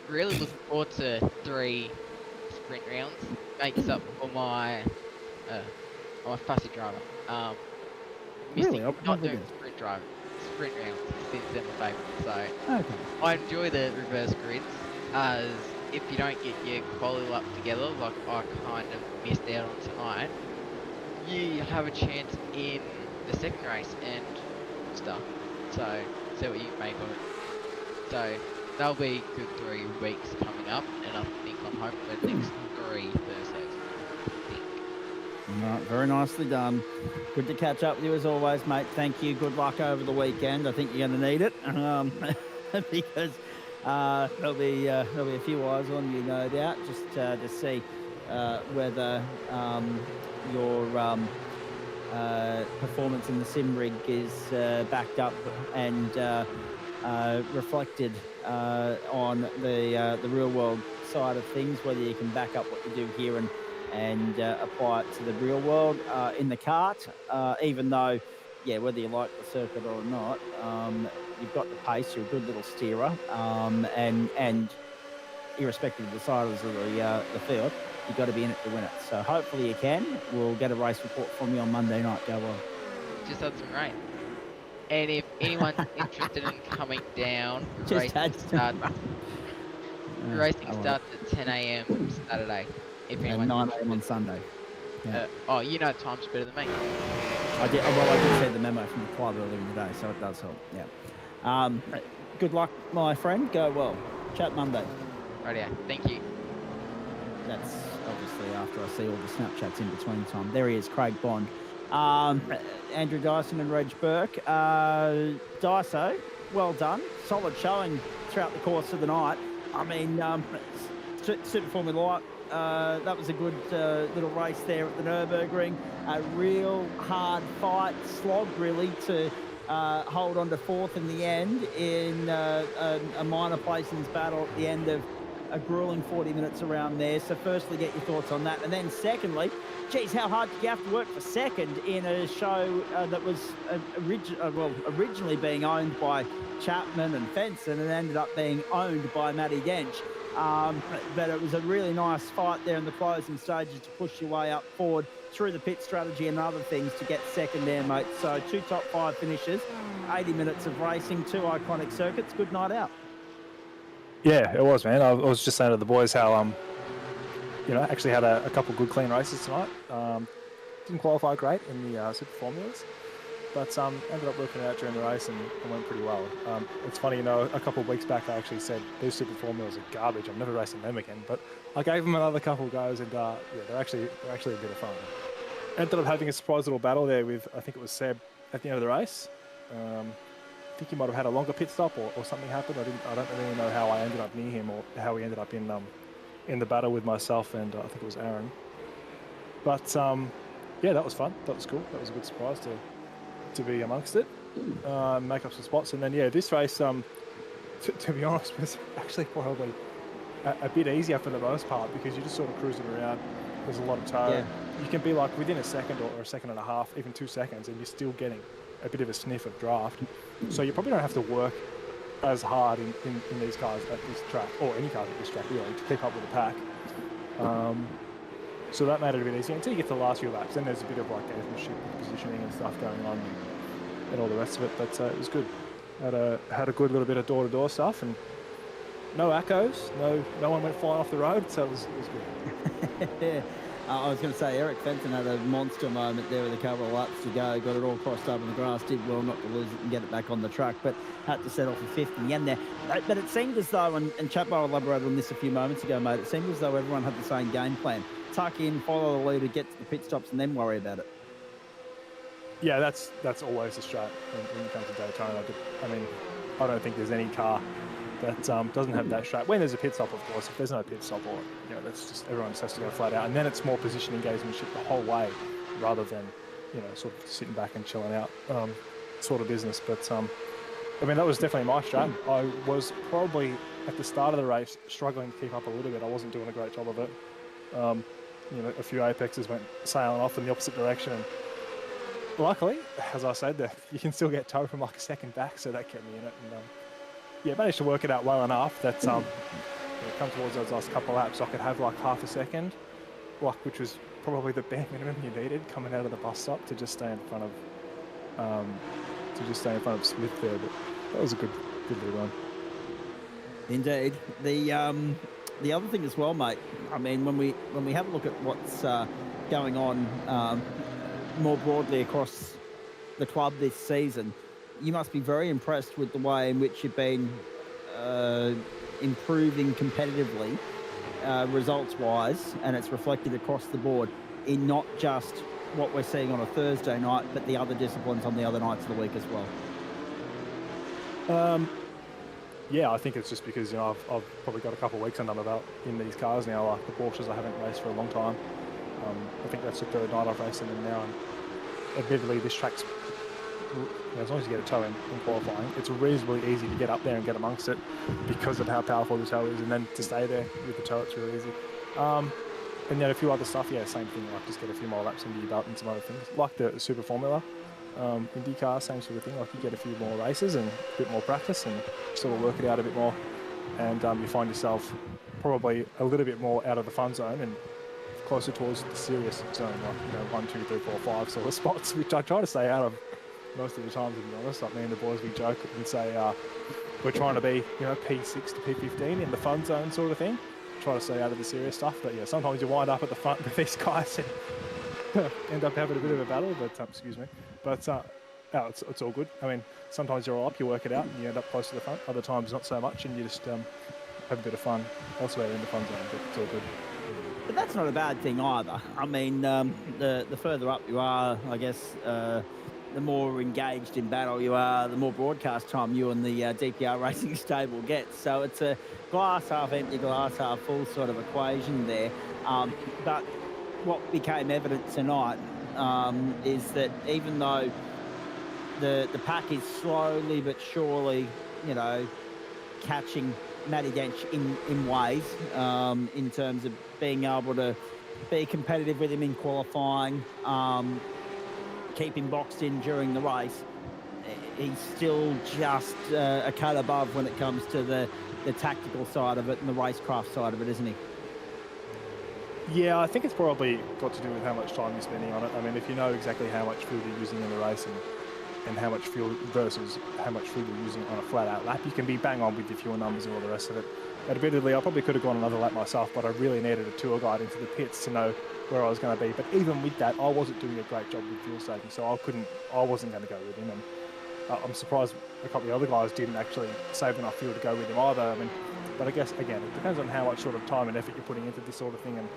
Really looking forward to 3 sprint rounds. Makes up for my I'm a fussy driver. Missing not doing sprint rounds since they're my favourite. So Okay. I enjoy the reverse grids, as if you don't get your quality lap together, like I kind of missed out on tonight, you have a chance in the second race and stuff. So see what you make of it. So that'll be good 3 weeks coming up, and I think I'm hoping for the next 3 Thursdays. Right, very nicely done. Good to catch up with you as always, mate. Thank you. Good luck over the weekend. I think you're going to need it because there'll be a few eyes on you, no doubt, just to see whether your performance in the sim rig is backed up and reflected on the real world side of things, whether you can back up what you do here and apply it to the real world in the kart, even though, whether you like the circuit or not, you've got the pace, you're a good little steerer, and irrespective of the size of the field, you've got to be in it to win it. So hopefully you can. We'll get a race report from you on Monday night. Go well. Just had some rain. And if anyone's interested in coming down, racing starts at 10 a.m. Saturday. If And 9 a.m. on Sunday. Yeah. You know time's better than me. I did see the memo from the club earlier in the day, so it does help. Yeah. Good luck, my friend. Go well. Chat Monday. Rightio. Thank you. That's obviously after I see all the Snapchats in between time. There he is, Craig Bond. Andrew Dyson and Reg Burke. Dyso, well done. Solid showing throughout the course of the night. I mean, Super Formula Light. That was a good little race there at the Nürburgring. A real hard fight, slog really, to hold on to 4th in the end in a minor placings battle at the end of a grueling 40 minutes around there. So firstly, get your thoughts on that. And then secondly, geez, how hard did you have to work for second in a show that was originally being owned by Chapman and Fenton and ended up being owned by Matty Dench. But it was a really nice fight there in the closing stages to push your way up forward through the pit strategy and other things to get second there, mate. So 2 top 5 finishes, 80 minutes of racing, 2 iconic circuits. Good night out. Yeah, it was, man. I was just saying to the boys how, actually had a couple good clean races tonight. Didn't qualify great in the Super Formulas, but ended up working out during the race and went pretty well. It's funny, a couple of weeks back I actually said these Super Formulas are garbage. I'm never racing them again. But I gave them another couple of goes, and they're actually a bit of fun. Ended up having a surprise little battle there with, I think it was Seb at the end of the race. I think he might have had a longer pit stop or something happened. I don't really know how I ended up near him or how we ended up in the battle with myself and I think it was Aaron. But that was fun. That was cool. That was a good surprise to be amongst it, make up some spots, and then this race, to be honest, was actually probably a bit easier for the most part because you're just sort of cruising around. There's a lot of tow. Yeah. You can be like within a second or a second and a half, even 2 seconds, and you're still getting a bit of a sniff of draft. So you probably don't have to work as hard in these cars at this track, or any cars at this track really, to keep up with the pack. So that made it a bit easier until you get to the last few laps. Then there's a bit of like gamesmanship positioning and stuff going on and all the rest of it. But it was good. Had a good little bit of door-to-door stuff and no echoes. No one went flying off the road. So it was good. I was going to say, Eric Fenton had a monster moment there with a couple of laps to go. Got it all crossed up in the grass. Did well not to lose it and get it back on the track, but had to settle for 50 in the end there. But it seemed as though, and Chapo elaborated on this a few moments ago, mate, it seemed as though everyone had the same game plan. Tuck in, follow the leader, get to the pit stops, and then worry about it. Yeah, that's always the strat when it comes to Daytona. I mean, I don't think there's any car that doesn't have that strat. When there's a pit stop, of course. If there's no pit stop, or that's just everyone just has to go flat out, and then it's more positioning gamesmanship the whole way, rather than sort of sitting back and chilling out sort of business. But I mean, that was definitely my strat. I was probably at the start of the race struggling to keep up a little bit. I wasn't doing a great job of it. A few apexes went sailing off in the opposite direction, and luckily, as I said, you can still get tow from like a second back, so that kept me in it. And managed to work it out well enough that come towards those last couple of laps, I could have like half a second, which was probably the bare minimum you needed coming out of the bus stop to just stay in front of Smith there. But that was a good little run. Indeed. The other thing as well, mate, I mean, when we have a look at what's going on more broadly across the club this season, you must be very impressed with the way in which you've been improving competitively, results-wise, and it's reflected across the board in not just what we're seeing on a Thursday night, but the other disciplines on the other nights of the week as well. Yeah, I think it's just because I've probably got a couple of weeks under my belt in these cars now. Like the Porsches, I haven't raced for a long time. I think that's the third night I've raced in them now. And admittedly, this track's, as long as you get a tow in qualifying, it's reasonably easy to get up there and get amongst it because of how powerful the tow is, and then to stay there with the tow, it's really easy. And then a few other stuff, same thing, like just get a few more laps under your belt and some other things, like the Super Formula. IndyCar, same sort of thing, like you get a few more races and a bit more practice and sort of work it out a bit more, and you find yourself probably a little bit more out of the fun zone and closer towards the serious zone, like 1, 2, 3, 4, 5 sort of spots, which I try to stay out of most of the time, to be honest. Like me and the boys, we joke and say we're trying to be P6 to P15 in the fun zone sort of thing, try to stay out of the serious stuff. But sometimes you wind up at the front with these guys and end up having a bit of a battle, but excuse me. But it's all good. I mean, sometimes you're all up, you work it out, and you end up close to the front. Other times, not so much, and you just have a bit of fun elsewhere in the fun zone. But it's all good. But that's not a bad thing either. I mean, the further up you are, I guess, the more engaged in battle you are, the more broadcast time you and the DPR racing stable get. So it's a glass half empty, glass half full sort of equation there. But what became evident tonight is that even though the pack is slowly but surely, catching Matty Dench in ways, in terms of being able to be competitive with him in qualifying, keep him boxed in during the race. He's still just a cut above when it comes to the tactical side of it and the racecraft side of it, isn't he? Yeah, I think it's probably got to do with how much time you're spending on it. I mean, if you know exactly how much fuel you're using in the race and how much fuel versus how much fuel you're using on a flat-out lap, you can be bang on with your fuel numbers and all the rest of it. Admittedly, I probably could have gone another lap myself, but I really needed a tour guide into the pits to know where I was going to be. But even with that, I wasn't doing a great job with fuel saving, so I wasn't going to go with him. And I'm surprised a couple of the other guys didn't actually save enough fuel to go with him either. I mean, but I guess, again, it depends on how much sort of time and effort you're putting into this sort of thing, and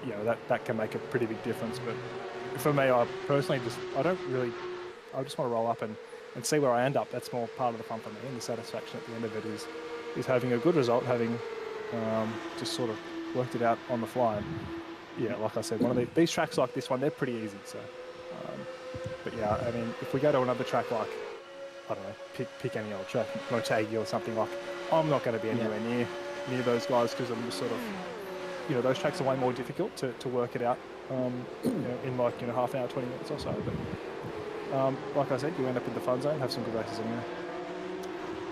you know, that can make a pretty big difference. But for me, I personally I just want to roll up and see where I end up. That's more part of the fun for me, and the satisfaction at the end of it is having a good result, having just sort of worked it out on the fly. And yeah, like I said, one of these tracks like this one, they're pretty easy. So, but yeah, I mean, if we go to another track like, I don't know, pick any old track, Motegi or something, like, I'm not going to be anywhere near those guys, because I'm just sort of, you know, those tracks are way more difficult to work it out, you know, in like, you know, half an hour, 20 minutes or so. But like I said, you end up in the fun zone, have some good races anyway.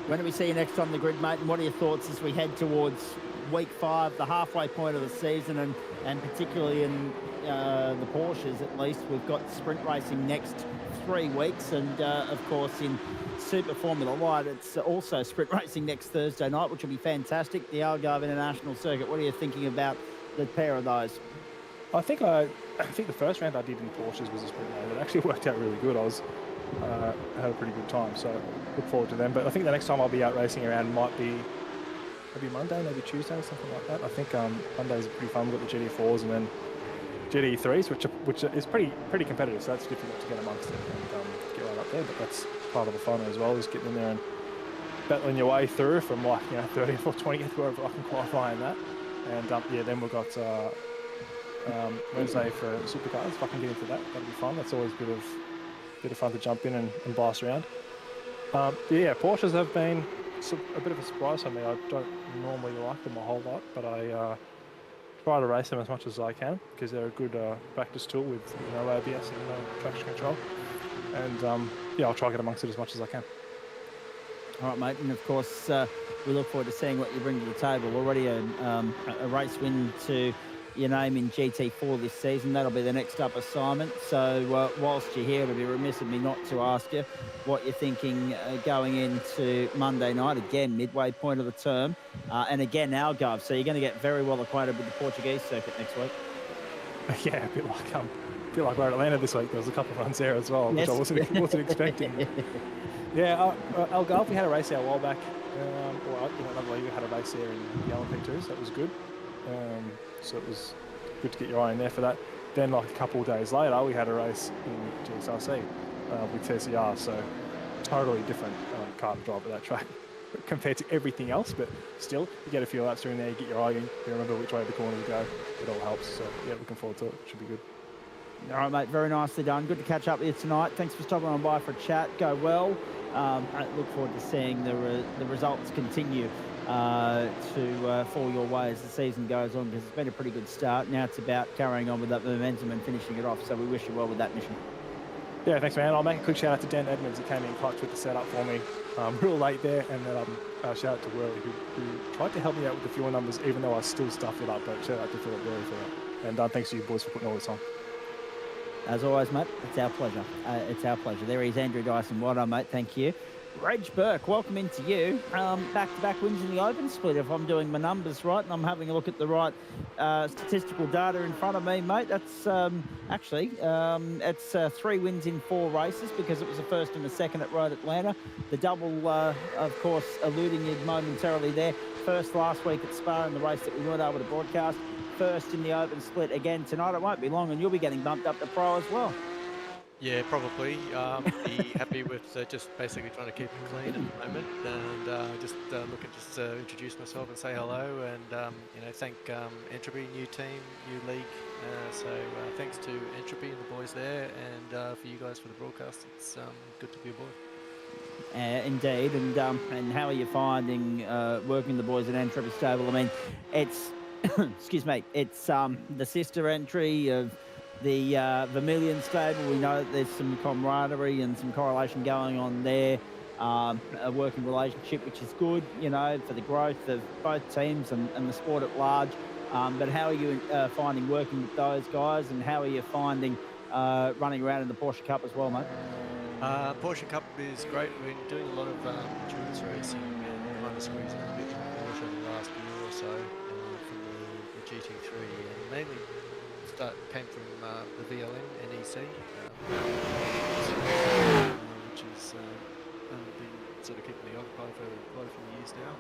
When do we see you next on the grid, mate? And what are your thoughts as we head towards week 5, the halfway point of the season, and particularly in the Porsches at least? We've got sprint racing next 3 weeks, and of course in Super Formula Light, it's also sprint racing next Thursday night, which will be fantastic. The Algarve International Circuit. What are you thinking about the pair of those? I think the first round I did in Porsches was a sprint round. It actually worked out really good. I had a pretty good time, so look forward to them. But I think the next time I'll be out racing around might be maybe Monday, maybe Tuesday, something like that. I think Mondays are pretty fun. We've got the GT4s and then GT3s, which is pretty competitive. So that's difficult to get amongst it and get right up there. But that's part of the fun as well, is getting in there and battling your way through from, like, you know, 30th or 20th, wherever I can qualify in that. And yeah, then we've got Wednesday for supercars. If I can get into that, that'll be fun. That's always a bit of fun to jump in and blast around. Yeah, Porsches have been a bit of a surprise for me. I don't normally like them a whole lot, but I try to race them as much as I can, because they're a good practice tool with, you know, ABS and traction control. And yeah, I'll try to get amongst it as much as I can. All right, mate, and of course we look forward to seeing what you bring to the table. Already a race win to your name in GT4 this season. That'll be the next up assignment. So whilst you're here, it'll be remiss of me not to ask you what you're thinking going into Monday night, again, midway point of the term, and again, Algarve. So you're going to get very well acquainted with the Portuguese circuit next week. Yeah, a bit like we're at Atlanta this week. There was a couple of runs there as well, yes. Which I wasn't expecting. Yeah, Algarve, we had a race there a while back. Another league, we had a race there in the LMP2, so that was good. So it was good to get your eye in there for that. Then, like a couple of days later, we had a race in GSRC with TCR, so totally different car to drive at that track compared to everything else. But still, you get a few laps through there, you get your eye in, you remember which way the corner to go. It all helps. So yeah, looking forward to it. Should be good. All right, mate, very nicely done. Good to catch up with you tonight. Thanks for stopping on by for a chat. Go well. I look forward to seeing the results continue to fall your way as the season goes on, because it's been a pretty good start. Now it's about carrying on with that momentum and finishing it off, so we wish you well with that mission. Yeah, thanks, man. I'll make a quick shout out to Dan Edmonds. He came in clutch with the setup for me real late there, and then shout out to Worley, who tried to help me out with the fuel numbers, even though I still stuffed it up. But shout out to Philip Worley for that. And thanks to you boys for putting all this on. As always, mate, it's our pleasure. It's our pleasure. There is Andrew Dyson. Well done, mate. Thank you. Reg Burke, welcome into you. Back-to-back wins in the open split, if I'm doing my numbers right, and I'm having a look at the right statistical data in front of me, mate. That's it's 3 wins in 4 races, because it was the first and the second at Road Atlanta. The double, of course, eluding you momentarily there. First last week at Spa in the race that we weren't able to broadcast. First in the open split again tonight. It won't be long and you'll be getting bumped up to pro as well. Yeah, probably. Be happy with just basically trying to keep it clean at the moment, and just looking to introduce myself and say hello, and thank Entropy, new team, new league. So thanks to Entropy and the boys there, and for you guys for the broadcast. It's good to be aboard. indeed. And how are you finding working the boys at Entropy Stable? I mean, it's excuse me, it's the sister entry of the Vermilion Stable. We know that there's some camaraderie and some correlation going on there. A working relationship, which is good, you know, for the growth of both teams and the sport at large. But how are you finding working with those guys, and how are you finding running around in the Porsche Cup as well, mate? Porsche Cup is great. We've been doing a lot of endurance racing and trying to squeeze in a bit from Porsche in the last year or so from the GT3, and mainly came from the VLN NEC, which has been sort of keeping me occupied for quite a few years now.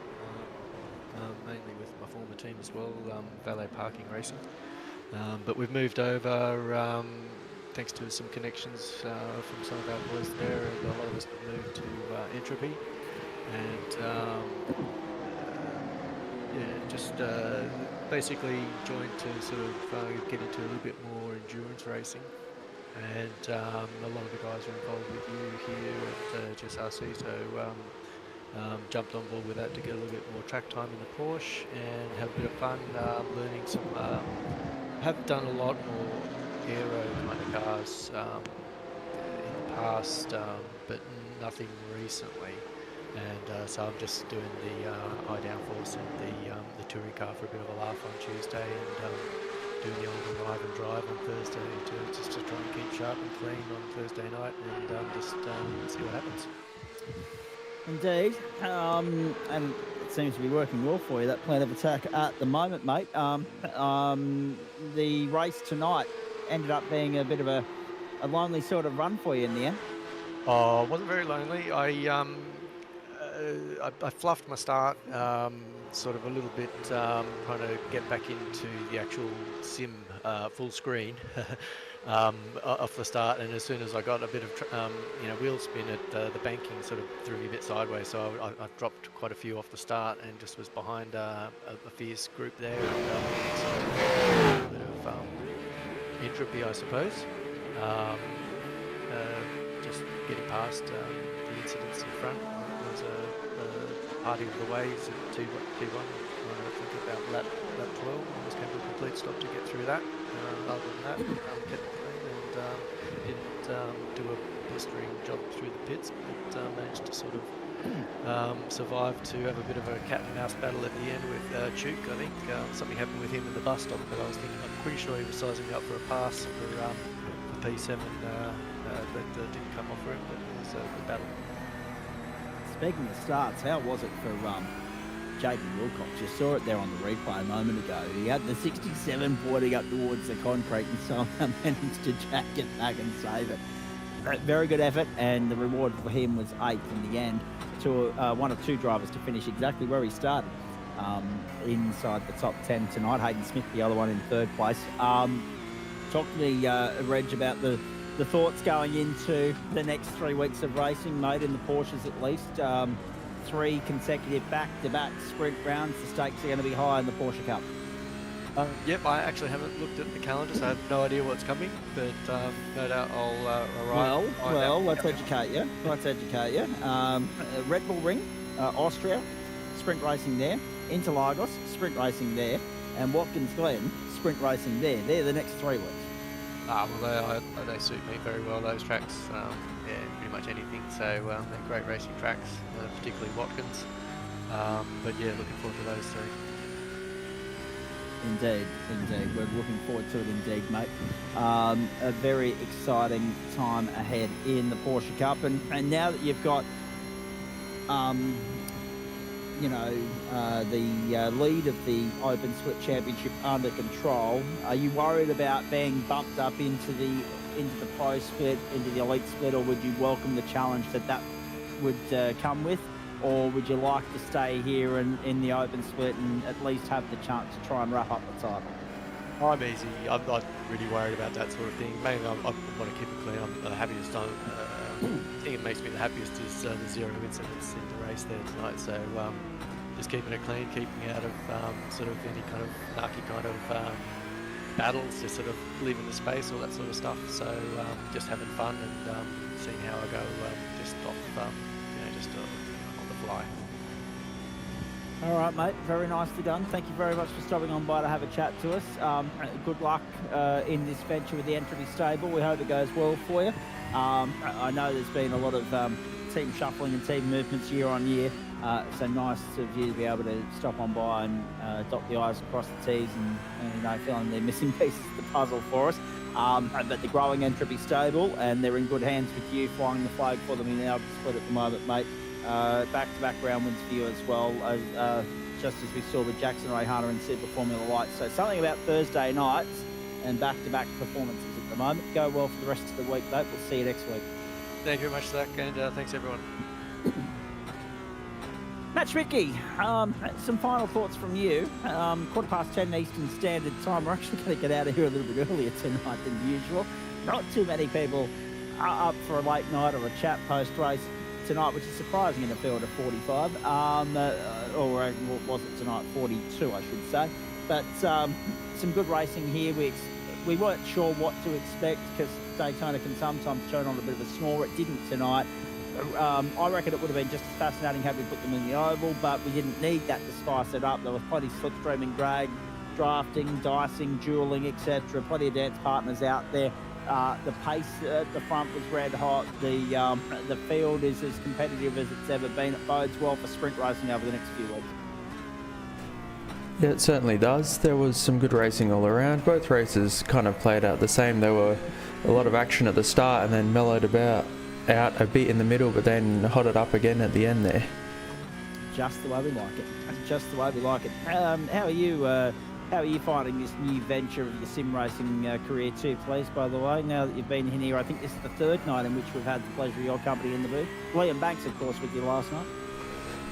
Mainly with my former team as well, Valet Parking Racing. But we've moved over thanks to some connections from some of our boys there, and a lot of us have moved to Entropy, and just basically joined to sort of get into a little bit more endurance racing. And a lot of the guys are involved with you here at GSRC, so jumped on board with that to get a little bit more track time in the Porsche and have a bit of fun learning some. Have done a lot more aero kind of cars in the past, but nothing recently. And so I'm just doing the high downforce and the touring car for a bit of a laugh on Tuesday, and doing the old arrive and drive on Thursday just to try and keep sharp and clean on Thursday night, and just see what happens. Indeed, and it seems to be working well for you, that plan of attack at the moment, mate. The race tonight ended up being a bit of a lonely sort of run for you in the end. Oh, it wasn't very lonely. I fluffed my start sort of a little bit, trying to get back into the actual sim full screen off the start, and as soon as I got a bit of wheel spin at the banking, sort of threw me a bit sideways, so I dropped quite a few off the start and just was behind a fierce group there, and so a bit of entropy, I suppose. Just getting past the incidents in front. There was a party of the waves at T1, I think about lap 12. Almost came to a complete stop to get through that. Other than that, kept it clean and didn't do a blistering job through the pits, but managed to sort of survive to have a bit of a cat and mouse battle at the end with Chuk. I think something happened with him in the bus stop, but I'm pretty sure he was sizing up for a pass for P7 that didn't come off for him, but it was a good battle. Speaking of starts, how was it for JP Wilcox? You saw it there on the replay a moment ago. He had the 67 pointing up towards the concrete and somehow managed to jack it back and save it. Very good effort, and the reward for him was 8th in the end. To one of two drivers to finish exactly where he started, inside the top 10 tonight. Hayden Smith, the other one, in 3rd place. Talk to me, Reg, about the thoughts going into the next 3 weeks of racing, mate, in the Porsches at least. 3 consecutive back-to-back sprint rounds. The stakes are going to be high in the Porsche Cup. Yep, I actually haven't looked at the calendar, so I have no idea what's coming, but no doubt I'll arrive. Well, let's educate you. Red Bull Ring, Austria, sprint racing there. Interlagos, sprint racing there. And Watkins Glen, sprint racing there. They're the next 3 weeks. Well, they suit me very well, those tracks. Yeah, pretty much anything. So they're great racing tracks, particularly Watkins. But yeah, looking forward to those 3. Indeed. We're looking forward to it indeed, mate. A very exciting time ahead in the Porsche Cup. And now that you've got, the lead of the Open Split Championship under control, are you worried about being bumped up into the Pro Split, into the Elite Split, or would you welcome the challenge that would come with? Or would you like to stay here in the Open Split and at least have the chance to try and wrap up the title? I'm easy. I'm not really worried about that sort of thing. Mainly, I want to keep it clean. I'm the happiest. The thing that makes me the happiest is the 0 incidents in the race there tonight. So just keeping it clean, keeping out of sort of any kind of narky kind of battles, just sort of leaving the space, all that sort of stuff. So just having fun and seeing how I go, just off. fly. All right, mate. Very nicely done. Thank you very much for stopping on by to have a chat to us. Good luck in this venture with the Entropy stable. We hope it goes well for you. I know there's been a lot of team shuffling and team movements year on year. So nice of you to be able to stop on by and dot the I's across the T's and filling the missing pieces of the puzzle for us. But the growing Entropy stable, and they're in good hands with you flying the flag for them in our split at the moment, mate. Back-to-back round wins for you as well, just as we saw with Jackson Ray Hunter and Super Formula Light. So something about Thursday nights and back-to-back performances at the moment. Go well for the rest of the week, though. We'll see you next week. Thank you very much, Zach, and thanks everyone. Match Mickey, some final thoughts from you. 10:15 Eastern Standard Time. We're actually going to get out of here a little bit earlier tonight than usual. Not too many people are up for a late night or a chat post-race tonight, which is surprising in a field of 45. Or was it tonight? 42, I should say. But some good racing here. We weren't sure what to expect because Daytona can sometimes turn on a bit of a snore. It didn't tonight. I reckon it would have been just as fascinating had we put them in the oval, but we didn't need that to spice it up. There was plenty of slipstreaming, drag, drafting, dicing, dueling, etc. Plenty of dance partners out there. The pace at the front was red hot. The field is as competitive as it's ever been. It bodes well for sprint racing over the next few weeks. Yeah, it certainly does. There was some good racing all around. Both races kind of played out the same. There were a lot of action at the start and then mellowed out a bit in the middle, but then hotted up again at the end there. Just the way we like it. Just the way we like it. How are you finding this new venture of your sim racing career too, please, by the way? Now that you've been in here, I think this is the third night in which we've had the pleasure of your company in the booth. Liam Banks, of course, with you last night.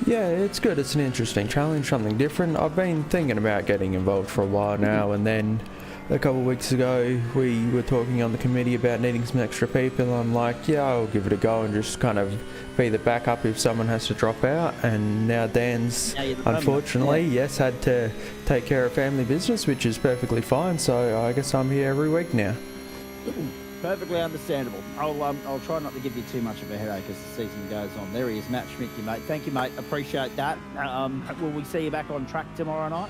Yeah, it's good. It's an interesting challenge, something different. I've been thinking about getting involved for a while now, and then a couple of weeks ago we were talking on the committee about needing some extra people. I'm like, yeah, I'll give it a go and just kind of be the backup if someone has to drop out. And now Dan's, unfortunately, yes, had to take care of family business, which is perfectly fine. So I guess I'm here every week now. Perfectly understandable. I'll try not to give you too much of a headache as the season goes on. There he is, Matt Schmidt, mate. Thank you, mate. Appreciate that. Will we see you back on track tomorrow night?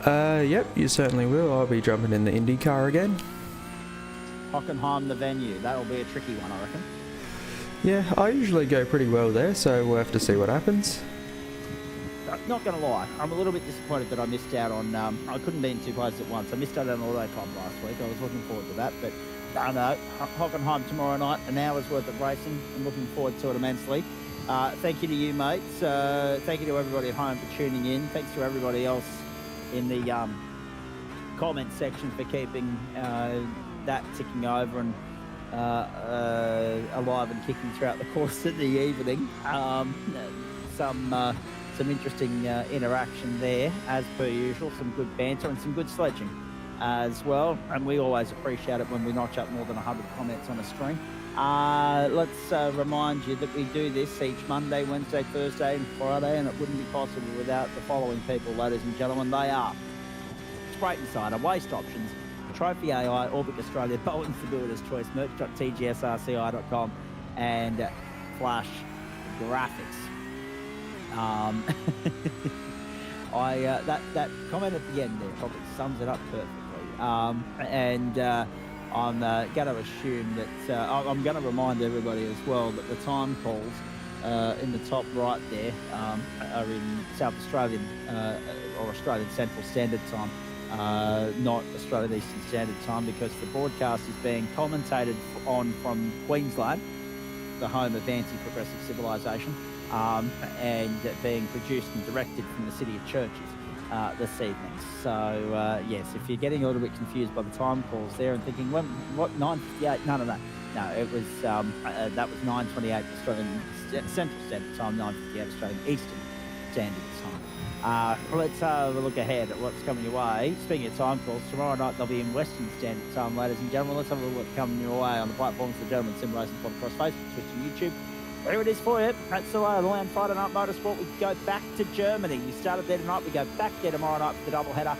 Yep, you certainly will. I'll be jumping in the Indy car again. Hockenheim, the venue. That'll be a tricky one, I reckon. Yeah, I usually go pretty well there, so we'll have to see what happens. Not going to lie, I'm a little bit disappointed that I missed out on... I couldn't be in two places at once. I missed out on Auto Club last week. I was looking forward to that, but no. Hockenheim tomorrow night, an hour's worth of racing. I'm looking forward to it immensely. Thank you to you, mates. Thank you to everybody at home for tuning in. Thanks to everybody else in the comment section for keeping that ticking over and alive and kicking throughout the course of the evening. Some interesting interaction there, as per usual. Some good banter and some good sledging as well. And we always appreciate it when we notch up more than 100 comments on a stream. Let's remind you that we do this each Monday, Wednesday, Thursday and Friday, and it wouldn't be possible without the following people, ladies and gentlemen. They are Spreyton Cider, Waste Options, Trophy AI, Orbit Australia, Bowens the Builder's Choice, merch.tgsrci.com, and Flash Graphics. That comment at the end there probably sums it up perfectly. I'm going to assume that I'm going to remind everybody as well that the time calls in the top right there are in South Australian or Australian Central Standard Time, not Australian Eastern Standard Time, because the broadcast is being commentated on from Queensland, the home of anti-progressive civilisation, and being produced and directed from the city of Churches this evening. So yes, if you're getting a little bit confused by the time calls there and thinking, what 9:58? No, it was that was 9:28 Australian Central Standard Time, 9:58 Australian Eastern Standard Time. Let's have a look ahead at what's coming your way. Speaking of time calls, tomorrow night they'll be in Western Standard Time, ladies and gentlemen. Let's have a look what's coming your way on the platforms for Gentlemen Sim Racing Pod across Facebook, Twitch and YouTube. There it is for you. That's the land Friday night motorsport. We go back to Germany. We started there tonight. We go back there tomorrow night for the doubleheader.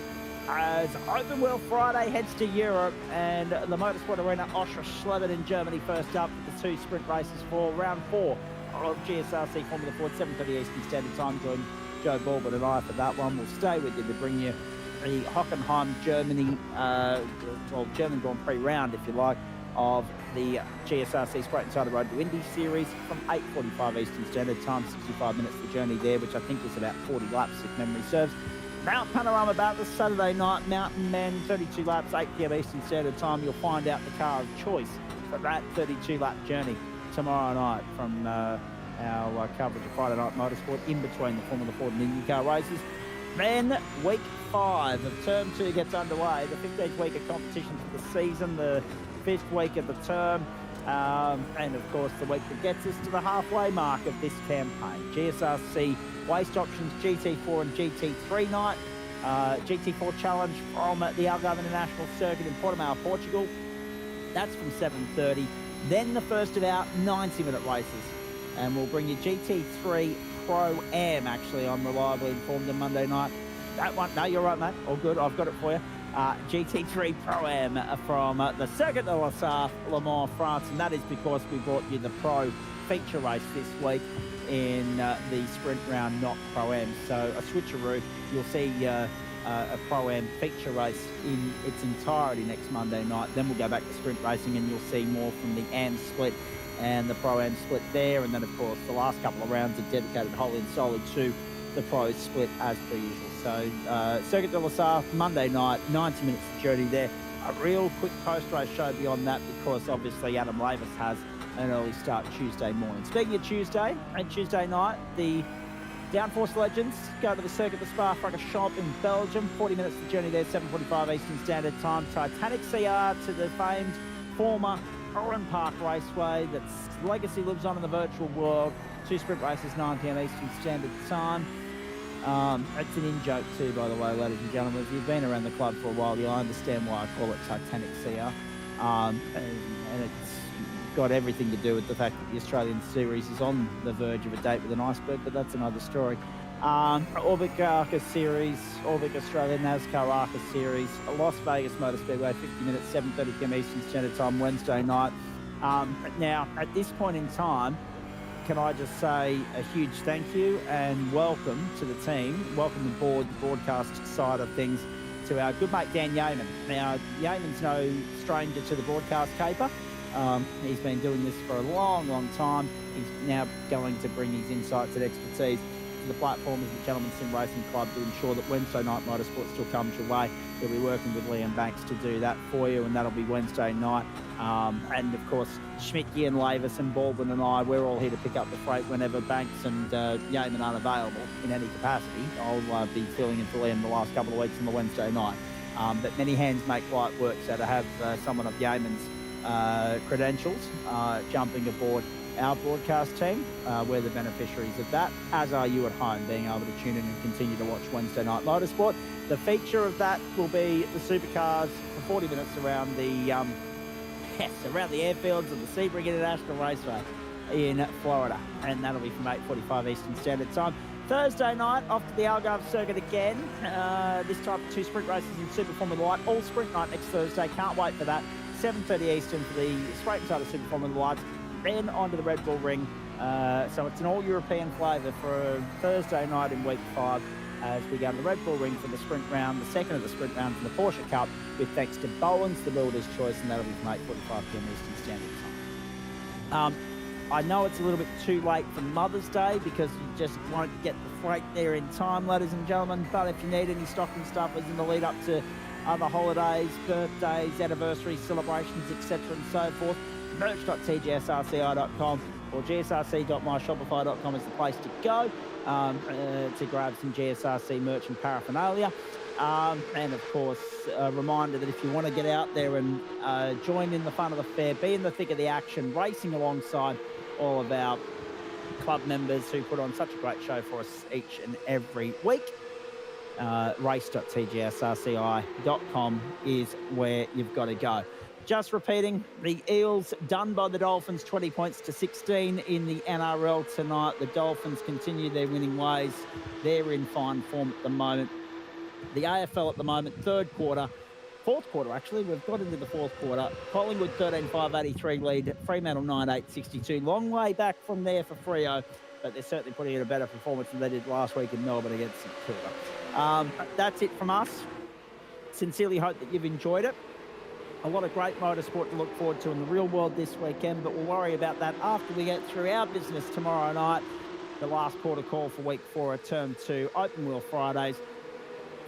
As Open Wheel Friday heads to Europe, and the Motorsport Arena Oschersleben in Germany first up. The two sprint races for round 4 of GSRC Formula Ford, 7:30 Eastern Standard Time. Join Joe Baldwin and I for that one. We'll stay with you to bring you the Hockenheim, Germany, German Grand Prix round, if you like, of the GSRC Spreyton Cider Road to Indy Series from 8:45 Eastern Standard Time, 65 minutes the journey there, which I think was about 40 laps if memory serves. Mount Panorama Bathurst, Saturday night, Mountain Men, 32 laps, 8 p.m. Eastern Standard Time. You'll find out the car of choice for that 32-lap journey tomorrow night from our coverage of Friday Night Motorsport in between the Formula Ford and IndyCar races. Then week 5 of Term 2 gets underway, the 15th week of competition for the season, the 5th week of the term, and of course the week that gets us to the halfway mark of this campaign. GSRC Waste Options GT4 and GT3 night, GT4 Challenge from the Algarve International Circuit in Portimao, Portugal. That's from 7:30. Then the first of our 90-minute races, and we'll bring you GT3 Pro-Am, actually, I'm reliably informed, on Monday night. That one, no, you're right, mate. All good, I've got it for you. GT3 Pro-Am from the Circuit de la Sarthe, Le Mans, France, and that is because we brought you the Pro feature race this week in the sprint round, not Pro-Am. So a switcheroo. You'll see a Pro-Am feature race in its entirety next Monday night. Then we'll go back to sprint racing and you'll see more from the Am split and the Pro-Am split there. And then, of course, the last couple of rounds are dedicated wholly and solely to the Pro split as per usual. So Circuit de la Sarthe, Monday night, 90 minutes of journey there. A real quick post-race show beyond that because obviously Adam Lavis has an early start Tuesday morning. Speaking of Tuesday and Tuesday night, the Downforce legends go to the Circuit de Spa-Francorchamps in Belgium. 40 minutes of journey there, 7:45 Eastern Standard Time. Titanic CR to the famed former Oran Park Raceway. That's legacy lives on in the virtual world. 2 sprint races, 9 p.m. Eastern Standard Time. It's an in-joke too, by the way, ladies and gentlemen. If you've been around the club for a while, you'll understand why I call it Titanic CR. And it's got everything to do with the fact that the Australian series is on the verge of a date with an iceberg, but that's another story. Orbic ARCA Series, Orbic Australia NASCAR ARCA Series, Las Vegas Motor Speedway, 50 minutes, 7:30 p.m. Eastern Standard Time, Wednesday night. Now, at this point in time, can I just say a huge thank you and welcome to the team, welcome aboard the broadcast side of things, to our good mate Dan Yeaman. Now, Yeaman's no stranger to the broadcast caper. He's been doing this for a long, long time. He's now going to bring his insights and expertise to the platform of the Gentleman Sim Racing Club to ensure that Wednesday night motorsport still comes your way. He'll be working with Liam Banks to do that for you, and that'll be Wednesday night. And of course, Schmidtke and Lavis and Baldwin and I, we're all here to pick up the freight whenever Banks and Yeaman aren't available in any capacity. I'll be filling in for Liam the last couple of weeks on the Wednesday night. But many hands make light work, so to have someone of Yeaman's credentials jumping aboard our broadcast team, we're the beneficiaries of that, as are you at home, being able to tune in and continue to watch Wednesday Night Motorsport. The feature of that will be the supercars for 40 minutes around the around the airfields of the Sebring International Raceway in Florida, and that'll be from 8:45 Eastern Standard Time. Thursday night, off to the Algarve circuit again. This time 2 sprint races in Super Formula Light, all sprint night next Thursday. Can't wait for that. 7:30 Eastern for the Spreyton side of Super Formula Lights, then onto the Red Bull Ring. So it's an all-European flavour for Thursday night in week 5 as we go to the Red Bull Ring for the sprint round, the second of the sprint round from the Porsche Cup, with thanks to Bowens, the builder's choice, and that'll be from 8:45 p.m. Eastern Standard Time. I know it's a little bit too late for Mother's Day because you just won't get the freight there in time, ladies and gentlemen, but if you need any stocking stuffers in the lead up to other holidays, birthdays, anniversaries, celebrations, etc. and so forth, merch.tgsrci.com or gsrc.myshopify.com is the place to go to grab some GSRC merch and paraphernalia. And of course, a reminder that if you want to get out there and join in the fun of the fair, be in the thick of the action, racing alongside all of our club members who put on such a great show for us each and every week, race.tgsrci.com is where you've got to go. Just repeating, the Eels done by the Dolphins 20 points to 16 in the NRL tonight. The Dolphins continue their winning ways. They're in fine form at the moment. The AFL at the moment, third quarter, fourth quarter, actually. We've got into the fourth quarter. Collingwood 13-5-83 lead. Fremantle 9-8-62. Long way back from there for Freo, but they're certainly putting in a better performance than they did last week in Melbourne against St Kilda. That's it from us. Sincerely hope that you've enjoyed it. A lot of great motorsport to look forward to in the real world this weekend, but we'll worry about that after we get through our business tomorrow night. The last quarter call for week 4 of term 2, open wheel Fridays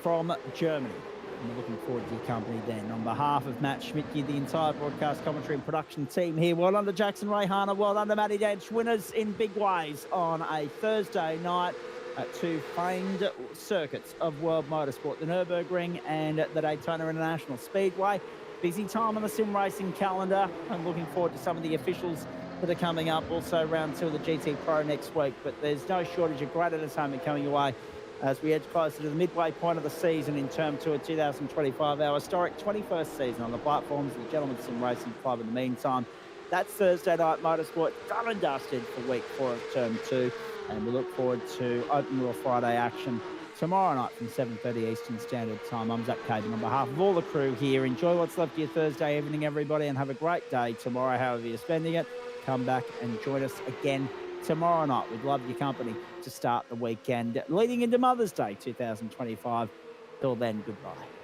from Germany. And we're looking forward to your company then. On behalf of Matt Schmidtke, the entire broadcast commentary and production team here, well done to Jackson Rayhana, well done to Matty Dench, winners in big ways on a Thursday night at 2 famed circuits of world motorsport, the Nürburgring and the Daytona International Speedway. Busy time on the sim racing calendar. I'm looking forward to some of the officials that are coming up. Also round 2 of the GT Pro next week, but there's no shortage of great entertainment coming your way as we edge closer to the midway point of the season in term 2 of 2025, our historic 21st season on the platforms of the Gentleman Sim Racing Club. In the meantime, that's Thursday night motorsport done and dusted for week 4 of term 2, and we look forward to open wheel Friday action tomorrow night from 7:30 Eastern Standard Time. I'm Zach Caden on behalf of all the crew here. Enjoy what's left of your Thursday evening, everybody, and have a great day tomorrow, however you're spending it. Come back and join us again tomorrow night. We'd love your company to start the weekend leading into Mother's Day 2025. Till then, goodbye.